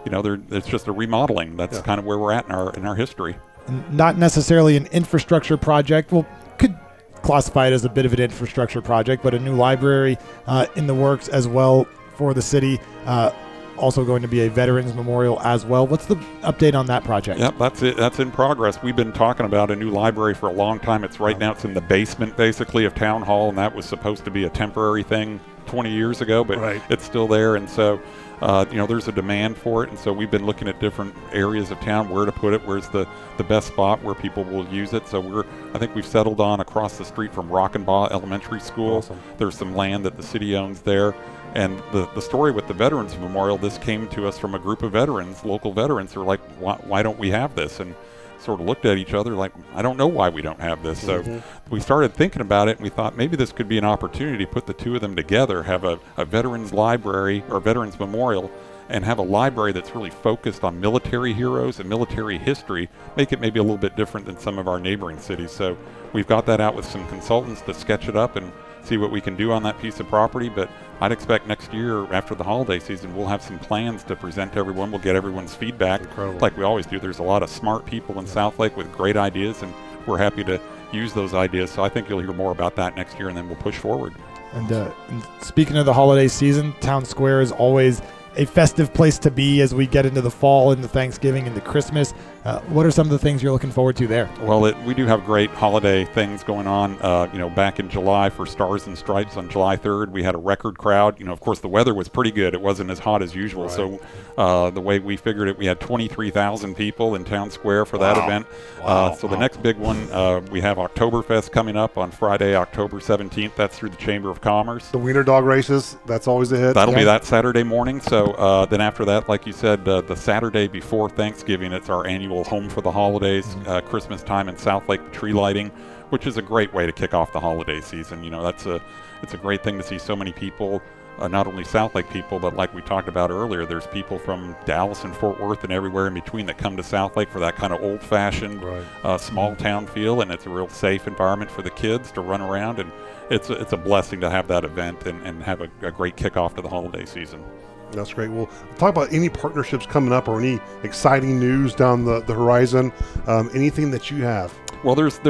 it's just a remodeling. That's kind of where we're at in our history. Not necessarily an infrastructure project. Well, could classify it as a bit of an infrastructure project, but a new library in the works as well for the city. Also going to be a Veterans Memorial as well. What's the update on that project? Yep, that's it. That's in progress. We've been talking about a new library for a long time. It's right now, it's in the basement basically of Town Hall, and that was supposed to be a temporary thing 20 years ago, but it's still there. And so there's a demand for it, and so we've been looking at different areas of town, where to put it, where's the best spot where people will use it. So I think we've settled on across the street from Rockenbaugh Elementary School. Awesome. There's some land that the city owns there. And the story with the Veterans Memorial, this came to us from a group of veterans, local veterans, who are like, why don't we have this? And sort of looked at each other like, I don't know why we don't have this. So we started thinking about it, and we thought maybe this could be an opportunity to put the two of them together, have a veterans library or veterans memorial, and have a library that's really focused on military heroes and military history, make it maybe a little bit different than some of our neighboring cities. So we've got that out with some consultants to sketch it up and see what we can do on that piece of property. But I'd expect next year, after the holiday season, we'll have some plans to present to everyone. We'll get everyone's feedback. Incredible. Like we always do. There's a lot of smart people in Southlake with great ideas, and we're happy to use those ideas. So I think you'll hear more about that next year, and then we'll push forward. And speaking of the holiday season, Town Square is always a festive place to be as we get into the fall, into Thanksgiving, into Christmas. What are some of the things you're looking forward to there? Well, we do have great holiday things going on. Back in July for Stars and Stripes on July 3rd, we had a record crowd. Of course, the weather was pretty good. It wasn't as hot as usual. Right. So the way we figured it, we had 23,000 people in Town Square for that event. The next big one, we have Oktoberfest coming up on Friday, October 17th. That's through the Chamber of Commerce. The Wiener Dog races, that's always a hit. That'll be that Saturday morning. So then after that, like you said, the Saturday before Thanksgiving, it's our annual Home for the Holidays, Christmas time in Southlake tree lighting, which is a great way to kick off the holiday season. It's a great thing to see so many people, not only Southlake people, but like we talked about earlier, there's people from Dallas and Fort Worth and everywhere in between that come to Southlake for that kind of old-fashioned, small town feel, and it's a real safe environment for the kids to run around, and it's a blessing to have that event and have a great kickoff to the holiday season. That's great. Well, talk about any partnerships coming up or any exciting news down the horizon, anything that you have. Well, there's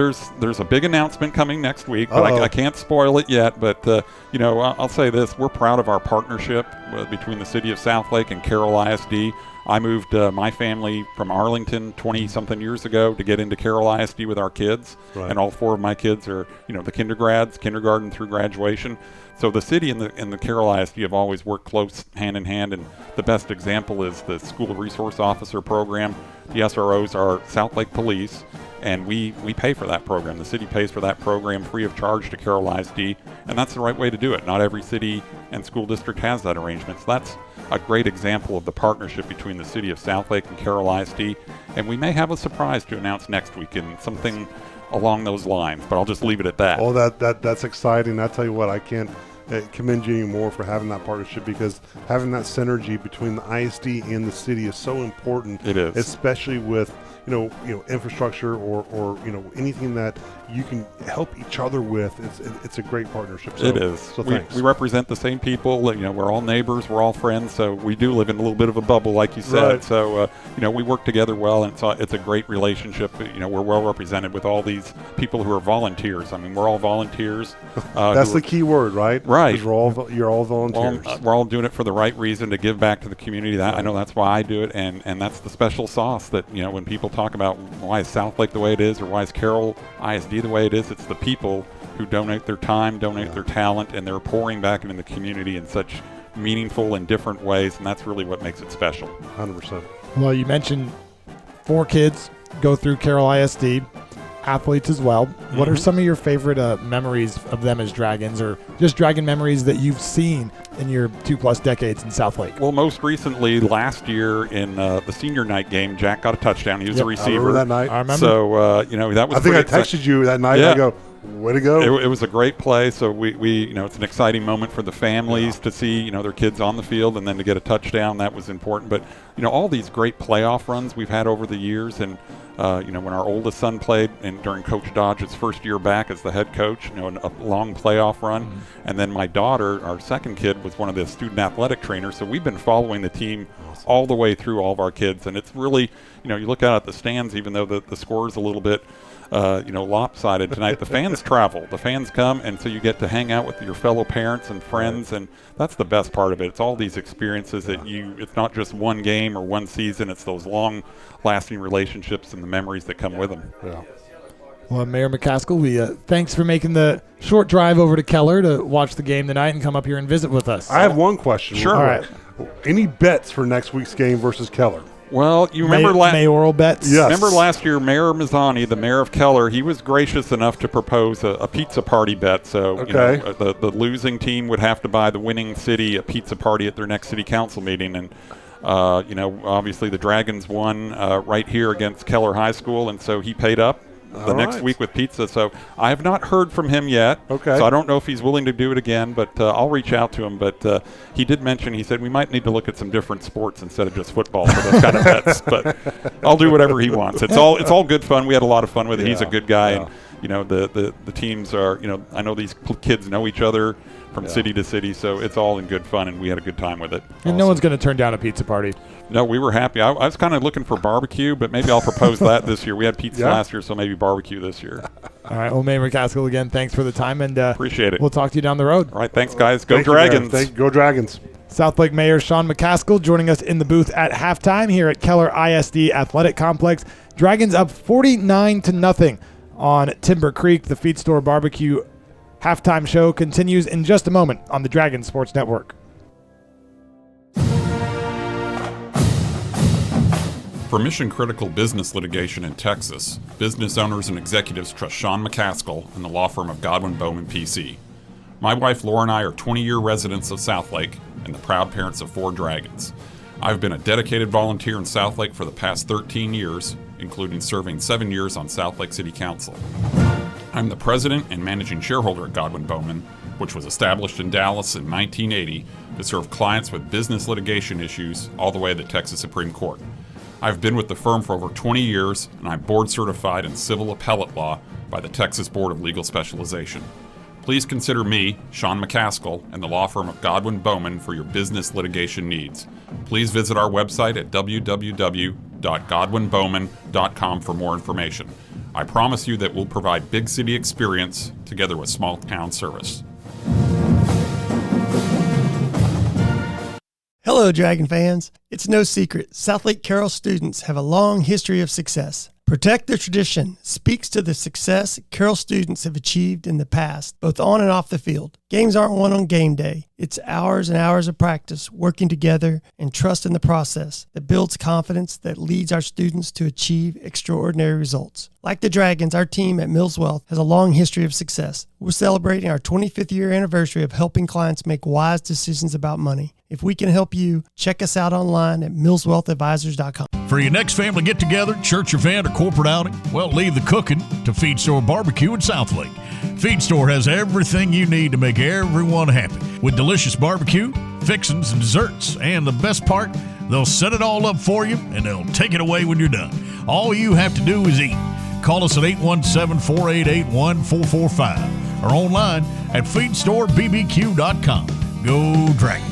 a big announcement coming next week, but I can't spoil it yet. But, I'll say this. We're proud of our partnership between the city of Southlake and Carroll ISD. I moved my family from Arlington 20-something years ago to get into Carroll ISD with our kids. Right. And all 4 of my kids are, the kindergarten through graduation. So the city and the Carroll ISD have always worked close hand in hand, and the best example is the School Resource Officer program. The SROs are Southlake Police, and we pay for that program. The city pays for that program free of charge to Carroll ISD, and that's the right way to do it. Not every city and school district has that arrangement. So that's a great example of the partnership between the city of Southlake and Carroll ISD, and we may have a surprise to announce next week and something along those lines, but I'll just leave it at that. Oh, that's exciting. I tell you what, I can't commend you anymore for having that partnership, because having that synergy between the ISD and the city is so important. It is, especially with infrastructure or anything that you can help each other with. It's a great partnership. So, it is. So we represent the same people. We're all neighbors. We're all friends. So we do live in a little bit of a bubble, like you said. Right. So we work together well, and it's a great relationship. We're well represented with all these people who are volunteers. I mean, we're all volunteers. That's the key word, right? Right. You're all volunteers. We're all doing it for the right reason, to give back to the community. I know that's why I do it, and that's the special sauce that when people talk about why is Southlake the way it is, or why is Carroll ISD the way it is, it's the people who donate their time, donate their talent, and they're pouring back into the community in such meaningful and different ways, and that's really what makes it special. 100%. Well, you mentioned 4 kids go through Carroll ISD, athletes as well. Mm-hmm. What are some of your favorite memories of them as Dragons, or just Dragon memories that you've seen in your 2+ decades in Southlake? Well, most recently, last year in the senior night game, Jack got a touchdown. He was a receiver. I remember that night. I remember. So, that was. I think I texted you that night. Yeah. I go, way to go. It was a great play. So we it's an exciting moment for the families to see, their kids on the field, and then to get a touchdown. That was important. But, all these great playoff runs we've had over the years, and when our oldest son played during Coach Dodge's first year back as the head coach, a long playoff run. Mm-hmm. And then my daughter, our second kid, was one of the student athletic trainers. So we've been following the team all the way through, all of our kids. And it's really, you look out at the stands, even though the score is a little bit, lopsided tonight, the fans travel. The fans come, and so you get to hang out with your fellow parents and friends, and that's the best part of it. It's all these experiences that it's not just one game or one season, it's those long-lasting relationships and the memories that come with them. Yeah. Well, Mayor McCaskill, thanks for making the short drive over to Keller to watch the game tonight and come up here and visit with us. I have one question. Sure. All right. Any bets for next week's game versus Keller? Well, you remember mayoral bets? Yes. Remember last year, Mayor Mazzani, the mayor of Keller, he was gracious enough to propose a pizza party bet. So the losing team would have to buy the winning city a pizza party at their next city council meeting. And, obviously the Dragons won right here against Keller High School, and so he paid up the next week with pizza. So I have not heard from him yet. Okay. So I don't know if he's willing to do it again, but I'll reach out to him. But he did mention, he said we might need to look at some different sports instead of just football for those kind of bets. But I'll do whatever he wants. It's all good fun. We had a lot of fun with it. He's a good guy, and the teams are, I know these kids know each other from city to city, so it's all in good fun, and we had a good time with it. And no one's going to turn down a pizza party. No, we were happy. I was kind of looking for barbecue, but maybe I'll propose that this year. We had pizza last year, so maybe barbecue this year. All right. Well, May McCaskill, again, thanks for the time, and appreciate it. We'll talk to you down the road. All right. Thanks, guys. Go Thank Dragons. You, Go Dragons. Southlake Mayor Sean McCaskill joining us in the booth at halftime here at Keller ISD Athletic Complex. Dragons up 49-0 on Timber Creek. The Feed Store Barbecue halftime show continues in just a moment on the Dragon Sports Network. For mission-critical business litigation in Texas, business owners and executives trust Sean McCaskill and the law firm of Godwin Bowman PC. My wife Laura and I are 20-year residents of Southlake and the proud parents of 4 dragons. I've been a dedicated volunteer in Southlake for the past 13 years, including serving 7 years on Southlake City Council. I'm the president and managing shareholder at Godwin Bowman, which was established in Dallas in 1980 to serve clients with business litigation issues all the way to the Texas Supreme Court. I've been with the firm for over 20 years, and I'm board certified in civil appellate law by the Texas Board of Legal Specialization. Please consider me, Sean McCaskill, and the law firm of Godwin Bowman for your business litigation needs. Please visit our website at www.godwinbowman.com for more information. I promise you that we'll provide big city experience together with small town service. Hello, Dragon fans. It's no secret, Southlake Carroll students have a long history of success. Protect the Tradition speaks to the success Carroll students have achieved in the past, both on and off the field. Games aren't won on game day. It's hours and hours of practice, working together, and trust in the process that builds confidence that leads our students to achieve extraordinary results. Like the Dragons, our team at Mills Wealth has a long history of success. We're celebrating our 25th year anniversary of helping clients make wise decisions about money. If we can help you, check us out online at millswealthadvisors.com. For your next family get-together, church event, or corporate outing, well, leave the cooking to Feed Store Barbecue in Southlake. Feed Store has everything you need to make everyone happy, with delicious barbecue, fixings, and desserts. And the best part, they'll set it all up for you, and they'll take it away when you're done. All you have to do is eat. Call us at 817-488-1445 or online at feedstorebbq.com. Go Dragons.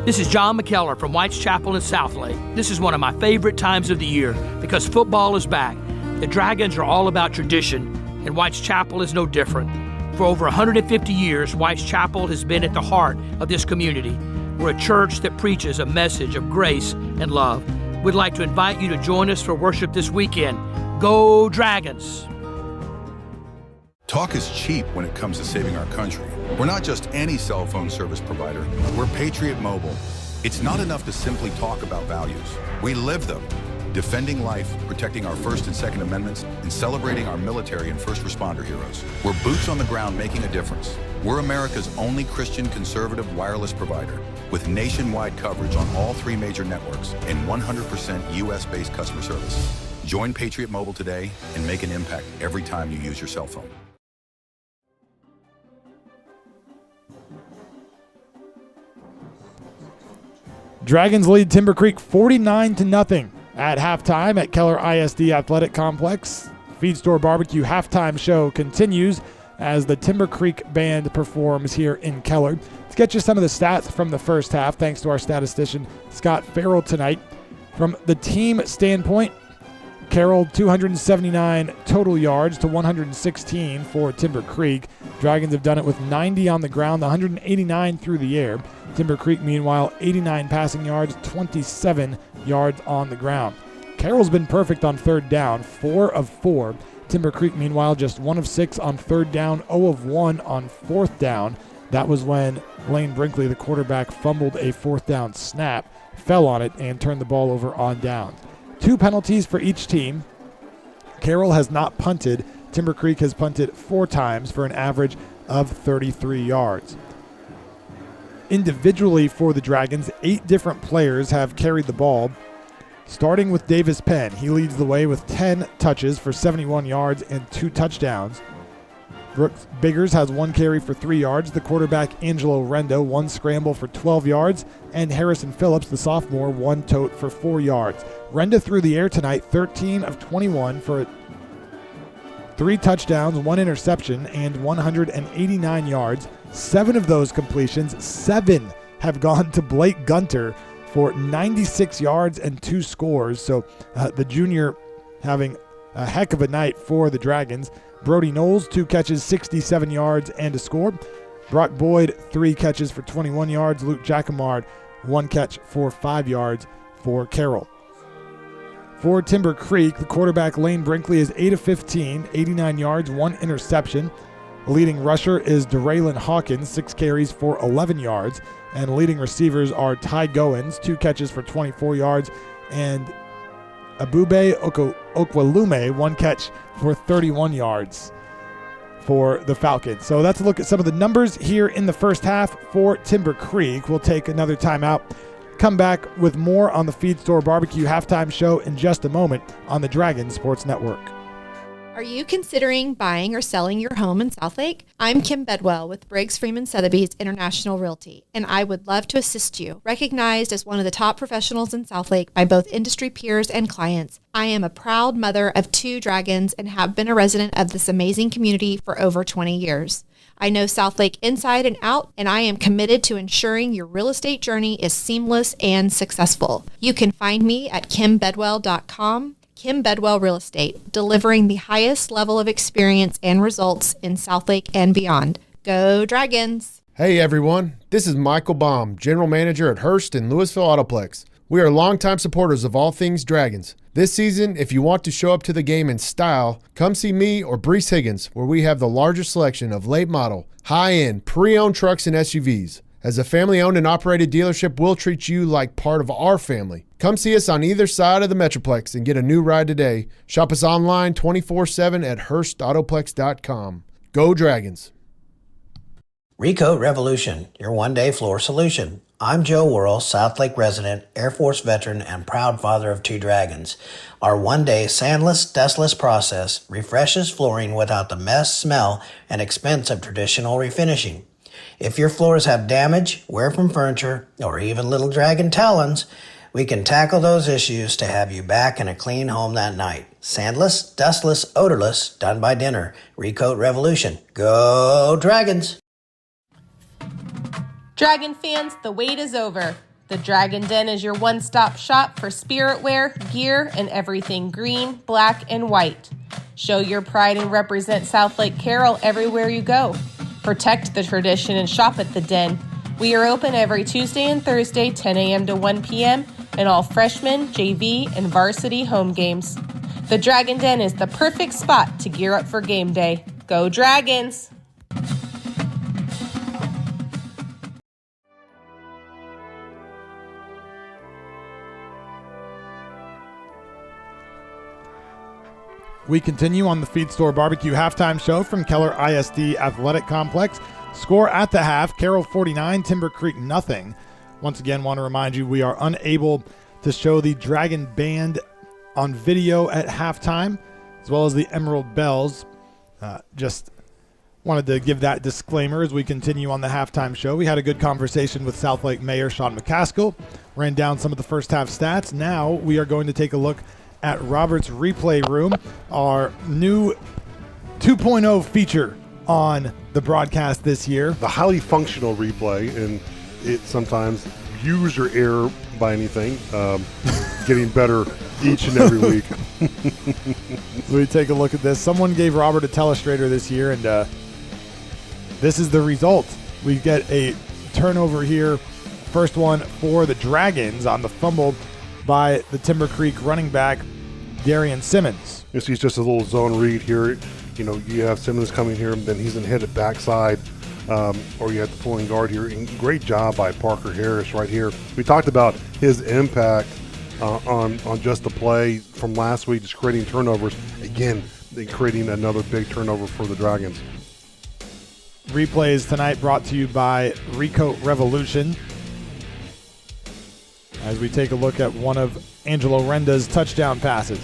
This is John McKellar from White's Chapel in Southlake. This is one of my favorite times of the year because football is back. The Dragons are all about tradition, and White's Chapel is no different. For over 150 years, White's Chapel has been at the heart of this community. We're a church that preaches a message of grace and love. We'd like to invite you to join us for worship this weekend. Go Dragons! Talk is cheap when it comes to saving our country. We're not just any cell phone service provider. We're Patriot Mobile. It's not enough to simply talk about values. We live them. Defending life, protecting our First and Second Amendments, and celebrating our military and first responder heroes. We're boots on the ground making a difference. We're America's only Christian conservative wireless provider with nationwide coverage on all 3 major networks and 100% U.S.-based customer service. Join Patriot Mobile today and make an impact every time you use your cell phone. Dragons lead Timber Creek 49-0 at halftime at Keller ISD Athletic Complex. Feed Store Barbecue halftime show continues as the Timber Creek Band performs here in Keller. Let's get you some of the stats from the first half, thanks to our statistician Scott Farrell tonight. From the team standpoint, Carroll 279 total yards to 116 for Timber Creek. Dragons have done it with 90 on the ground, 189 through the air. Timber Creek, meanwhile, 89 passing yards, 27 yards on the ground. Carroll's been perfect on third down, 4 of 4. Timber Creek, meanwhile, just 1 of 6 on third down, 0 of 1 on fourth down. That was when Lane Brinkley, the quarterback, fumbled a fourth down snap, fell on it, and turned the ball over on downs. 2 penalties for each team. Carroll has not punted. Timber Creek has punted 4 times for an average of 33 yards. Individually for the Dragons, 8 different players have carried the ball. Starting with Davis Penn, he leads the way with 10 touches for 71 yards and 2 touchdowns. Brooks Biggers has 1 carry for 3 yards. The quarterback, Angelo Rendo, 1 scramble for 12 yards. And Harrison Phillips, the sophomore, 1 tote for 4 yards. Rendo through the air tonight, 13 of 21 for 3 touchdowns, 1 interception, and 189 yards. 7 of those completions, 7 have gone to Blake Gunter for 96 yards and 2 scores. So the junior having a heck of a night for the Dragons. Brody Knowles, 2 catches, 67 yards and a score. Brock Boyd, 3 catches for 21 yards. Luke Jacquemart, 1 catch for 5 yards for Carroll. For Timber Creek, the quarterback Lane Brinkley is 8 of 15, 89 yards, 1 interception. The leading rusher is Deraylon Hawkins, 6 carries for 11 yards. And leading receivers are Ty Goins, 2 catches for 24 yards, and Abube Okwalume, 1 catch for 31 yards for the Falcons. So that's a look at some of the numbers here in the first half for Timber Creek. We'll take another timeout. Come back with more on the Feed Store Barbecue halftime show in just a moment on the Dragon Sports Network. Are you considering buying or selling your home in Southlake? I'm Kim Bedwell with Briggs Freeman Sotheby's International Realty, and I would love to assist you. Recognized as one of the top professionals in Southlake by both industry peers and clients, I am a proud mother of 2 dragons and have been a resident of this amazing community for over 20 years. I know Southlake inside and out, and I am committed to ensuring your real estate journey is seamless and successful. You can find me at kimbedwell.com. Kim Bedwell Real Estate, delivering the highest level of experience and results in Southlake and beyond. Go Dragons! Hey everyone, this is Michael Baum, General Manager at Hearst and Louisville Autoplex. We are longtime supporters of all things Dragons. This season, if you want to show up to the game in style, come see me or Brees Higgins, where we have the largest selection of late model, high-end, pre-owned trucks and SUVs. As a family-owned and operated dealership, we'll treat you like part of our family. Come see us on either side of the Metroplex and get a new ride today. Shop us online 24/7 at HurstAutoplex.com. Go Dragons! Recoat Revolution, your one-day floor solution. I'm Joe Worrell, Southlake resident, Air Force veteran, and proud father of 2 dragons. Our one-day sandless, dustless process refreshes flooring without the mess, smell, and expense of traditional refinishing. If your floors have damage, wear from furniture, or even little dragon talons, we can tackle those issues to have you back in a clean home that night. Sandless, dustless, odorless, done by dinner. Recoat Revolution. Go Dragons! Dragon fans, the wait is over. The Dragon Den is your one-stop shop for spirit wear, gear, and everything green, black, and white. Show your pride and represent Southlake Carroll everywhere you go. Protect the tradition and shop at the Den. We are open every Tuesday and Thursday, 10 a.m. to 1 p.m., and all freshman, JV, and varsity home games. The Dragon Den is the perfect spot to gear up for game day. Go Dragons! We continue on the Feed Store Barbecue halftime show from Keller ISD Athletic Complex. Score at the half, Carroll 49, Timber Creek nothing. Once again, want to remind you we are unable to show the Dragon Band on video at halftime, as well as the Emerald Bells. Just wanted to give that disclaimer as we continue on the halftime show. We had a good conversation with Southlake Mayor Sean McCaskill, ran down some of the first half stats. Now we are going to take a look at Robert's Replay Room, our new 2.0 feature on the broadcast this year. The highly functional replay, and it sometimes views your error by anything, getting better each and every week. So we take a look at this. Someone gave Robert a telestrator this year, and this is the result. We get a turnover here. First one for the Dragons on the fumble by the Timber Creek running back, Darian Simmons. You see, it's just a little zone read here. You know, you have Simmons coming here, and then he's going to hit it backside, or you have the pulling guard here. And great job by Parker Harris right here. We talked about his impact on just the play from last week, just creating turnovers. Again, creating another big turnover for the Dragons. Replays tonight brought to you by Recoat Revolution, as we take a look at one of Angelo Renda's touchdown passes,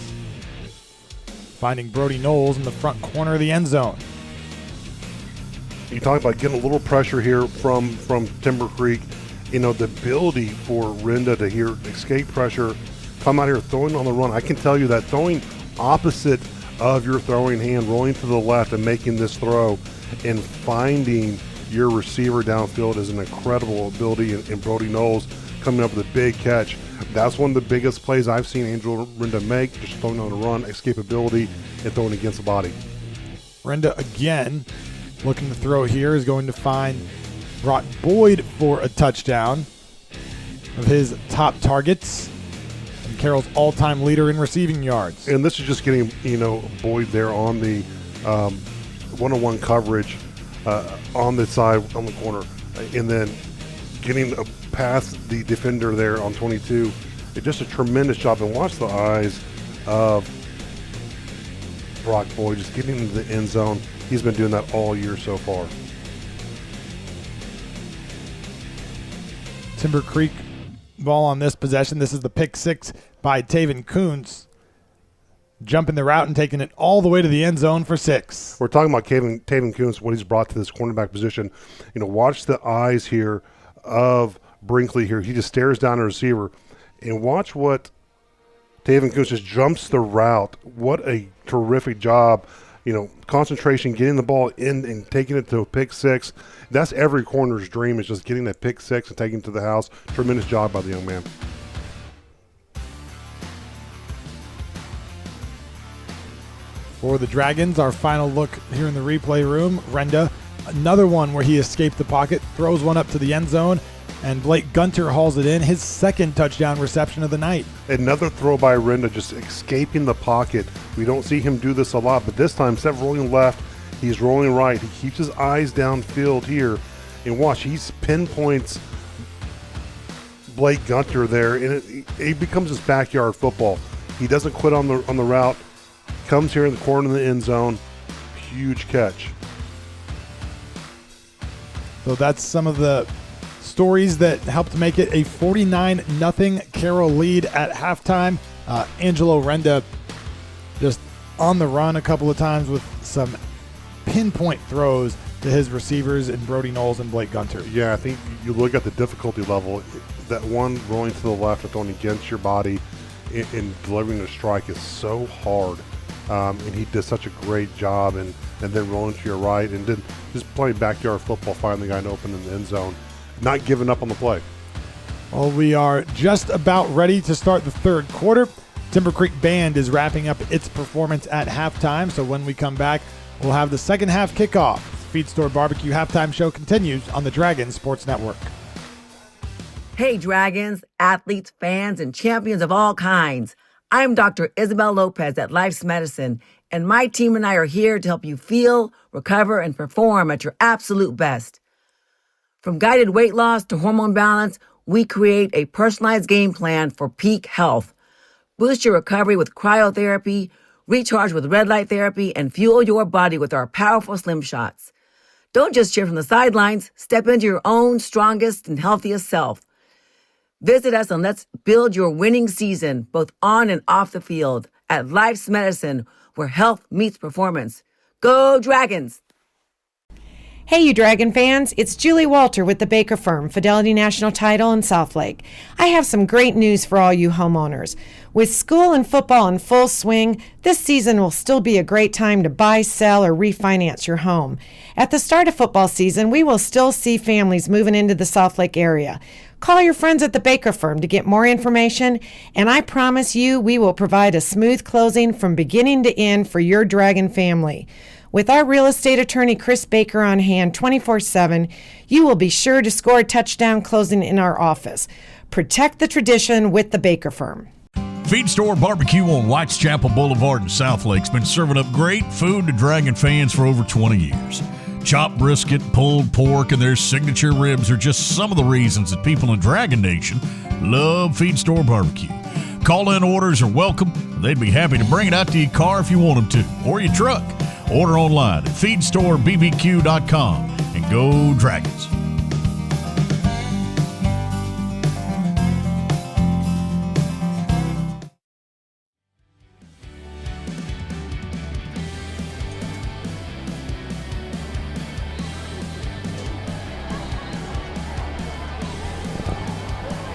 finding Brody Knowles in the front corner of the end zone. You talk about getting a little pressure here from Timber Creek. You know, the ability for Renda to here escape pressure, come out here throwing on the run. I can tell you that throwing opposite of your throwing hand, rolling to the left and making this throw and finding your receiver downfield is an incredible ability. And Brody Knowles coming up with a big catch. That's one of the biggest plays I've seen Angel Renda make, just throwing on a run, escapability, and throwing against the body. Renda again looking to throw here is going to find Brock Boyd for a touchdown, of his top targets, and Carroll's all-time leader in receiving yards. And this is just getting, Boyd there on the one-on-one coverage on the side, on the corner, and then getting past the defender there on 22. It's just a tremendous job. And watch the eyes of Brock Boyd just getting into the end zone. He's been doing that all year so far. Timber Creek ball on this possession. This is the pick six by Taven Kuntz. Jumping the route and taking it all the way to the end zone for 6. We're talking about Taven Kuntz, what he's brought to this cornerback position. Watch the eyes here of Brinkley here. He just stares down the receiver. And watch what Taven Kuntz just jumps the route. What a terrific job. Concentration, getting the ball in and taking it to a pick six. That's every corner's dream, is just getting that pick six and taking it to the house. Tremendous job by the young man. For the Dragons, our final look here in the replay room. Renda, another one where he escaped the pocket, throws one up to the end zone, and Blake Gunter hauls it in, his second touchdown reception of the night. Another throw by Renda, just escaping the pocket. We don't see him do this a lot, but this time, instead of rolling left, he's rolling right. He keeps his eyes downfield here. And watch, he pinpoints Blake Gunter there, and it becomes his backyard football. He doesn't quit on the route. Comes here in the corner of the end zone. Huge catch. So that's some of the stories that helped make it a 49-0 Carroll lead at halftime. Angelo Renda just on the run a couple of times with some pinpoint throws to his receivers in Brody Knowles and Blake Gunter. Yeah, I think you look at the difficulty level. That one rolling to the left and throwing against your body in delivering a strike is so hard. And he did such a great job, and then rolling to your right and then just playing backyard football, finding the guy open in the end zone, not giving up on the play. Well, we are just about ready to start the third quarter. Timber Creek Band is wrapping up its performance at halftime, so when we come back, we'll have the second half kickoff. Feed Store Barbecue halftime show continues on the Dragon Sports Network. Hey, Dragons, athletes, fans, and champions of all kinds. I'm Dr. Isabel Lopez at Life's Medicine, and my team and I are here to help you feel, recover, and perform at your absolute best. From guided weight loss to hormone balance, we create a personalized game plan for peak health. Boost your recovery with cryotherapy, recharge with red light therapy, and fuel your body with our powerful Slim Shots. Don't just cheer from the sidelines. Step into your own strongest and healthiest self. Visit us and let's build your winning season, both on and off the field, at Life's Medicine, where health meets performance. Go Dragons! Hey, you Dragon fans, it's Julie Walter with the Baker Firm, Fidelity National Title in Southlake. I have some great news for all you homeowners. With school and football in full swing, this season will still be a great time to buy, sell, or refinance your home. At the start of football season, we will still see families moving into the Southlake area. Call your friends at the Baker Firm to get more information, and I promise you we will provide a smooth closing from beginning to end for your Dragon family. With our real estate attorney, Chris Baker, on hand 24/7, you will be sure to score a touchdown closing in our office. Protect the tradition with the Baker Firm. Feed Store Barbecue on Whitechapel Boulevard in Southlake's been serving up great food to Dragon fans for over 20 years. Chopped brisket, pulled pork, and their signature ribs are just some of the reasons that people in Dragon Nation love Feed Store Barbecue. Call-in orders are welcome. They'd be happy to bring it out to your car if you want them to, or your truck. Order online at feedstorebbq.com and go Dragons.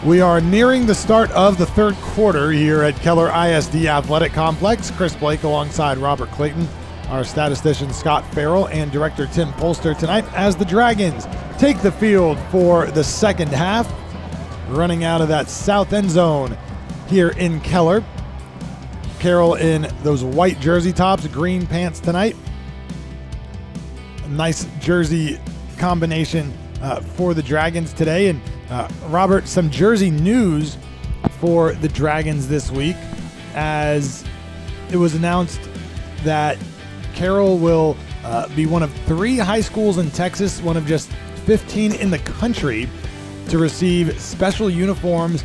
We are nearing the start of the third quarter here at Keller ISD Athletic Complex. Chris Blake alongside Robert Clayton, our statistician Scott Farrell, and director Tim Polster tonight as the Dragons take the field for the second half. running out of that south end zone here in Keller. Carroll in those white jersey tops, green pants tonight. A nice jersey combination for the Dragons today. And Robert, some jersey news for the Dragons this week, as it was announced that Carroll will be one of 3 high schools in Texas, one of just 15 in the country, to receive special uniforms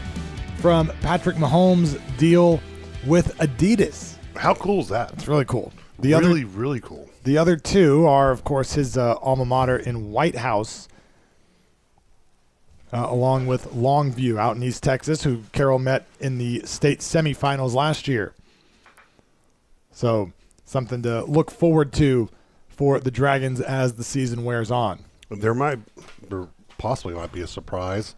from Patrick Mahomes' deal with Adidas. How cool is that? It's really cool. Really cool. The other 2 are, of course, his alma mater in White House, along with Longview out in East Texas, who Carroll met in the state semifinals last year. So something to look forward to for the Dragons as the season wears on. There possibly might be a surprise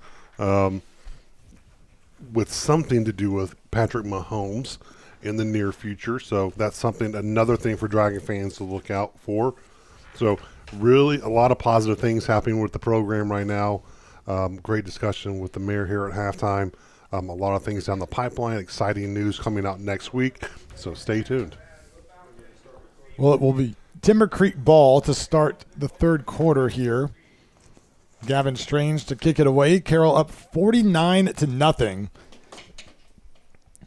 with something to do with Patrick Mahomes in the near future. So that's another thing for Dragon fans to look out for. So really a lot of positive things happening with the program right now. Great discussion with the mayor here at halftime. A lot of things down the pipeline, exciting news coming out next week. So stay tuned. Well, it will be Timber Creek ball to start the third quarter here. Gavin Strange to kick it away. Carroll up 49-0.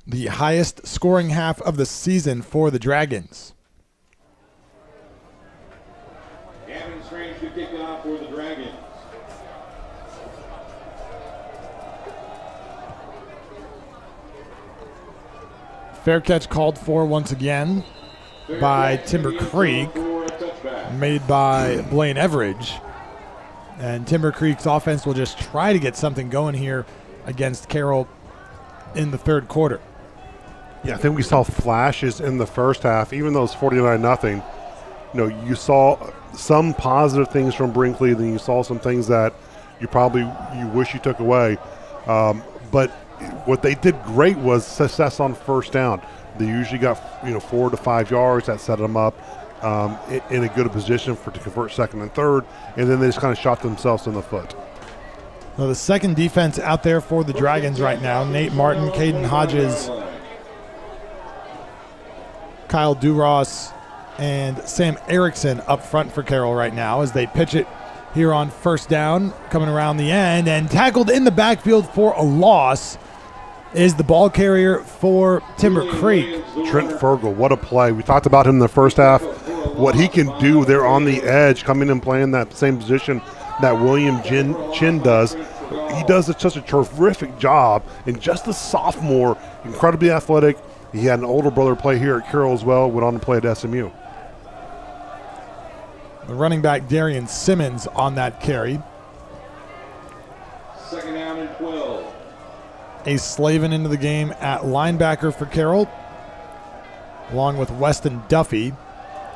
The highest scoring half of the season for the Dragons. Gavin Strange to kick off for the Dragons. Fair catch called for once again by Timber Creek, made by Blaine Everidge. And Timber Creek's offense will just try to get something going here against Carroll in the third quarter. Yeah, I think we saw flashes in the first half, even though it's 49-0. You saw some positive things from Brinkley, then you saw some things that you wish you took away. But what they did great was success on first down. They usually got 4 to 5 yards. That set them up in a good position to convert second and third, and then they just kind of shot themselves in the foot. Well, the second defense out there for the Dragons right now, Nate Martin, Caden Hodges, Kyle Duras, and Sam Erickson up front for Carroll right now as they pitch it here on first down, coming around the end, and tackled in the backfield for a loss is the ball carrier for Timber Creek. Trent Fergal, what a play. We talked about him in the first half, what he can do there on the edge, coming and playing that same position that William Chin does. He does such a terrific job, and just a sophomore, incredibly athletic. He had an older brother play here at Carroll as well, went on to play at SMU. The running back Darian Simmons on that carry. Second down and 12. Ace Slavin into the game at linebacker for Carroll, along with Weston Duffy.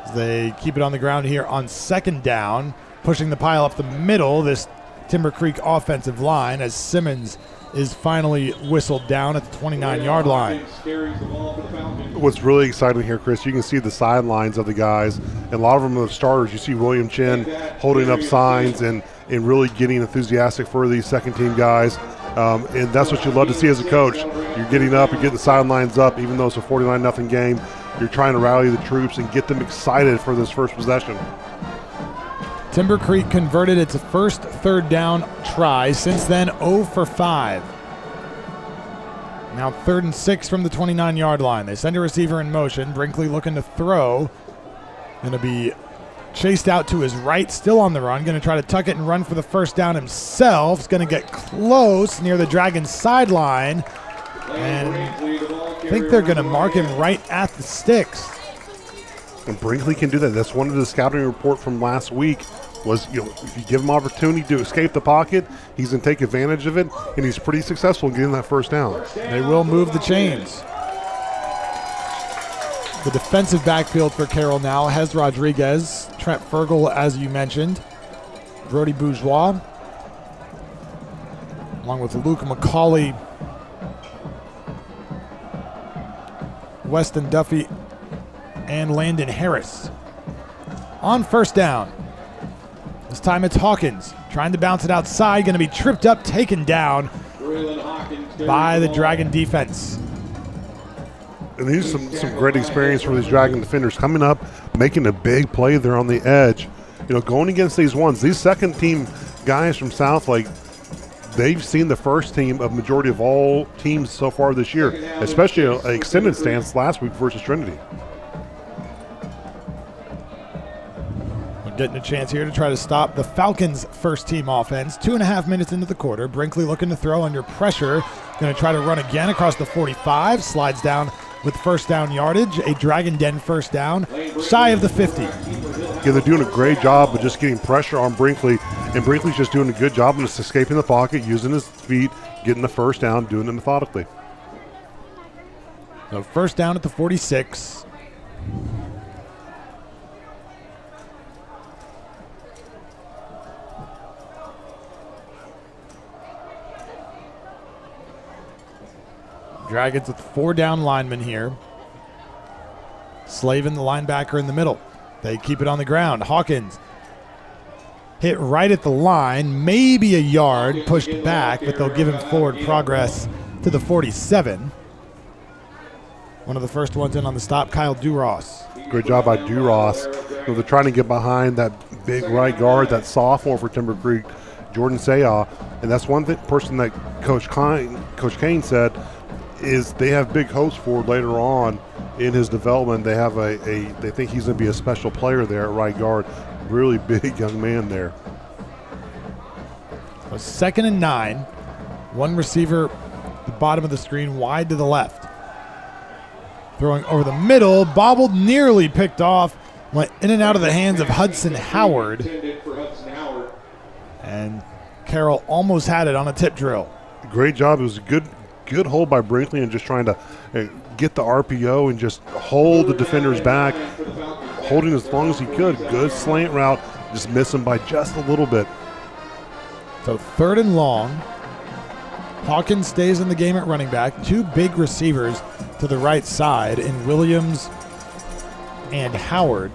As they keep it on the ground here on second down, pushing the pile up the middle, this Timber Creek offensive line, as Simmons is finally whistled down at the 29-yard line. What's really exciting here, Chris, you can see the sidelines of the guys, and a lot of them are the starters. You see William Chin holding up signs and really getting enthusiastic for these second-team guys. And that's what you love to see as a coach. You're getting up, you're getting the sidelines up, even though it's a 49-0 game. You're trying to rally the troops and get them excited for this first possession. Timber Creek converted its first third down try. Since then, 0 for 5. Now 3rd and 6 from the 29-yard line. They send a receiver in motion. Brinkley looking to throw. Going to be chased out to his right, still on the run. Going to try to tuck it and run for the first down himself. Is going to get close near the Dragons sideline. And I think they're going to mark him right at the sticks. And Brinkley can do that. That's one of the scouting report from last week was, if you give him opportunity to escape the pocket, he's going to take advantage of it, and he's pretty successful in getting that first down. They will move the chains. The defensive backfield for Carroll now has Rodriguez, Trent Fergal, as you mentioned, Brody Bourgeois, along with Luke McCauley, Weston Duffy, and Landon Harris. On first down, this time it's Hawkins trying to bounce it outside, going to be tripped up, taken down by the Dragon defense. And these some great experience for these Dragon defenders coming up, making a big play there on the edge. You know, going against these ones, these second team guys from Southlake, they've seen the first team of majority of all teams so far this year, especially an extended stance last week versus Trinity. We're getting a chance here to try to stop the Falcons' first team offense. 2.5 minutes into the quarter. Brinkley looking to throw under pressure. Going to try to run again across the 45. Slides down with first down yardage. A Dragon Den first down, shy of the 50. Yeah, they're doing a great job of just getting pressure on Brinkley, and Brinkley's just doing a good job of just escaping the pocket, using his feet, getting the first down, doing it methodically. So first down at the 46. Dragons with 4 down linemen here. Slavin, the linebacker, in the middle. They keep it on the ground. Hawkins hit right at the line, maybe a yard, pushed back, but they'll give him forward progress to the 47. One of the first ones in on the stop, Kyle Duras. Great job by Duras. So they're trying to get behind that big right guard, that sophomore for Timber Creek, Jordan Sayah. And that's one person that Coach Kane said is they have big hopes for later on in his development. They have they think he's going to be a special player there at right guard. Really big young man there. A 2nd and 9. One receiver, the bottom of the screen, wide to the left. Throwing over the middle, bobbled, nearly picked off, went in and out of the hands of Hudson Howard. And Carroll almost had it on a tip drill. Great job. It was a good hold by Brinkley and just trying to get the RPO and just hold the defenders back, holding as long as he could. Good slant route, just missing by just a little bit. So 3rd and long. Hawkins stays in the game at running back. 2 big receivers to the right side in Williams and Howard.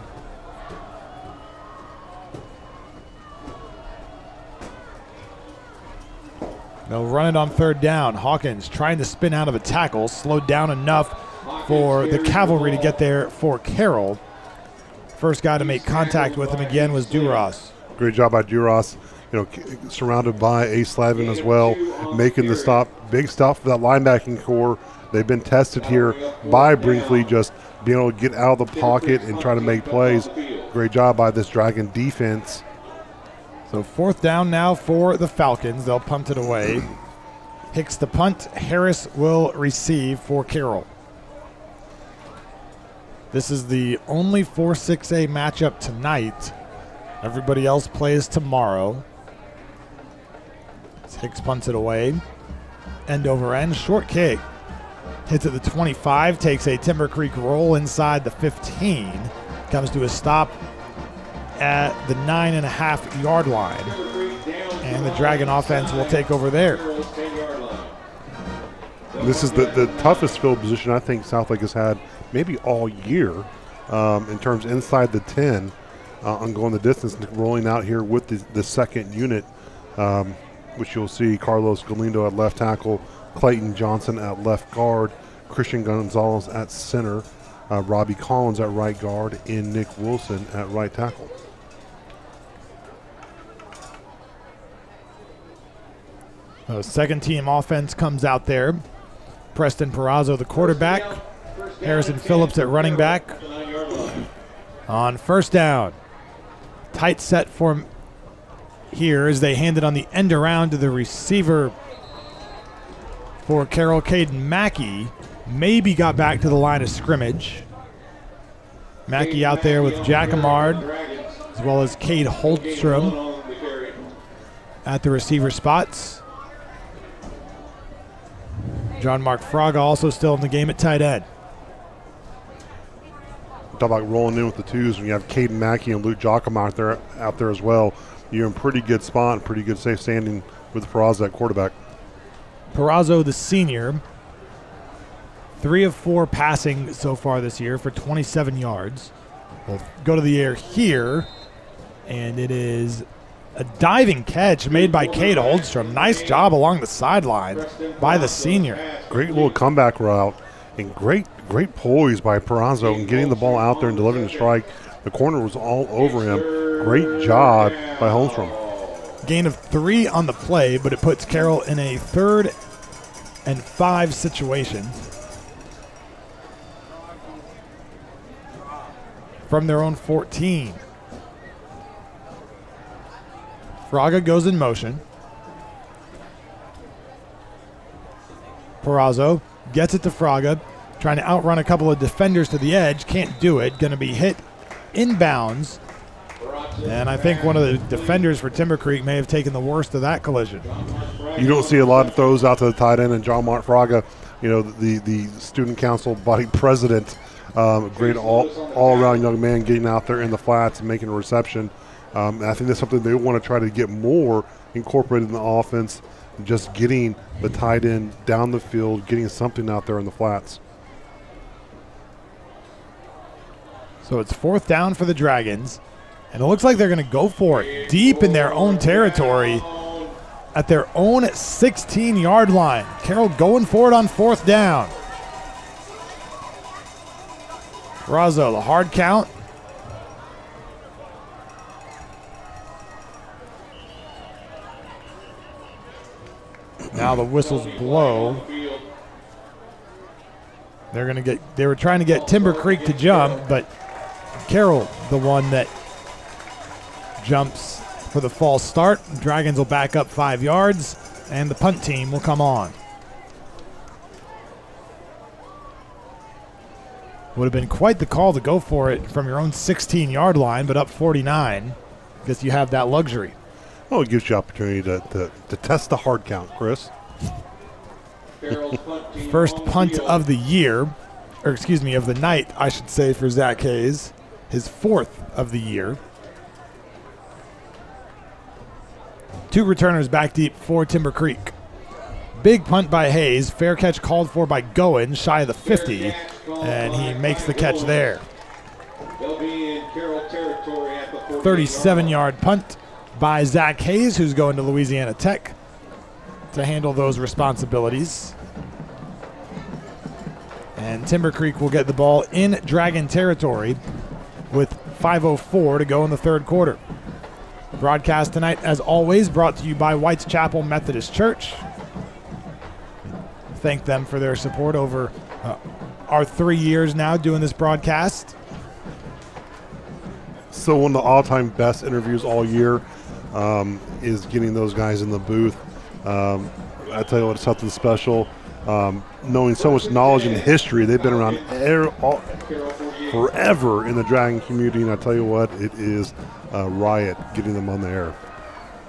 They'll run it on 3rd down. Hawkins trying to spin out of a tackle, slowed down enough for the cavalry to get there for Carroll. First guy to make contact with him again was Duras. Great job by Duras. You know, surrounded by A. Slavin as well, making the stop. Big stop for that linebacking core. They've been tested here by Brinkley, just being able to get out of the pocket and try to make plays. Great job by this Dragon defense. So 4th down now for the Falcons. They'll punt it away. Hicks the punt. Harris will receive for Carroll. This is the only 4-6A matchup tonight. Everybody else plays tomorrow. Hicks punts it away. End over end. Short kick. Hits at the 25. Takes a Timber Creek roll inside the 15. Comes to a stop at the 9.5-yard line. And the Dragon offense will take over there. This is the toughest field position I think Southlake has had maybe all year in terms inside the 10 on going the distance, rolling out here with the second unit, which you'll see Carlos Galindo at left tackle, Clayton Johnson at left guard, Christian Gonzalez at center, Robbie Collins at right guard, and Nick Wilson at right tackle. Second team offense comes out there. Preston Perazzo, the quarterback. Harrison Phillips at running back. On 1st down. Tight set for him here as they hand it on the end around to the receiver for Carroll, Caden Mackey. Maybe got back to the line of scrimmage. Mackey out there with Jackamard as well as Cade Holstrom at the receiver spots. John Mark Fraga also still in the game at tight end. Talk about rolling in with the twos when you have Caden Mackey and Luke Jackamard out there as well. You're in pretty good spot and pretty good safe standing with Perazzo at quarterback. Perazzo, the senior, 3 of 4 passing so far this year for 27 yards. We'll go to the air here, and it is A diving catch made by Cade Holdstrom. Nice job along the sideline by the senior. Great little comeback route and great poise by Perazo and getting the ball out there and delivering the strike. The corner was all over him. Great job by Holmstrom. Gain of 3 on the play, but it puts Carroll in a 3rd and 5 situation. From their own 14. Fraga goes in motion. Perazo gets it to Fraga, trying to outrun a couple of defenders to the edge. Can't do it. Going to be hit inbounds. And I think one of the defenders for Timber Creek may have taken the worst of that collision. You don't see a lot of throws out to the tight end, and John Mark Fraga, the student council body president, great all-around young man getting out there in the flats and making a reception. And I think that's something they want to try to get more incorporated in the offense, just getting the tight end down the field, getting something out there in the flats. So it's 4th down for the Dragons, and it looks like they're going to go for it deep in their own territory at their own 16-yard line. Carroll going for it on 4th down. Perazo, the hard count. Now the whistles blow. They were trying to get Timber Creek to jump, but Carroll, the one that jumps for the false start. Dragons will back up 5 yards, and the punt team will come on. Would have been quite the call to go for it from your own 16-yard line, but up 49, because you have that luxury. Well, it gives you opportunity to test the hard count, Chris. First punt of the year, or excuse me, of the night, I should say, for Zach Hayes. His 4th of the year. 2 returners back deep for Timber Creek. Big punt by Hayes. Fair catch called for by Goen, shy of the 50, and he makes the catch there. 37-yard punt by Zach Hayes, who's going to Louisiana Tech to handle those responsibilities. And Timber Creek will get the ball in Dragon territory with 5:04 to go in the 3rd quarter. Broadcast tonight, as always, brought to you by White's Chapel Methodist Church. Thank them for their support over our 3 years now doing this broadcast. So one of the all-time best interviews all year is getting those guys in the booth. I tell you what, it's something special. Knowing so much knowledge and history, they've been around forever in the Dragon community, and I tell you what, it is a riot getting them on the air.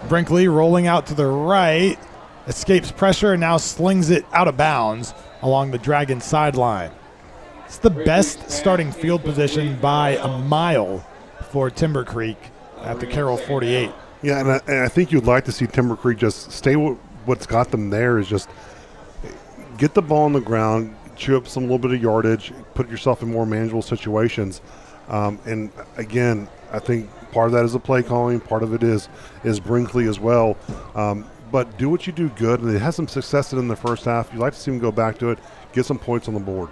Brinkley rolling out to the right, escapes pressure and now slings it out of bounds along the Dragon sideline. It's the best starting field position by a mile for Timber Creek at the Carroll 48. Yeah, and I think you'd like to see Timber Creek just stay with what's got them there, is just get the ball on the ground, chew up some little bit of yardage, put yourself in more manageable situations. And again, I think part of that is the play calling, part of it is Brinkley as well. But do what you do good, and they had some success in the first half. You'd like to see them go back to it, get some points on the board.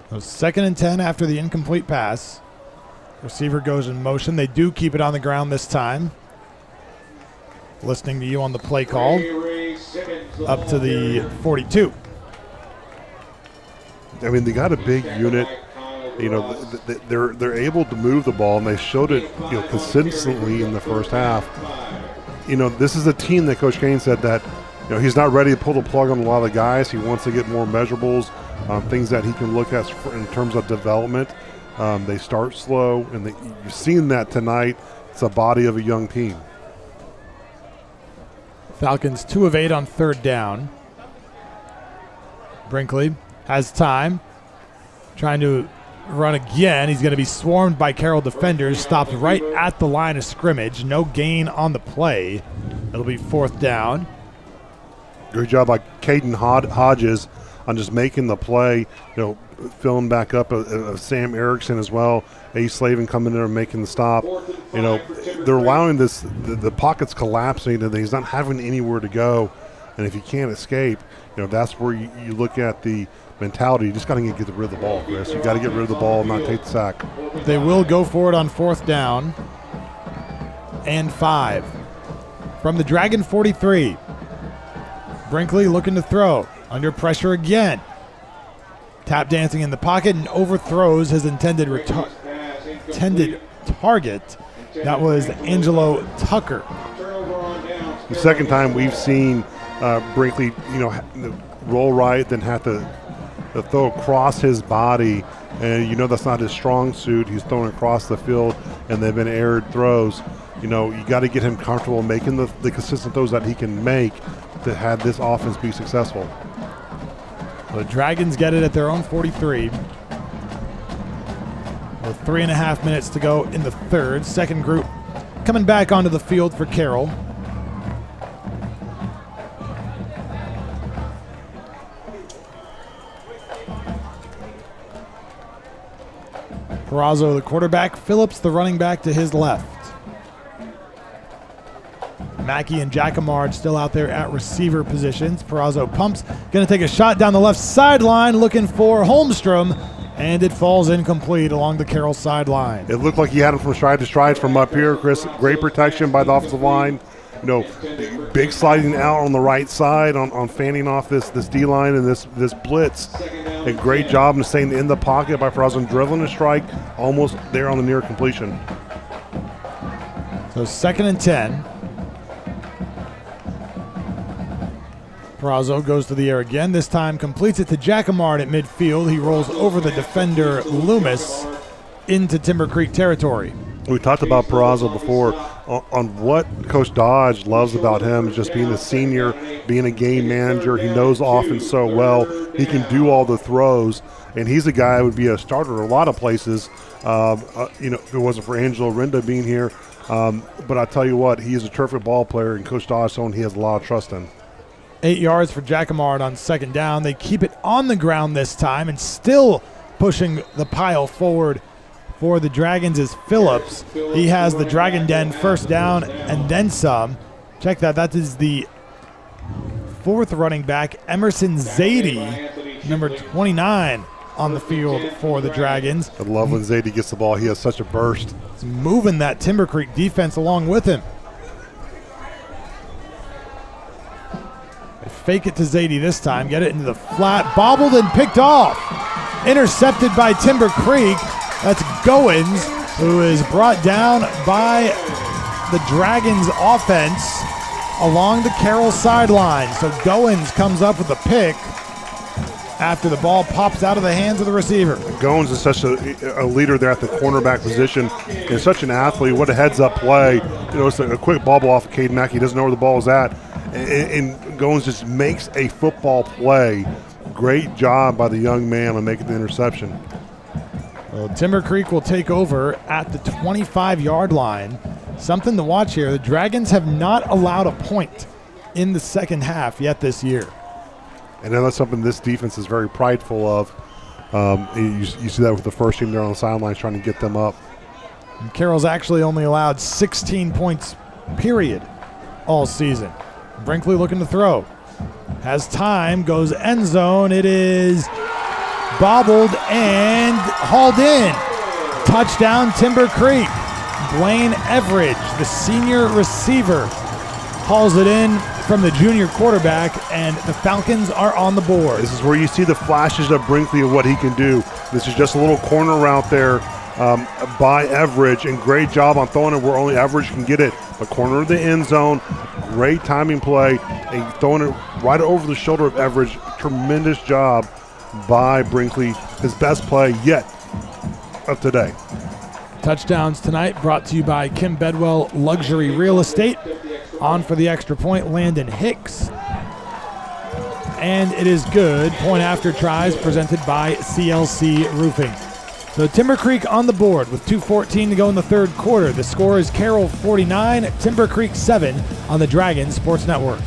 So 2nd and 10 after the incomplete pass. Receiver goes in motion. They do keep it on the ground this time. Listening to you on the play call. Up to the 42. I mean, they got a big unit. You know, they're able to move the ball, and they showed it, consistently in the first half. This is a team that Coach Kane said that, he's not ready to pull the plug on a lot of the guys. He wants to get more measurables, things that he can look at in terms of development. They start slow, and you've seen that tonight. It's a body of a young team. Falcons 2 of 8 on 3rd down. Brinkley has time. Trying to run again. He's going to be swarmed by Carroll defenders. Stopped right at the line of scrimmage. No gain on the play. It'll be 4th down. Great job by Caden Hodges on just making the play, filling back up Sam Erickson as well. Ace Slavin coming in and making the stop. they're allowing the pockets collapsing, and he's not having anywhere to go. And if he can't escape, that's where you look at the mentality. You just got to get rid of the ball, Chris. You got to get rid of the ball and not take the sack. They will go for it on 4th down and 5. From the Dragon 43. Brinkley looking to throw. Under pressure again. Tap dancing in the pocket and overthrows his intended target. That was Angelo Tucker. The second time we've seen Brinkley, roll right, then have to throw across his body, and that's not his strong suit. He's throwing across the field, and they've been aired throws. You got to get him comfortable making the consistent throws that he can make to have this offense be successful. The Dragons get it at their own 43. With 3.5 minutes to go in the third. Second group coming back onto the field for Carroll. Perazo, the quarterback. Phillips, the running back, to his left. Mackey and Jacquemart still out there at receiver positions. Perazo pumps, going to take a shot down the left sideline, looking for Holmstrom, and it falls incomplete along the Carroll sideline. It looked like he had him from stride to stride from up here, Chris. Great protection by the offensive line. Big sliding out on the right side on fanning off this D-line and this blitz. A great job in staying in the pocket by Perazo and dribbling a strike almost there on the near completion. So 2nd and 10. Perazo goes to the air again. This time completes it to Jacquemart at midfield. He rolls over the defender Loomis into Timber Creek territory. We talked about Perazo before on what Coach Dodge loves about him is just being a senior, being a game manager. He knows offense so well. He can do all the throws, and he's a guy who would be a starter in a lot of places. If it wasn't for Angelo Renda being here. But I tell you what, he is a terrific ball player, and Coach Dodge someone he has a lot of trust in. 8 yards for Jacquemart on 2nd down. They keep it on the ground this time and still pushing the pile forward for the Dragons is Phillips. He has the Dragon Den 1st down and then some. Check that. That is the 4th running back, Emerson Zadie, number 29 on the field for the Dragons. I love when Zadie gets the ball. He has such a burst. He's moving that Timber Creek defense along with him. Fake it to Zadie this time. Get it into the flat. Bobbled and picked off. Intercepted by Timber Creek. That's Goins, who is brought down by the Dragons offense along the Carroll sideline. So Goins comes up with a pick after the ball pops out of the hands of the receiver. Goins is such a leader there at the cornerback position and such an athlete. What a heads-up play. It's a quick bobble off of Caden Mackey. He doesn't know where the ball is at. And Goins just makes a football play. Great job by the young man on making the interception. Well, Timber Creek will take over at the 25-yard line. Something to watch here. The Dragons have not allowed a point in the second half yet this year. And that's something this defense is very prideful of. You see that with the first team there on the sidelines trying to get them up. And Carroll's actually only allowed 16 points, period, all season. Brinkley looking to throw. Has time, goes end zone. It is bobbled and hauled in. Touchdown, Timber Creek. Blaine Everidge, the senior receiver, hauls it in from the junior quarterback, and the Falcons are on the board. This is where you see the flashes of Brinkley of what he can do. This is just a little corner route there by Everidge, and great job on throwing it where only Everidge can get it. The corner of the end zone, great timing play, and throwing it right over the shoulder of Everidge. Tremendous job by Brinkley. His best play yet of today. Touchdowns tonight brought to you by Kim Bedwell Luxury Real Estate. On for the extra point, Landon Hicks. And it is good. Point after tries presented by CLC Roofing. So Timber Creek on the board with 2:14 to go in the third quarter. The score is Carroll 49, Timber Creek 7 on the Dragon Sports Network.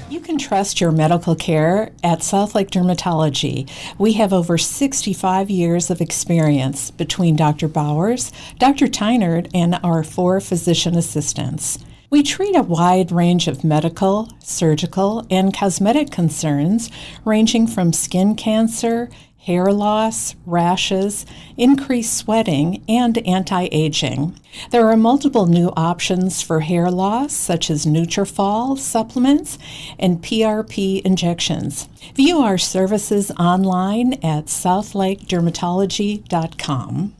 You can trust your medical care at Southlake Dermatology. We have over 65 years of experience between Dr. Bowers, Dr. Tynard, and our 4 physician assistants. We treat a wide range of medical, surgical, and cosmetic concerns ranging from skin cancer, hair loss, rashes, increased sweating, and anti-aging. There are multiple new options for hair loss, such as Nutrafol supplements and PRP injections. View our services online at southlakedermatology.com.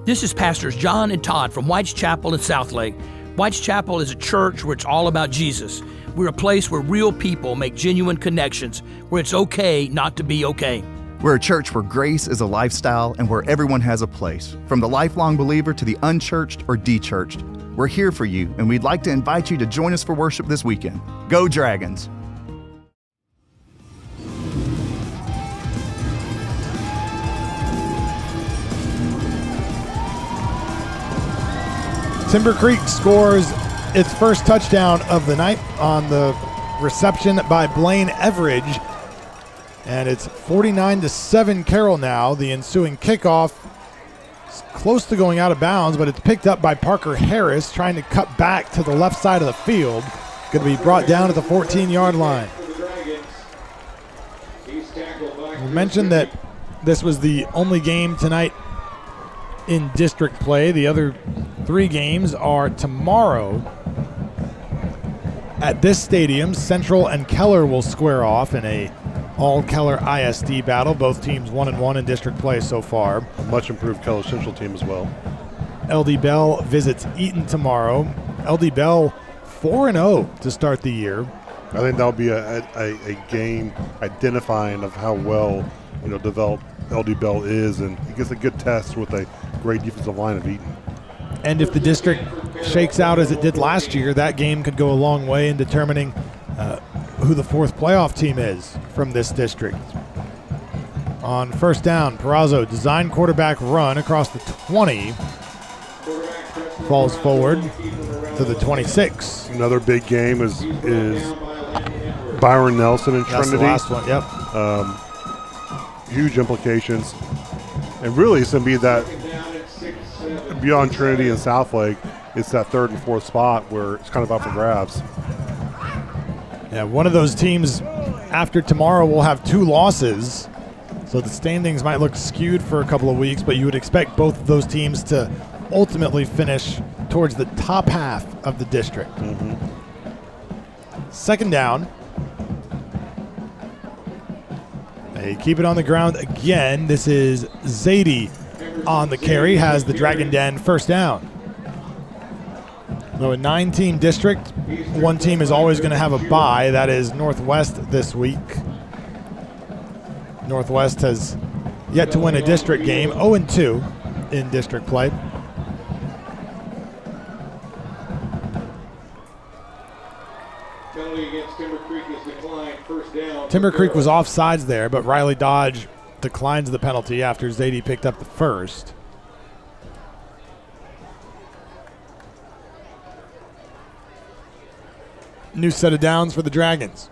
This is Pastors John and Todd from White's Chapel in Southlake. White's Chapel is a church where it's all about Jesus. We're a place where real people make genuine connections, where it's okay not to be okay. We're a church where grace is a lifestyle and where everyone has a place. From the lifelong believer to the unchurched or de-churched, we're here for you, and we'd like to invite you to join us for worship this weekend. Go Dragons! Timber Creek scores its first touchdown of the night on the reception by Blaine Everidge. And it's 49-7 Carroll now. The ensuing kickoff is close to going out of bounds, but it's picked up by Parker Harris, trying to cut back to the left side of the field. Going to be brought down at the 14-yard line. We mentioned that this was the only game tonight in district play. The other 3 games are tomorrow at this stadium. Central and Keller will square off in a all-Keller ISD battle. Both teams 1-1 in district play so far. A much improved Keller Central team as well. LD Bell visits Eaton tomorrow. LD Bell 4-0 to start the year. I think that'll be a game identifying of how well developed LD Bell is, and he gets a good test with a great defensive line of Eaton. And if the district shakes out as it did last year, that game could go a long way in determining who the 4th playoff team is from this district. On first down, Perazzo design quarterback run across the 20. Falls forward to the 26. Another big game is Byron Nelson and That's Trinity. That's the last one, yep. Huge implications. And really it's going to be that beyond Trinity and Southlake, it's that 3rd and 4th spot where it's kind of up for grabs. Yeah, one of those teams after tomorrow will have 2 losses, so the standings might look skewed for a couple of weeks, but you would expect both of those teams to ultimately finish towards the top half of the district. Mm-hmm. Second down. They keep it on the ground again. This is Zadie on the carry, has the Dragon Den first down. So a 9-team district, one team is always going to have a bye. That is Northwest this week. Northwest has yet to win a district game, 0-2 in district play. Penalty against Timber Creek is declined. First down. Timber Creek was offsides there, but Riley Dodge declines the penalty after Zadie picked up the first. New set of downs for the Dragons.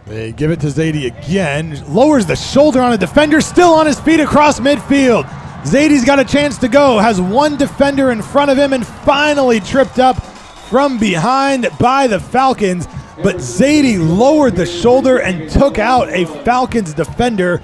They give it to Zadie again. Lowers the shoulder on a defender, still on his feet across midfield. Zadie's got a chance to go, has one defender in front of him, and finally tripped up from behind by the Falcons. But Zadie lowered the shoulder and took out a Falcons defender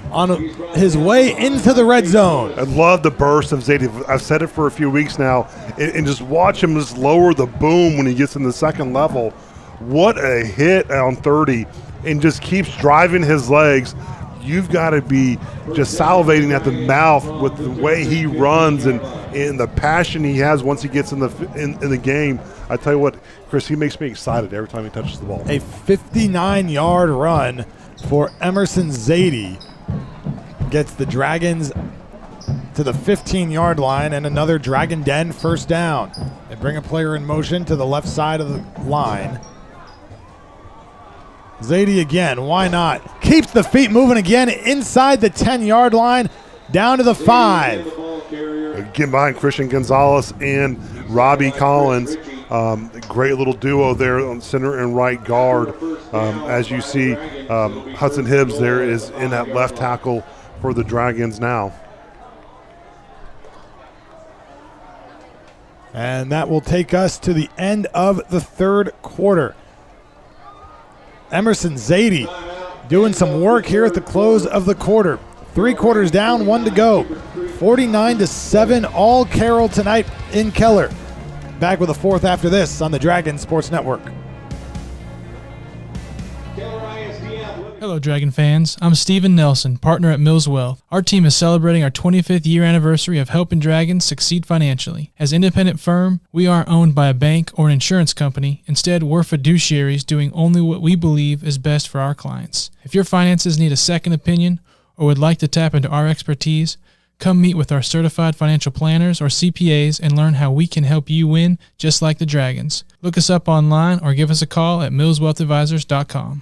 on his way into the red zone. I love the burst of Zadie. I've said it for a few weeks now, and just watch him just lower the boom when he gets in the second level. What a hit on 30, and just keeps driving his legs. You've got to be just salivating at the mouth with the way he runs and the passion he has once he gets in the game. I tell you what, Chris, he makes me excited every time he touches the ball. A 59-yard run for Emerson Zadie gets the Dragons to the 15-yard line, and another Dragon Den first down. They bring a player in motion to the left side of the line. Zadie again, why not? Keeps the feet moving again inside the 10-yard line, down to the 5. Get behind Christian Gonzalez and Robbie Collins. Great little duo there on center and right guard. As you see, Hudson Hibbs there is in that left tackle for the Dragons now. And that will take us to the end of the third quarter. Emerson Zadie doing some work here at the close of the quarter. 3 quarters down, 1 to go. 49-7, all Carroll tonight in Keller. Back with a fourth after this on the Dragon Sports Network. Hello, Dragon fans. I'm Steven Nelson, partner at Mills Wealth. Our team is celebrating our 25th year anniversary of helping Dragons succeed financially. As an independent firm, we aren't owned by a bank or an insurance company. Instead, we're fiduciaries doing only what we believe is best for our clients. If your finances need a second opinion or would like to tap into our expertise, come meet with our certified financial planners or CPAs and learn how we can help you win just like the Dragons. Look us up online or give us a call at millswealthadvisors.com.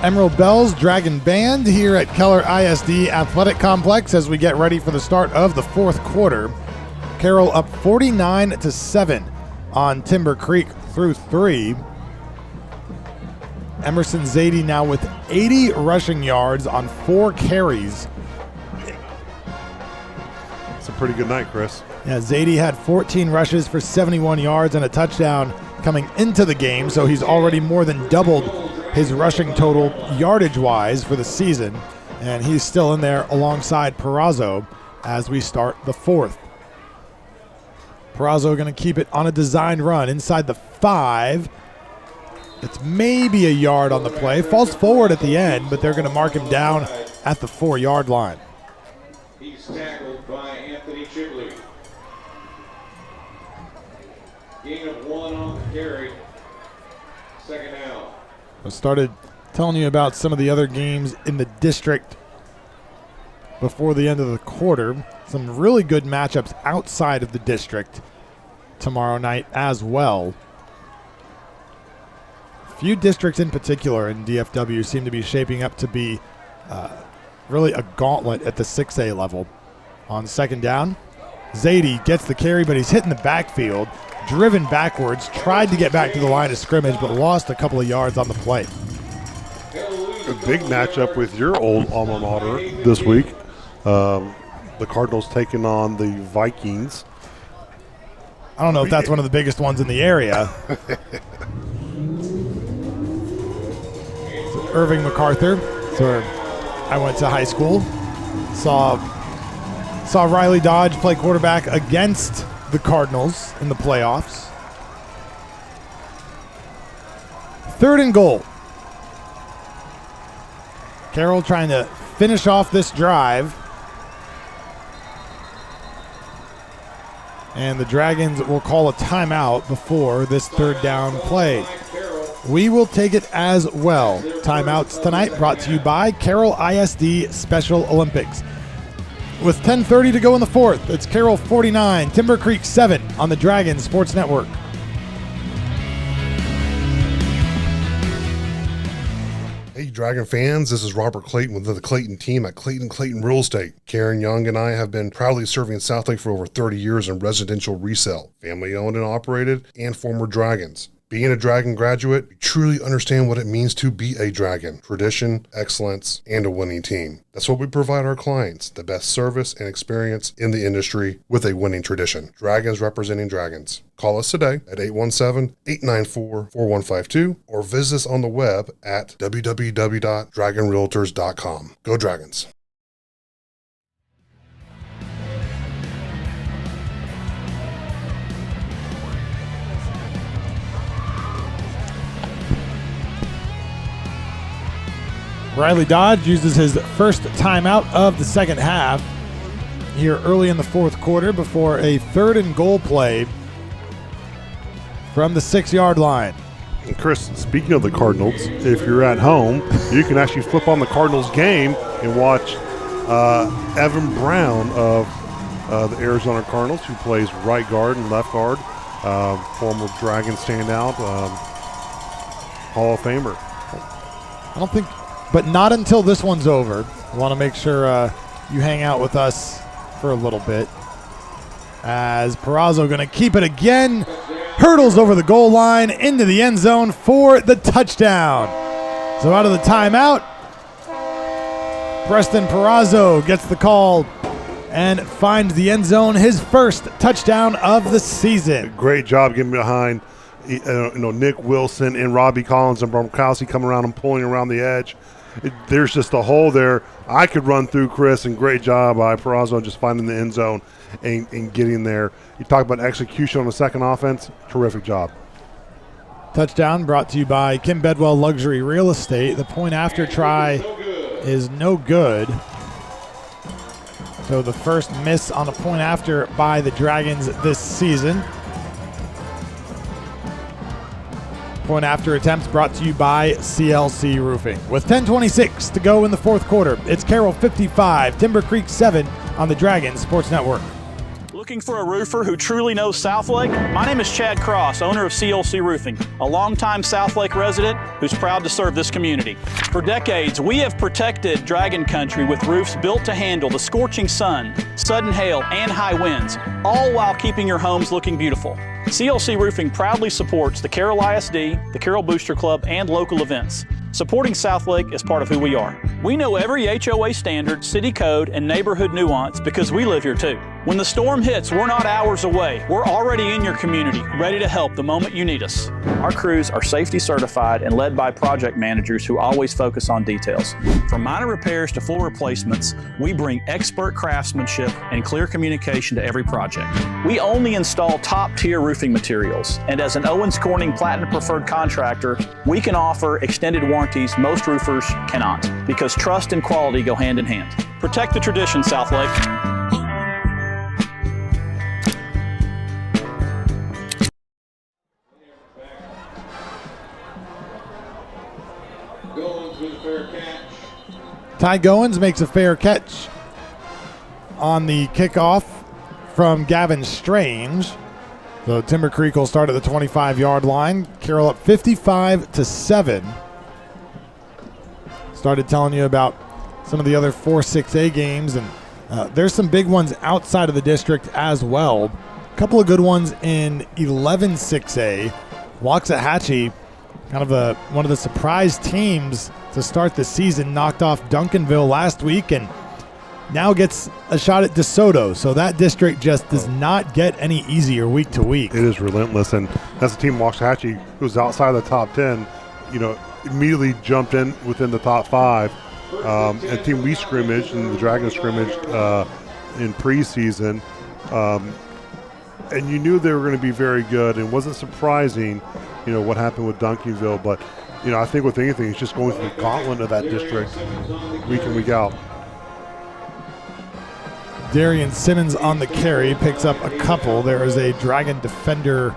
Emerald Bells Dragon Band here at Keller ISD Athletic Complex as we get ready for the start of the fourth quarter. Carroll up 49-7 on Timber Creek through 3. Emerson Zadie now with 80 rushing yards on 4 carries. It's a pretty good night, Chris. Yeah, Zadie had 14 rushes for 71 yards and a touchdown coming into the game, so he's already more than doubled his rushing total yardage-wise for the season, and he's still in there alongside Perazo as we start the fourth. Perazo going to keep it on a designed run inside the 5. It's maybe a yard on the play. Falls forward at the end, but they're going to mark him down at the 4-yard line. He's tackled by Anthony Chibley. Gain of 1 on the carry. Second down. I started telling you about some of the other games in the district before the end of the quarter. Some really good matchups outside of the district tomorrow night as well. A few districts in particular in DFW seem to be shaping up to be really a gauntlet at the 6A level. On second down, Zadie gets the carry, but he's hitting the backfield. Driven backwards, tried to get back to the line of scrimmage, but lost a couple of yards on the play. A big matchup with your old alma mater this week. The Cardinals taking on the Vikings. I don't know if that's one of the biggest ones in the area. Irving MacArthur, that's where I went to high school. Saw Riley Dodge play quarterback against the Cardinals in the playoffs. 3rd and goal. Carroll trying to finish off this drive. And the Dragons will call a timeout before this 3rd down play. We will take it as well. Timeouts tonight brought to you by Carroll ISD Special Olympics. With 10:30 to go in the fourth, it's Carroll 49, Timber Creek 7 on the Dragon Sports Network. Hey, Dragon fans, this is Robert Clayton with the Clayton team at Clayton Real Estate. Karen Young and I have been proudly serving Southlake for over 30 years in residential resale, family owned and operated, and former Dragons. Being a Dragon graduate, you truly understand what it means to be a Dragon. Tradition, excellence, and a winning team. That's what we provide our clients, the best service and experience in the industry with a winning tradition. Dragons representing Dragons. Call us today at 817-894-4152 or visit us on the web at www.dragonrealtors.com. Go Dragons. Riley Dodge uses his first timeout of the second half here early in the fourth quarter before a 3rd and goal play from the 6-yard line. And Chris, speaking of the Cardinals, if you're at home, you can actually flip on the Cardinals game and watch Evan Brown of the Arizona Cardinals, who plays right guard and left guard, former Dragon standout, Hall of Famer. I don't think, but not until this one's over. I want to make sure you hang out with us for a little bit. As Perazo going to keep it again, hurdles over the goal line into the end zone for the touchdown. So out of the timeout, Preston Perazo gets the call and finds the end zone, his first touchdown of the season. Great job getting behind Nick Wilson and Robbie Collins and Bromkowski coming around and pulling around the edge. There's just a hole there I could run through, Chris, and great job by Perazo just finding the end zone and getting there. You talk about execution on the second offense, terrific job. Touchdown brought to you by Kim Bedwell Luxury Real Estate. The point after try is no good. So the first miss on a point after by the Dragons this season. Point after attempts brought to you by CLC Roofing. With 10:26 to go in the fourth quarter, it's Carroll 55, Timber Creek 7 on the Dragons Sports Network. Looking for a roofer who truly knows Southlake? My name is Chad Cross, owner of CLC Roofing, a longtime Southlake resident who's proud to serve this community. For decades, we have protected Dragon Country with roofs built to handle the scorching sun, sudden hail, and high winds, all while keeping your homes looking beautiful. CLC Roofing proudly supports the Carroll ISD, the Carroll Booster Club, and local events. Supporting Southlake is part of who we are. We know every HOA standard, city code, and neighborhood nuance because we live here too. When the storm hits, we're not hours away. We're already in your community, ready to help the moment you need us. Our crews are safety certified and led by project managers who always focus on details. From minor repairs to full replacements, we bring expert craftsmanship and clear communication to every project. We only install top-tier roofing materials, and as an Owens Corning Platinum Preferred contractor, we can offer extended warranties most roofers cannot, because trust and quality go hand in hand. Protect the tradition, Southlake. Ty Goins makes a fair catch on the kickoff from Gavin Strange. So Timber Creek will start at the 25-yard line. Carroll up 55-7. Started telling you about some of the other 4-6A games, and there's some big ones outside of the district as well. A couple of good ones in 11-6A. Waxahachie, kind of one of the surprise teams to start the season, knocked off Duncanville last week and now gets a shot at DeSoto. So that district just does not get any easier week to week. It is relentless, and that's a team, Waxahachie, who's outside the top 10, immediately jumped in within the top 5. A team we scrimmaged and the Dragons scrimmaged in preseason, and you knew they were going to be very good, and it wasn't surprising, what happened with Duncanville, but I think with anything, it's just going through the gauntlet of that district week in, week out. Darian Simmons on the carry, picks up a couple. There is a Dragon defender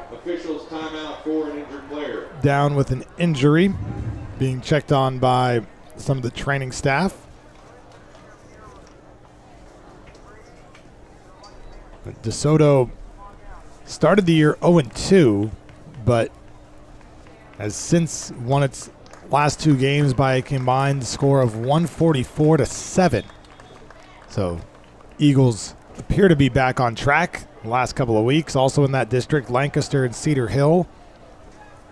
down with an injury, being checked on by some of the training staff. DeSoto started the year 0-2, but has since won its last 2 games by a combined score of 144-7. So Eagles appear to be back on track the last couple of weeks. Also in that district, Lancaster and Cedar Hill,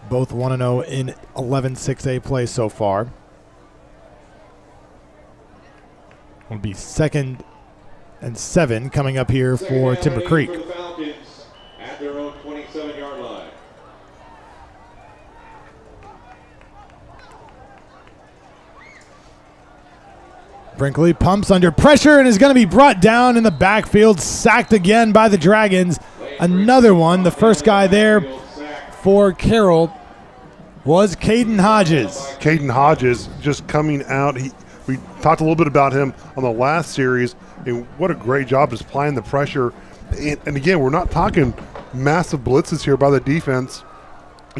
both 1-0 in 11-6A play so far. Will be 2nd and 7 coming up here for Timber Creek. For the Falcons at their own 27-yard line. Brinkley pumps under pressure and is going to be brought down in the backfield, sacked again by the Dragons. Another one. The first guy there for Carroll was Caden Hodges. Caden Hodges just coming out. We talked a little bit about him on the last series, and what a great job just applying the pressure. And again, we're not talking massive blitzes here by the defense.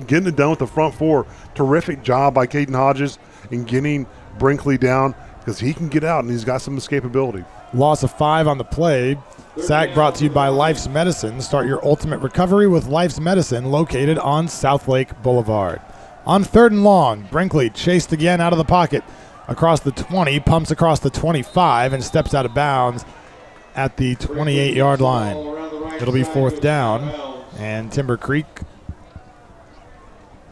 Getting it done with the front four. Terrific job by Caden Hodges in getting Brinkley down, because he can get out and he's got some escapability. Loss of 5 on the play. Sack brought to you by Life's Medicine. Start your ultimate recovery with Life's Medicine, located on Southlake Boulevard. On 3rd and long, Brinkley chased again out of the pocket across the 20, pumps across the 25, and steps out of bounds at the 28-yard line. It'll be 4th down, and Timber Creek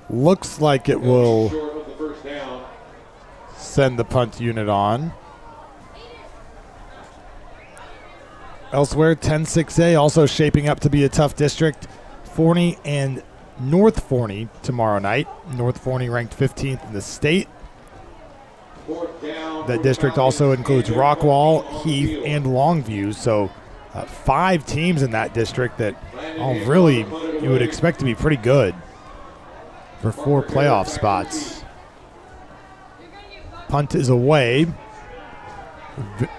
looks like it will send the punt unit on. Elsewhere, 10-6A also shaping up to be a tough district. Forney and North Forney tomorrow night. North Forney ranked 15th in the state. That district also includes Rockwall, Heath, and Longview. So 5 teams in that district that all really you would expect to be pretty good for 4 playoff spots. Punt is away.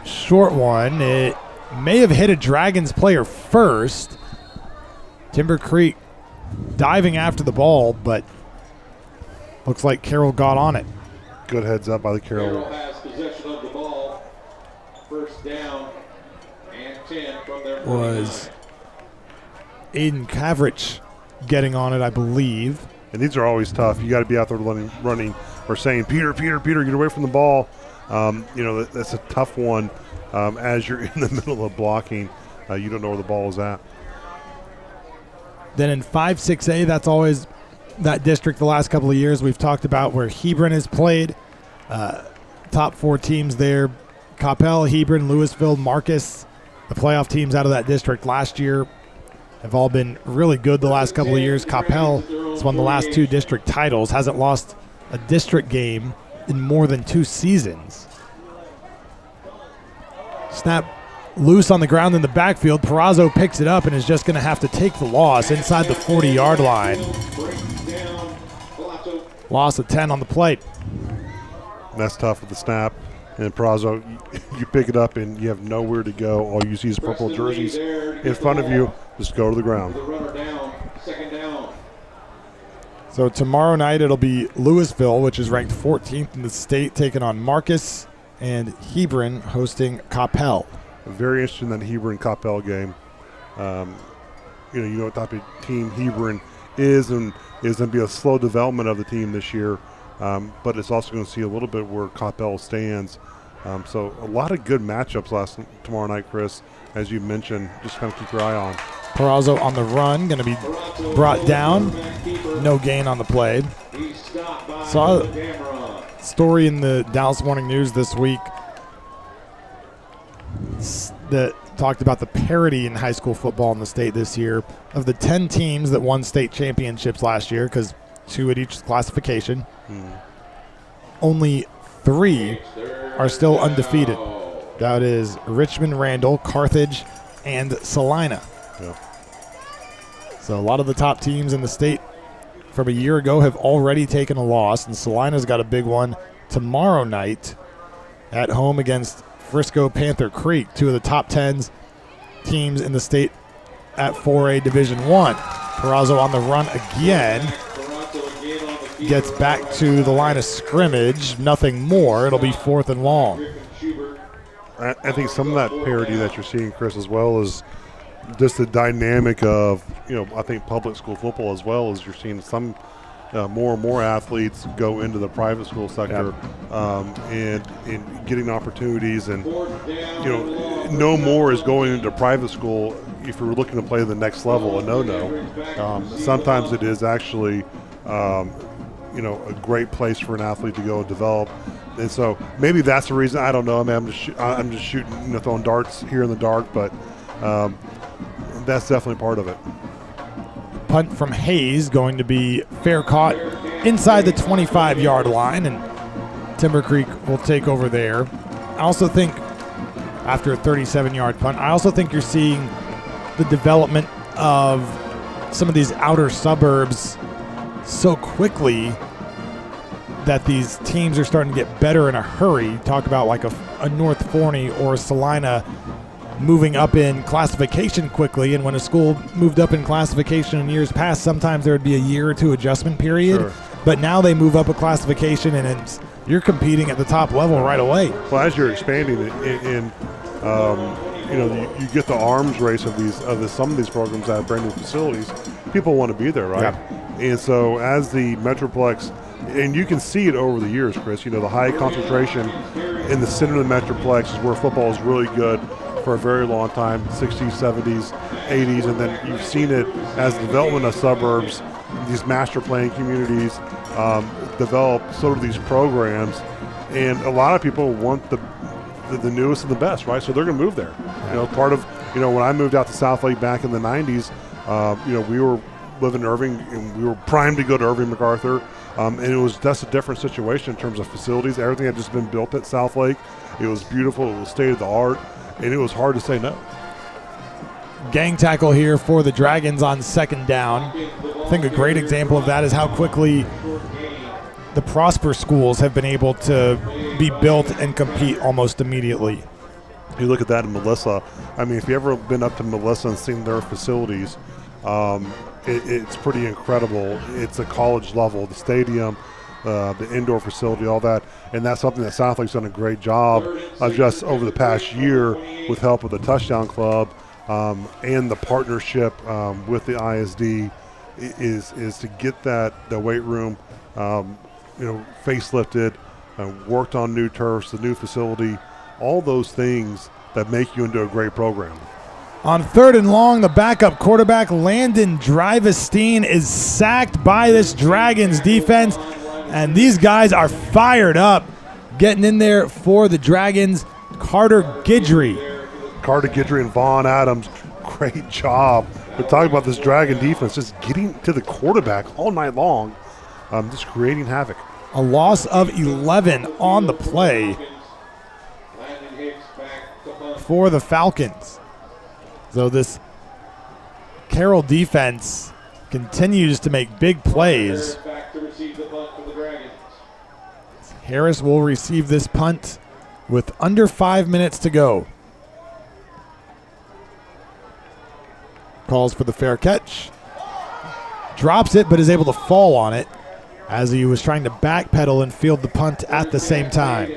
Short one. It may have hit a Dragons player first. Timber Creek diving after the ball, but looks like Carroll got on it. Good heads up by the Carroll. Carroll has possession of the ball. 1st down and 10 from their Was Aiden Cavrich getting on it, I believe. And these are always tough. You got to be out there running or saying, Peter, get away from the ball. That's a tough one as you're in the middle of blocking. You don't know where the ball is at. Then in 5-6A, that's always that district the last couple of years we've talked about where Hebron has played. Top 4 teams there, Coppell, Hebron, Louisville, Marcus. The playoff teams out of that district last year have all been really good the last couple of years. Coppell has won the last 2 district titles, hasn't lost a district game in more than 2 seasons. Snap loose on the ground in the backfield. Perazzo picks it up and is just going to have to take the loss inside the 40-yard line. Loss of 10 on the plate. That's tough with the snap. And Perazzo, you pick it up and you have nowhere to go. All you see is purple jerseys in front of you. Just go to the ground. So tomorrow night it'll be Louisville, which is ranked 14th in the state, taking on Marcus, and Hebron hosting Coppell. Very interesting, that Hebron-Coppell game. You know what type of team Hebron is, and is going to be a slow development of the team this year. But it's also going to see a little bit where Coppell stands. So a lot of good matchups tomorrow night, Chris, as you mentioned. Just kind of keep your eye on. Perazzo on the run, going to be brought down. No gain on the play. Saw a story in the Dallas Morning News this week that talked about the parity in high school football in the state this year. Of the 10 teams that won state championships last year, because 2 at each classification, only 3 are still undefeated. That is Richmond, Randall, Carthage, and Salina. Yeah. So a lot of the top teams in the state from a year ago have already taken a loss, and Salina's got a big one tomorrow night at home against Frisco Panther Creek, 2 of the top 10 teams in the state at 4A Division I. Perazzo on the run again. Gets back to the line of scrimmage. Nothing more. It'll be 4th and long. I think some of that parity that you're seeing, Chris, as well as just the dynamic of, I think public school football as well, as you're seeing some more and more athletes go into the private school sector, and getting opportunities, and no more is going into private school if you're looking to play the next level. Sometimes it is actually a great place for an athlete to go and develop. And so maybe that's the reason. I don't know. I mean, I'm just shooting, throwing darts here in the dark, but that's definitely part of it. Punt from Hayes going to be fair caught inside the 25-yard line, and Timber Creek will take over there. I also think after a 37-yard punt, I also think you're seeing the development of some of these outer suburbs so quickly that these teams are starting to get better in a hurry. Talk about like a North Forney or a Salina moving up in classification quickly, and when a school moved up in classification in years past, sometimes there would be a year or two adjustment period. Sure. But now they move up a classification, and you're competing at the top level right away. Well, as you're expanding it, you get the arms race of some of these programs that have brand new facilities. People want to be there, right? Yeah. And so as the Metroplex, and you can see it over the years, Chris, the high concentration in the center of the Metroplex is where football is really good for a very long time, 60s, 70s, 80s, and then you've seen it as the development of suburbs, these master plan communities develop sort of these programs, and a lot of people want the newest and the best, right? So they're going to move there. Part of, when I moved out to Southlake back in the 90s, we were living in Irving, and we were primed to go to Irving MacArthur, and that's a different situation in terms of facilities. Everything had just been built at Southlake. It was beautiful. It was state of the art, and it was hard to say no. Gang tackle here for the Dragons on second down. I think a great example of that is how quickly the Prosper schools have been able to be built and compete almost immediately. You look at that in Melissa. I mean, if you've ever been up to Melissa and seen their facilities, it's pretty incredible. It's a college level, the stadium, the indoor facility, all that. And that's something that Southlake's done a great job of just over the past year with help with the Touchdown Club and the partnership with the ISD is to get the weight room facelifted, worked on new turfs, the new facility, all those things that make you into a great program. On third and long, the backup quarterback, Landon Drivestein, is sacked by this Dragons defense, and these guys are fired up. Getting in there for the Dragons, Carter Guidry And Vaughn Adams, great job. We're talking about this Dragon defense, just getting to the quarterback all night long, just creating havoc. A loss of 11 on the play for the Falcons. So this Carroll defense continues to make big plays. Harris will receive this punt with under 5 minutes to go. Calls for the fair catch. Drops it, but is able to fall on it as he was trying to backpedal and field the punt at the same time.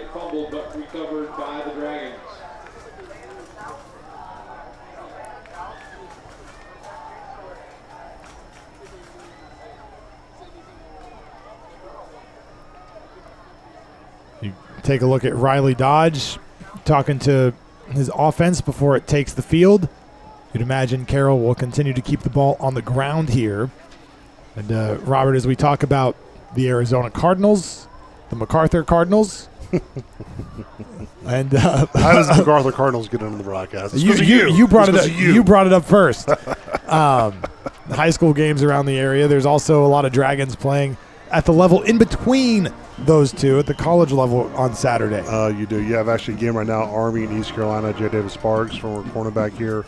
You take a look at Riley Dodge talking to his offense before it takes the field. You'd imagine Carroll will continue to keep the ball on the ground here. And Robert, as we talk about the Arizona Cardinals, the MacArthur Cardinals, and how does the MacArthur Cardinals get into the broadcast? You brought it up. You brought it up first. High school games around the area. There's also a lot of Dragons playing at the level in between those two at the college level on Saturday. You do. You have actually a game right now, Army in East Carolina. Jay Davis Sparks, former cornerback here,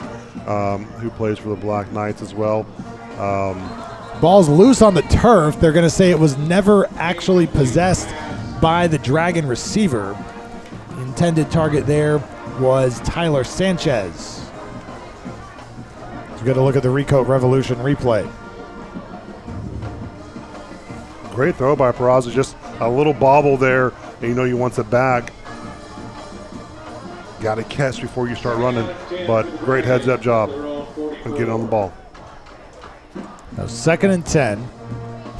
who plays for the Black Knights as well. Ball's loose on the turf. They're going to say it was never actually possessed by the Dragon receiver. Intended target there was Tyler Sanchez. We've got to look at the Recoat Revolution replay. Great throw by Peraza, just a little bobble there, and you want it back. Got to catch before you start running, but great heads-up job on getting on the ball. Now 2nd and 10,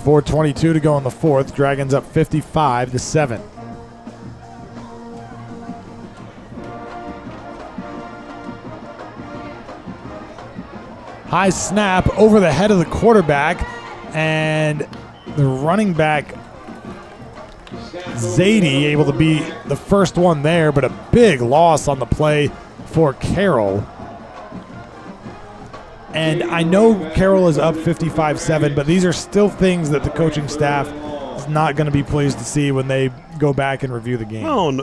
4:22 to go in the fourth. Dragons up 55-7. High snap over the head of the quarterback, and the running back Zadie able to be the first one there, but a big loss on the play for Carroll. And I know Carroll is up 55-7, but these are still things that the coaching staff is not going to be pleased to see when they go back and review the game.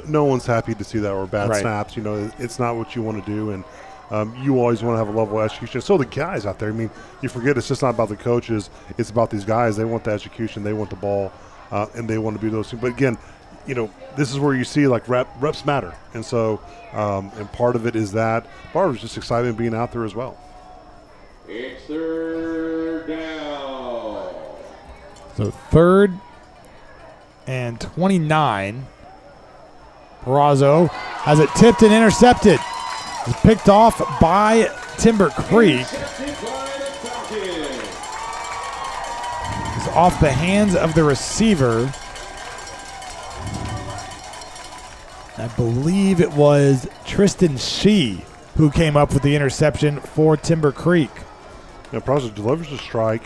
No one's happy to see that, or bad snaps. It's not what you want to do, and you always want to have a level of execution. So the guys out there, you forget it's just not about the coaches. It's about these guys. They want the execution. They want the ball. and they want to do those things. But again, this is where you see like reps matter, and so and part of it is that Barbara's just excited being out there as well. It's third down. So 3rd and 29. Perazo has it tipped and intercepted. It's picked off by Timber Creek. It's off the hands of the receiver. I believe it was Tristan Shee who came up with the interception for Timber Creek. Perazo delivers a strike.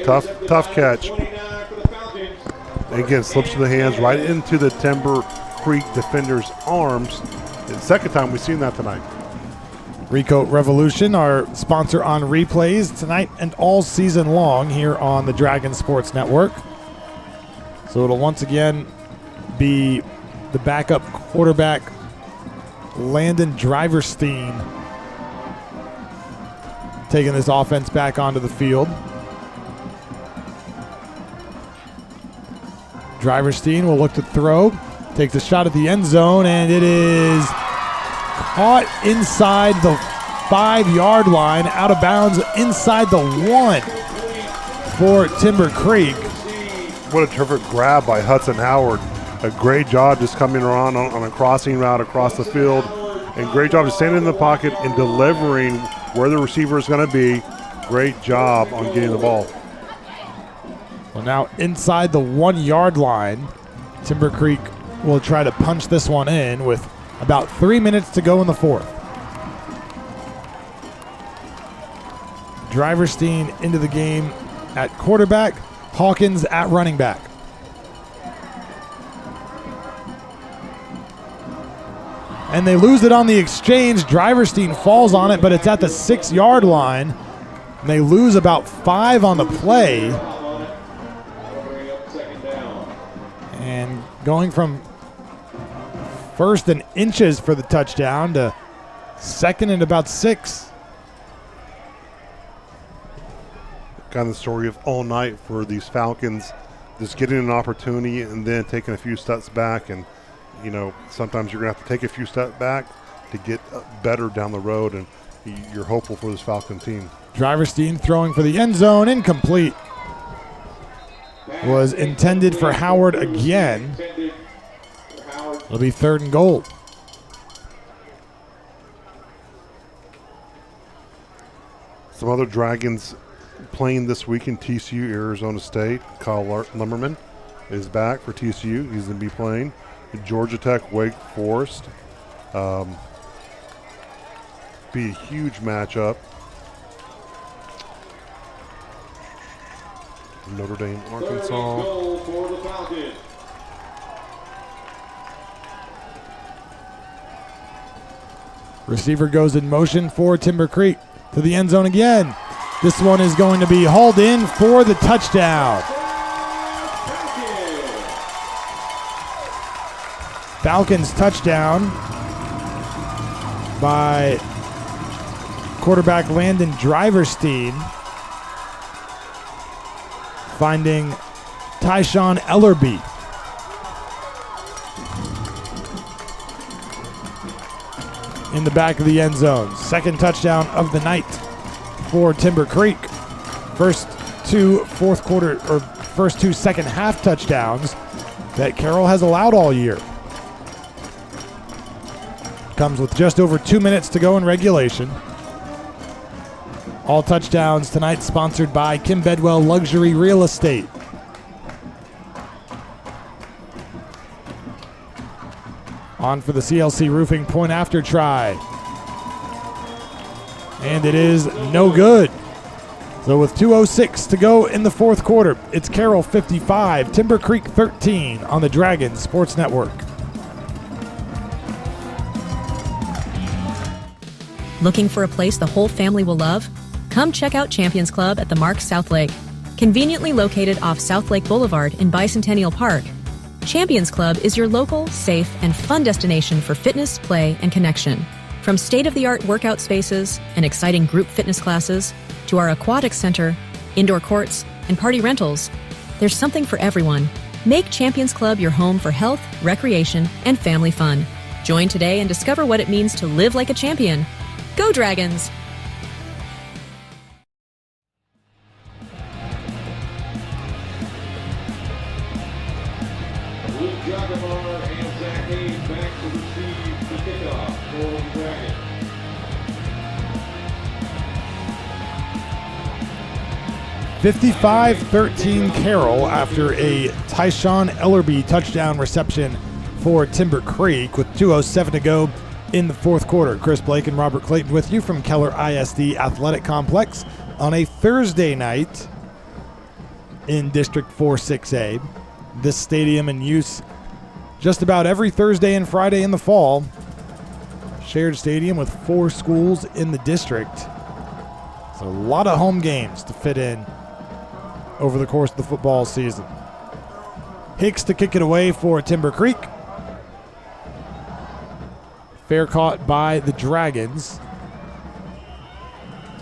Tough catch. Again, slips to the hands right into the Timber Creek defender's arms. The second time we've seen that tonight. Rico Revolution, our sponsor on replays tonight and all season long here on the Dragon Sports Network. So it'll once again be the backup quarterback, Landon Driverstein, taking this offense back onto the field. Driverstein will look to throw, takes a shot at the end zone, and it is caught inside the 5-yard line, out of bounds inside the 1 for Timber Creek. What a terrific grab by Hudson Howard. A great job just coming around on a crossing route across the field, and great job just standing in the pocket and delivering where the receiver is going to be. Great job on getting the ball. Well, now inside the 1-yard line, Timber Creek will try to punch this one in with about 3 minutes to go in the 4th. Driverstein into the game at quarterback, Hawkins at running back. And they lose it on the exchange. Driverstein falls on it, but it's at the 6-yard line. And they lose about 5 on the play. And going from 1st and inches for the touchdown to 2nd and about 6. Kind of the story of all night for these Falcons, just getting an opportunity and then taking a few steps back. And, sometimes you're going to have to take a few steps back to get better down the road, and you're hopeful for this Falcon team. Driverstein throwing for the end zone, incomplete. Was intended for Howard again. It'll be 3rd and goal. Some other Dragons playing this week in TCU, Arizona State. Kyle Lumberman is back for TCU. He's going to be playing. Georgia Tech, Wake Forest. Be a huge matchup. Notre Dame, Arkansas. Receiver goes in motion for Timber Creek to the end zone again. This one is going to be hauled in for the touchdown. Falcons touchdown by quarterback Landon Driverstein, finding Tyshawn Ellerby. In the back of the end zone. 2nd touchdown of the night for Timber Creek. First two second half touchdowns that Carroll has allowed all year. Comes with just over 2 minutes to go in regulation. All touchdowns tonight sponsored by Kim Bedwell Luxury Real Estate. On for the CLC Roofing point after try. And it is no good. So with 2:06 to go in the 4th quarter, it's Carroll 55, Timber Creek 13 on the Dragon Sports Network. Looking for a place the whole family will love? Come check out Champions Club at the Mark Southlake. Conveniently located off Southlake Boulevard in Bicentennial Park, Champions Club is your local, safe, and fun destination for fitness, play, and connection. From state-of-the-art workout spaces and exciting group fitness classes to our aquatic center, indoor courts, and party rentals, there's something for everyone. Make Champions Club your home for health, recreation, and family fun. Join today and discover what it means to live like a champion. Go Dragons! Luke Jacomar and Zach Hayes back to receive the kickoff for the Dragons. "55-13 Carroll after a Tyshawn Ellerby touchdown reception for Timber Creek with 2:07 to go in the fourth quarter. Chris Blake and Robert Clayton with you from Keller ISD Athletic Complex on a Thursday night in District 4-6A. This stadium in use just about every Thursday and Friday in the fall. Shared stadium with 4 schools in the district. So a lot of home games to fit in over the course of the football season. Hicks to kick it away for Timber Creek. Fair caught by the Dragons.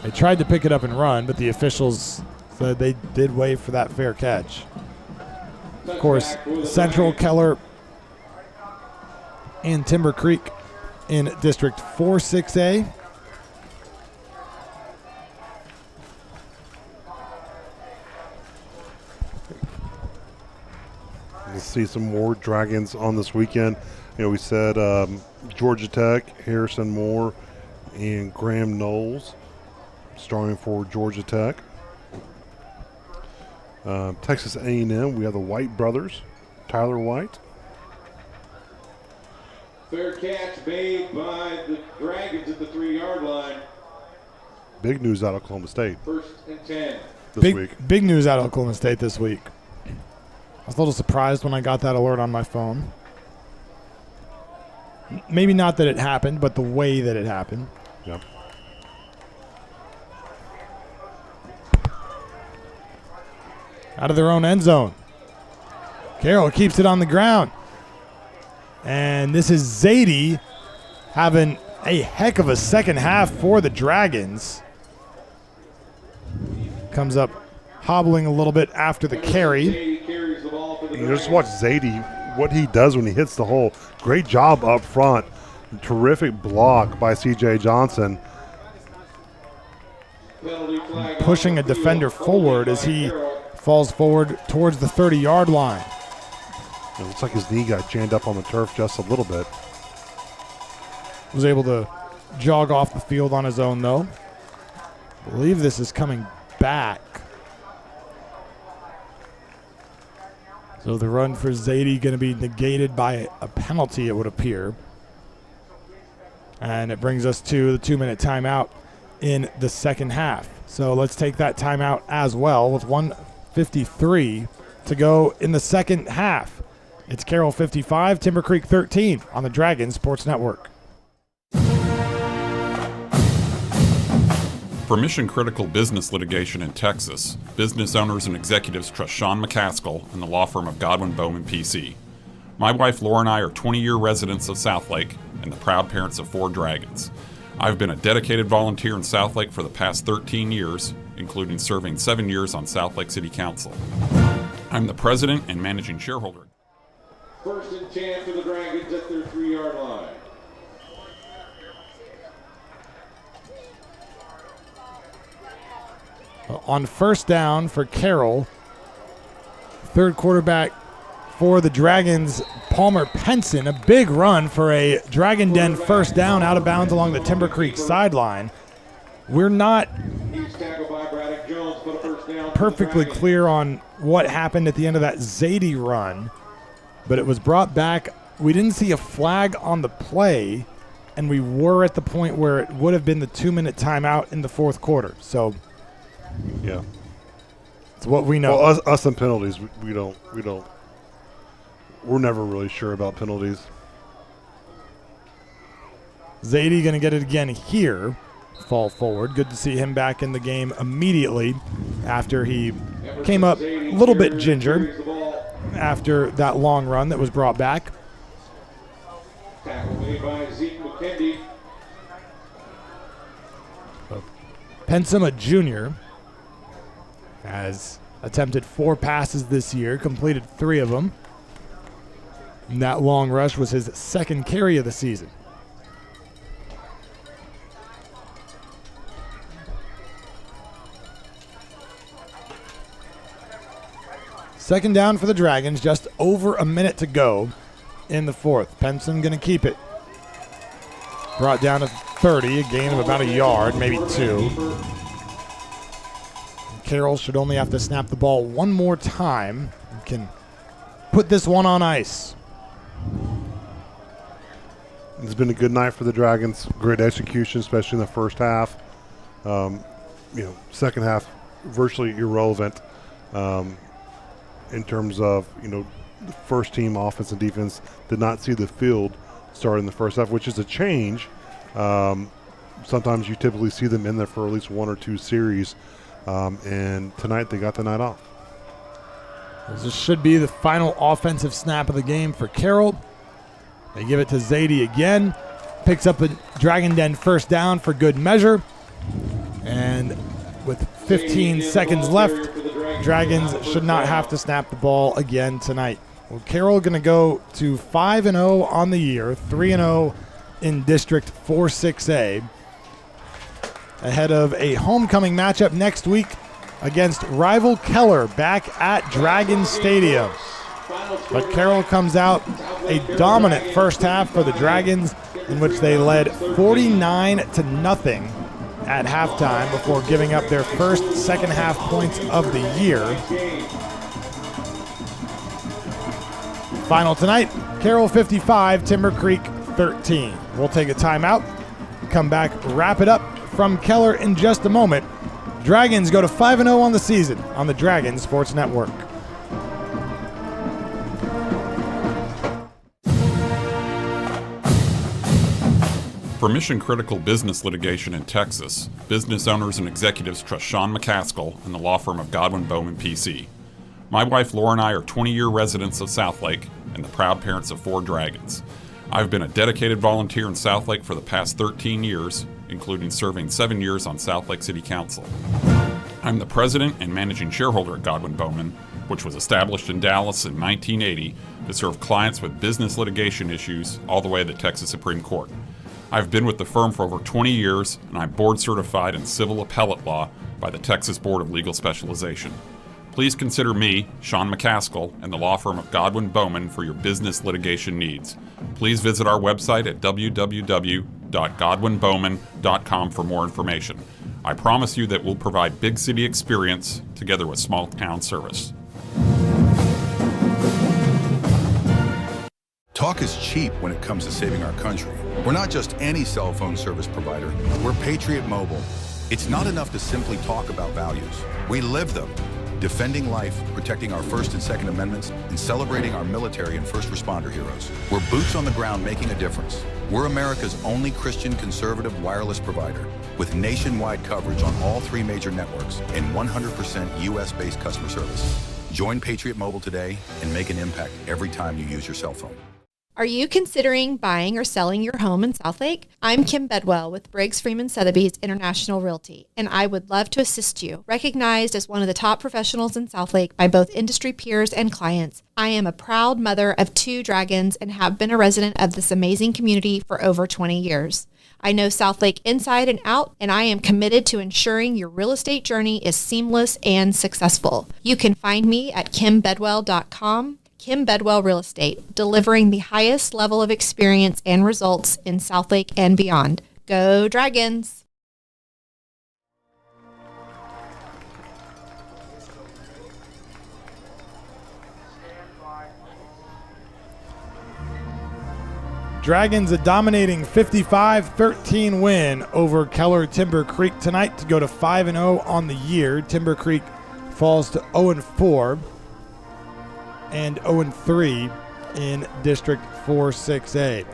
They tried to pick it up and run, but the officials said they did wait for that fair catch. Of course, Central, Keller, and Timber Creek in District 4-6A. We'll see some more Dragons on this weekend. You know, we said Georgia Tech, Harrison Moore, and Graham Knowles starting for Georgia Tech. Texas A&M, we have the White brothers, Tyler White. Fair catch made by the Dragons at the 3-yard line. Big news out of Oklahoma State. 1st and 10. This week. Big news out of Oklahoma State this week. I was a little surprised when I got that alert on my phone. Maybe not that it happened, but the way that it happened. Yep. Out of their own end zone. Carroll keeps it on the ground. And this is Zadie having a heck of a second half for the Dragons. Comes up hobbling a little bit after the carry. You just watch Zadie, what he does when he hits the hole. Great job up front. Terrific block by C.J. Johnson. Pushing a defender forward as he falls forward towards the 30-yard line. It looks like his knee got jammed up on the turf just a little bit. Was able to jog off the field on his own, though. I believe this is coming back. So the run for Zadie going to be negated by a penalty, it would appear. And it brings us to the 2-minute timeout in the second half. So let's take that timeout as well with 1:53 to go in the second half. It's Carroll 55, Timber Creek 13 on the Dragon Sports Network. For mission-critical business litigation in Texas, business owners and executives trust Sean McCaskill and the law firm of Godwin Bowman PC. My wife Laura and I are 20-year residents of Southlake and the proud parents of 4 Dragons. I've been a dedicated volunteer in Southlake for the past 13 years, including serving 7 years on Southlake City Council. I'm the president and managing shareholder. 1st and 10 for the Dragons at their 3-yard line. On first down for Carroll, third quarterback for the Dragons, Palmer Penson, a big run for a Dragon Den first down out of bounds along the Timber Creek sideline. We're not perfectly clear on what happened at the end of that Zadie run, but it was brought back. We didn't see a flag on the play, and we were at the point where it would have been the 2-minute timeout in the fourth quarter. So, yeah, it's what we know. Well, us and penalties, we're never really sure about penalties. Zadie going to get it again here. Fall forward. Good to see him back in the game immediately after he came up a little bit gingered after that long run that was brought back. Tackle made by Zeke McKendy. Pensum, a junior, as attempted 4 passes this year, completed 3 of them. And that long rush was his second carry of the season. Second down for the Dragons, just over a minute to go in the fourth. Penson going to keep it. Brought down to 30, a gain of about a yard, maybe 2. Carroll should only have to snap the ball one more time and can put this one on ice. It's been a good night for the Dragons. Great execution, especially in the first half. Second half, virtually irrelevant. In terms of, the first team offense and defense did not see the field start in the first half, which is a change. Sometimes you typically see them in there for at least 1 or 2 series, and tonight they got the night off. This should be the final offensive snap of the game for Carroll. They give it to Zadie again. Picks up a Dragon Den first down for good measure. And with 15 seconds left, Dragons should not have to snap the ball again tonight. Well, Carroll going to go to 5-0 on the year, 3-0 in District 4-6A, ahead of a homecoming matchup next week against rival Keller back at Dragon Stadium. But Carroll comes out a dominant first half for the Dragons, in which they led 49-0 at halftime before giving up their first second half points of the year. Final tonight, Carroll 55, Timber Creek 13. We'll take a timeout, come back, wrap it up from Keller in just a moment. Dragons go to 5-0 on the season on the Dragon Sports Network. For mission-critical business litigation in Texas, business owners and executives trust Sean McCaskill and the law firm of Godwin Bowman PC. My wife Laura and I are 20-year residents of Southlake and the proud parents of 4 dragons. I've been a dedicated volunteer in Southlake for the past 13 years, including serving 7 years on Southlake City Council. I'm the president and managing shareholder at Godwin Bowman, which was established in Dallas in 1980 to serve clients with business litigation issues all the way to the Texas Supreme Court. I've been with the firm for over 20 years, and I'm board certified in civil appellate law by the Texas Board of Legal Specialization. Please consider me, Sean McCaskill, and the law firm of Godwin Bowman for your business litigation needs. Please visit our website at www.godwinbowman.com for more information. I promise you that we'll provide big city experience together with small town service. Talk is cheap when it comes to saving our country. We're not just any cell phone service provider. We're Patriot Mobile. It's not enough to simply talk about values. We live them. Defending life, protecting our First and Second Amendments, and celebrating our military and first responder heroes. We're boots on the ground making a difference. We're America's only Christian conservative wireless provider with nationwide coverage on all 3 major networks and 100% U.S.-based customer service. Join Patriot Mobile today and make an impact every time you use your cell phone. Are you considering buying or selling your home in Southlake? I'm Kim Bedwell with Briggs Freeman Sotheby's International Realty, and I would love to assist you. Recognized as one of the top professionals in Southlake by both industry peers and clients, I am a proud mother of 2 dragons and have been a resident of this amazing community for over 20 years. I know Southlake inside and out, and I am committed to ensuring your real estate journey is seamless and successful. You can find me at kimbedwell.com. Kim Bedwell Real Estate, delivering the highest level of experience and results in Southlake and beyond. Go Dragons! Dragons a dominating 55-13 win over Keller Timber Creek tonight to go to 5-0 on the year. Timber Creek falls to 0-4. And 0-3 in District 4-6A.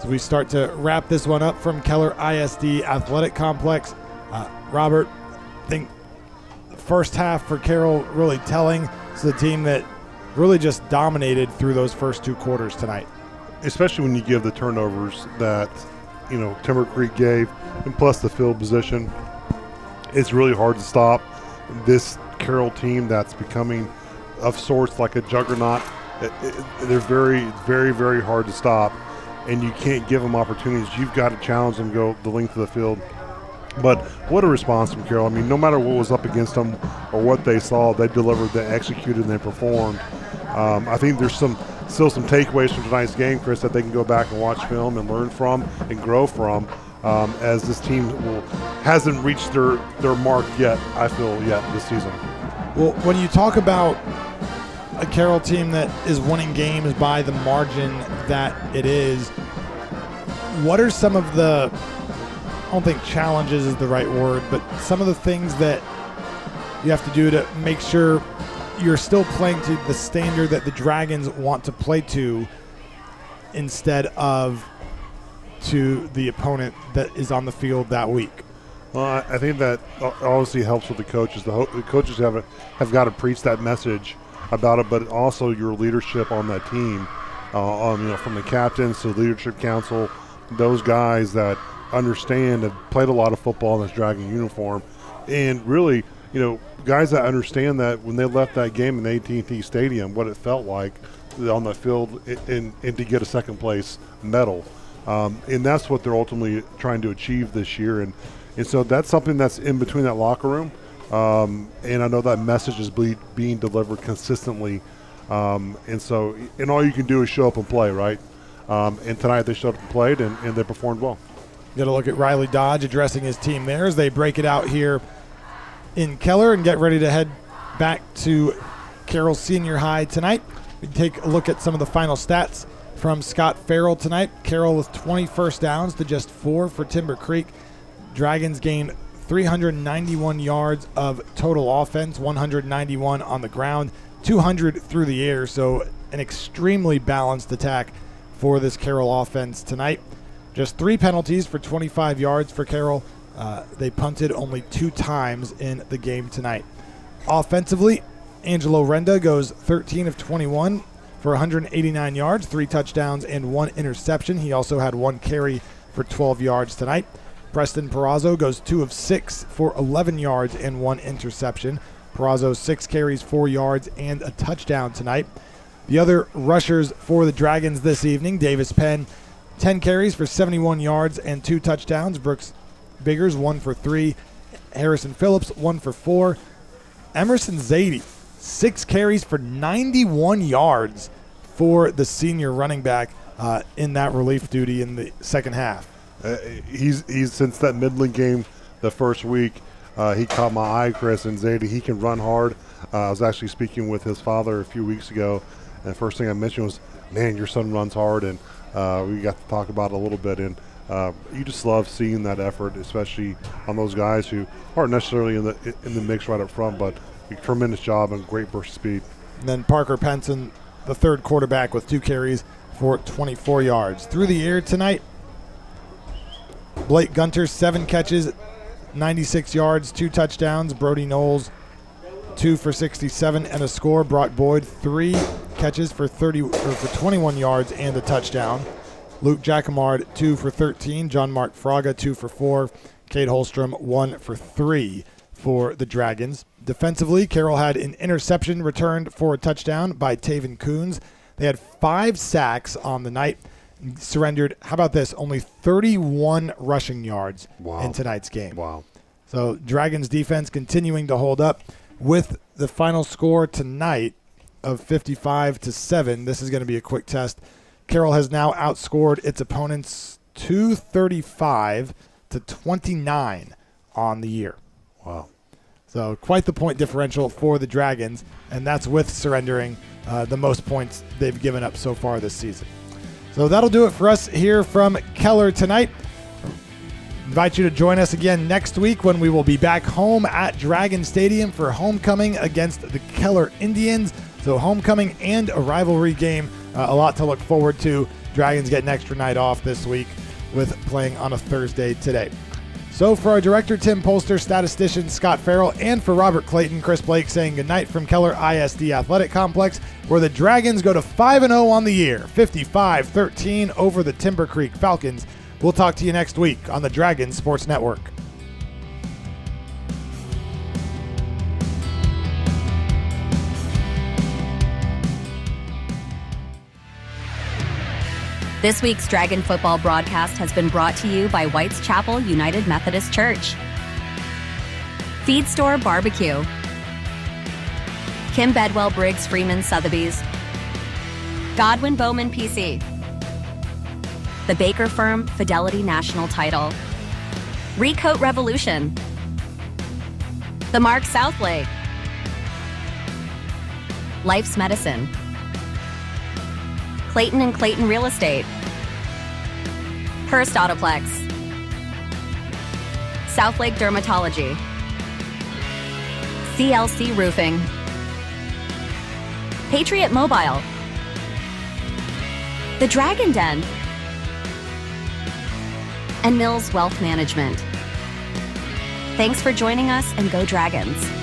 So we start to wrap this one up from Keller ISD Athletic Complex. Robert, I think the first half for Carroll really telling. It's the team that really just dominated through those first 2 quarters tonight. Especially when you give the turnovers that, Timber Creek gave, and plus the field position. It's really hard to stop this Carroll team that's becoming of sorts like a juggernaut. They're very, very, very hard to stop, and you can't give them opportunities. You've got to challenge them, go the length of the field. But what a response from Carroll. I mean, no matter what was up against them or what they saw, they delivered, they executed, and they performed. I think there's still some takeaways from tonight's game, Chris, that they can go back and watch film and learn from and grow from, as this team hasn't reached their mark yet, I feel, this season. Well, when you talk about a Carroll team that is winning games by the margin that it is, what are some of the, I don't think challenges is the right word, but some of the things that you have to do to make sure you're still playing to the standard that the Dragons want to play to instead of to the opponent that is on the field that week? Well, I think that obviously helps with the coaches. The coaches have got to preach that message about it, but also your leadership on that team, from the captains to the leadership council, those guys that understand, have played a lot of football in this Dragon uniform, and really, guys that understand that when they left that game in AT&T Stadium, what it felt like on the field and to get a second place medal. And that's what they're ultimately trying to achieve this year. And so that's something that's in between that locker room. And I know that message is being delivered consistently. And all you can do is show up and play, right? And tonight they showed up and played, and they performed well. Got to look at Riley Dodge addressing his team there as they break it out here in Keller and get ready to head back to Carroll Senior High tonight. We take a look at some of the final stats from Scott Farrell tonight. Carroll with 20 first downs to just 4 for Timber Creek. Dragons gained 391 yards of total offense, 191 on the ground, 200 through the air. So an extremely balanced attack for this Carroll offense tonight. Just 3 penalties for 25 yards for Carroll. They punted only 2 times in the game tonight. Offensively, Angelo Renda goes 13 of 21 for 189 yards, 3 touchdowns, and 1 interception. He also had 1 carry for 12 yards tonight. Preston Perazzo goes 2 of 6 for 11 yards and 1 interception. Perazzo 6 carries, 4 yards, and a touchdown tonight. The other rushers for the Dragons this evening, Davis Penn, 10 carries for 71 yards and 2 touchdowns. Brooks Biggers, 1 for 3. Harrison Phillips, 1 for 4. Emerson Zadie, 6 carries for 91 yards for the senior running back in that relief duty in the second half. He's since that Midland game the first week, he caught my eye, Chris, and Zadie, he can run hard. I was actually speaking with his father a few weeks ago, and the first thing I mentioned was, man, your son runs hard, and we got to talk about it a little bit, and you just love seeing that effort, especially on those guys who aren't necessarily in the mix right up front, but a tremendous job and great burst speed. And then Parker Penson, the third quarterback, with 2 carries for 24 yards. Through the air tonight, Blake Gunter, 7 catches, 96 yards, 2 touchdowns. Brody Knowles, 2 for 67 and a score. Brock Boyd, 3 catches for 21 yards and a touchdown. Luke Jacquemard, 2 for 13. John Mark Fraga, 2 for 4. Cade Holstrom, 1 for 3 for the Dragons. Defensively, Carroll had an interception returned for a touchdown by Taven Coons. They had 5 sacks on the night. Surrendered, how about this, only 31 rushing yards in tonight's game. Wow. So Dragons defense continuing to hold up with the final score tonight of 55-7. This is going to be a quick test. Carroll has now outscored its opponents 235-29 on the year. Wow. So quite the point differential for the Dragons, and that's with surrendering the most points they've given up so far this season. So that'll do it for us here from Keller tonight. Invite you to join us again next week when we will be back home at Dragon Stadium for homecoming against the Keller Indians. So homecoming and a rivalry game, a lot to look forward to. Dragons get an extra night off this week with playing on a Thursday today. So for our director, Tim Polster, statistician Scott Farrell, and for Robert Clayton, Chris Blake saying goodnight from Keller ISD Athletic Complex, where the Dragons go to 5-0 on the year, 55-13 over the Timber Creek Falcons. We'll talk to you next week on the Dragons Sports Network. This week's Dragon football broadcast has been brought to you by White's Chapel United Methodist Church, Feed Store Barbecue, Kim Bedwell Briggs Freeman Sotheby's, Godwin Bowman PC, The Baker Firm Fidelity National Title, Recoat Revolution, The Mark Southlake, Life's Medicine, Clayton and Clayton Real Estate, Hearst Autoplex, Southlake Dermatology, CLC Roofing, Patriot Mobile, The Dragon Den, and Mills Wealth Management. Thanks for joining us, and go Dragons.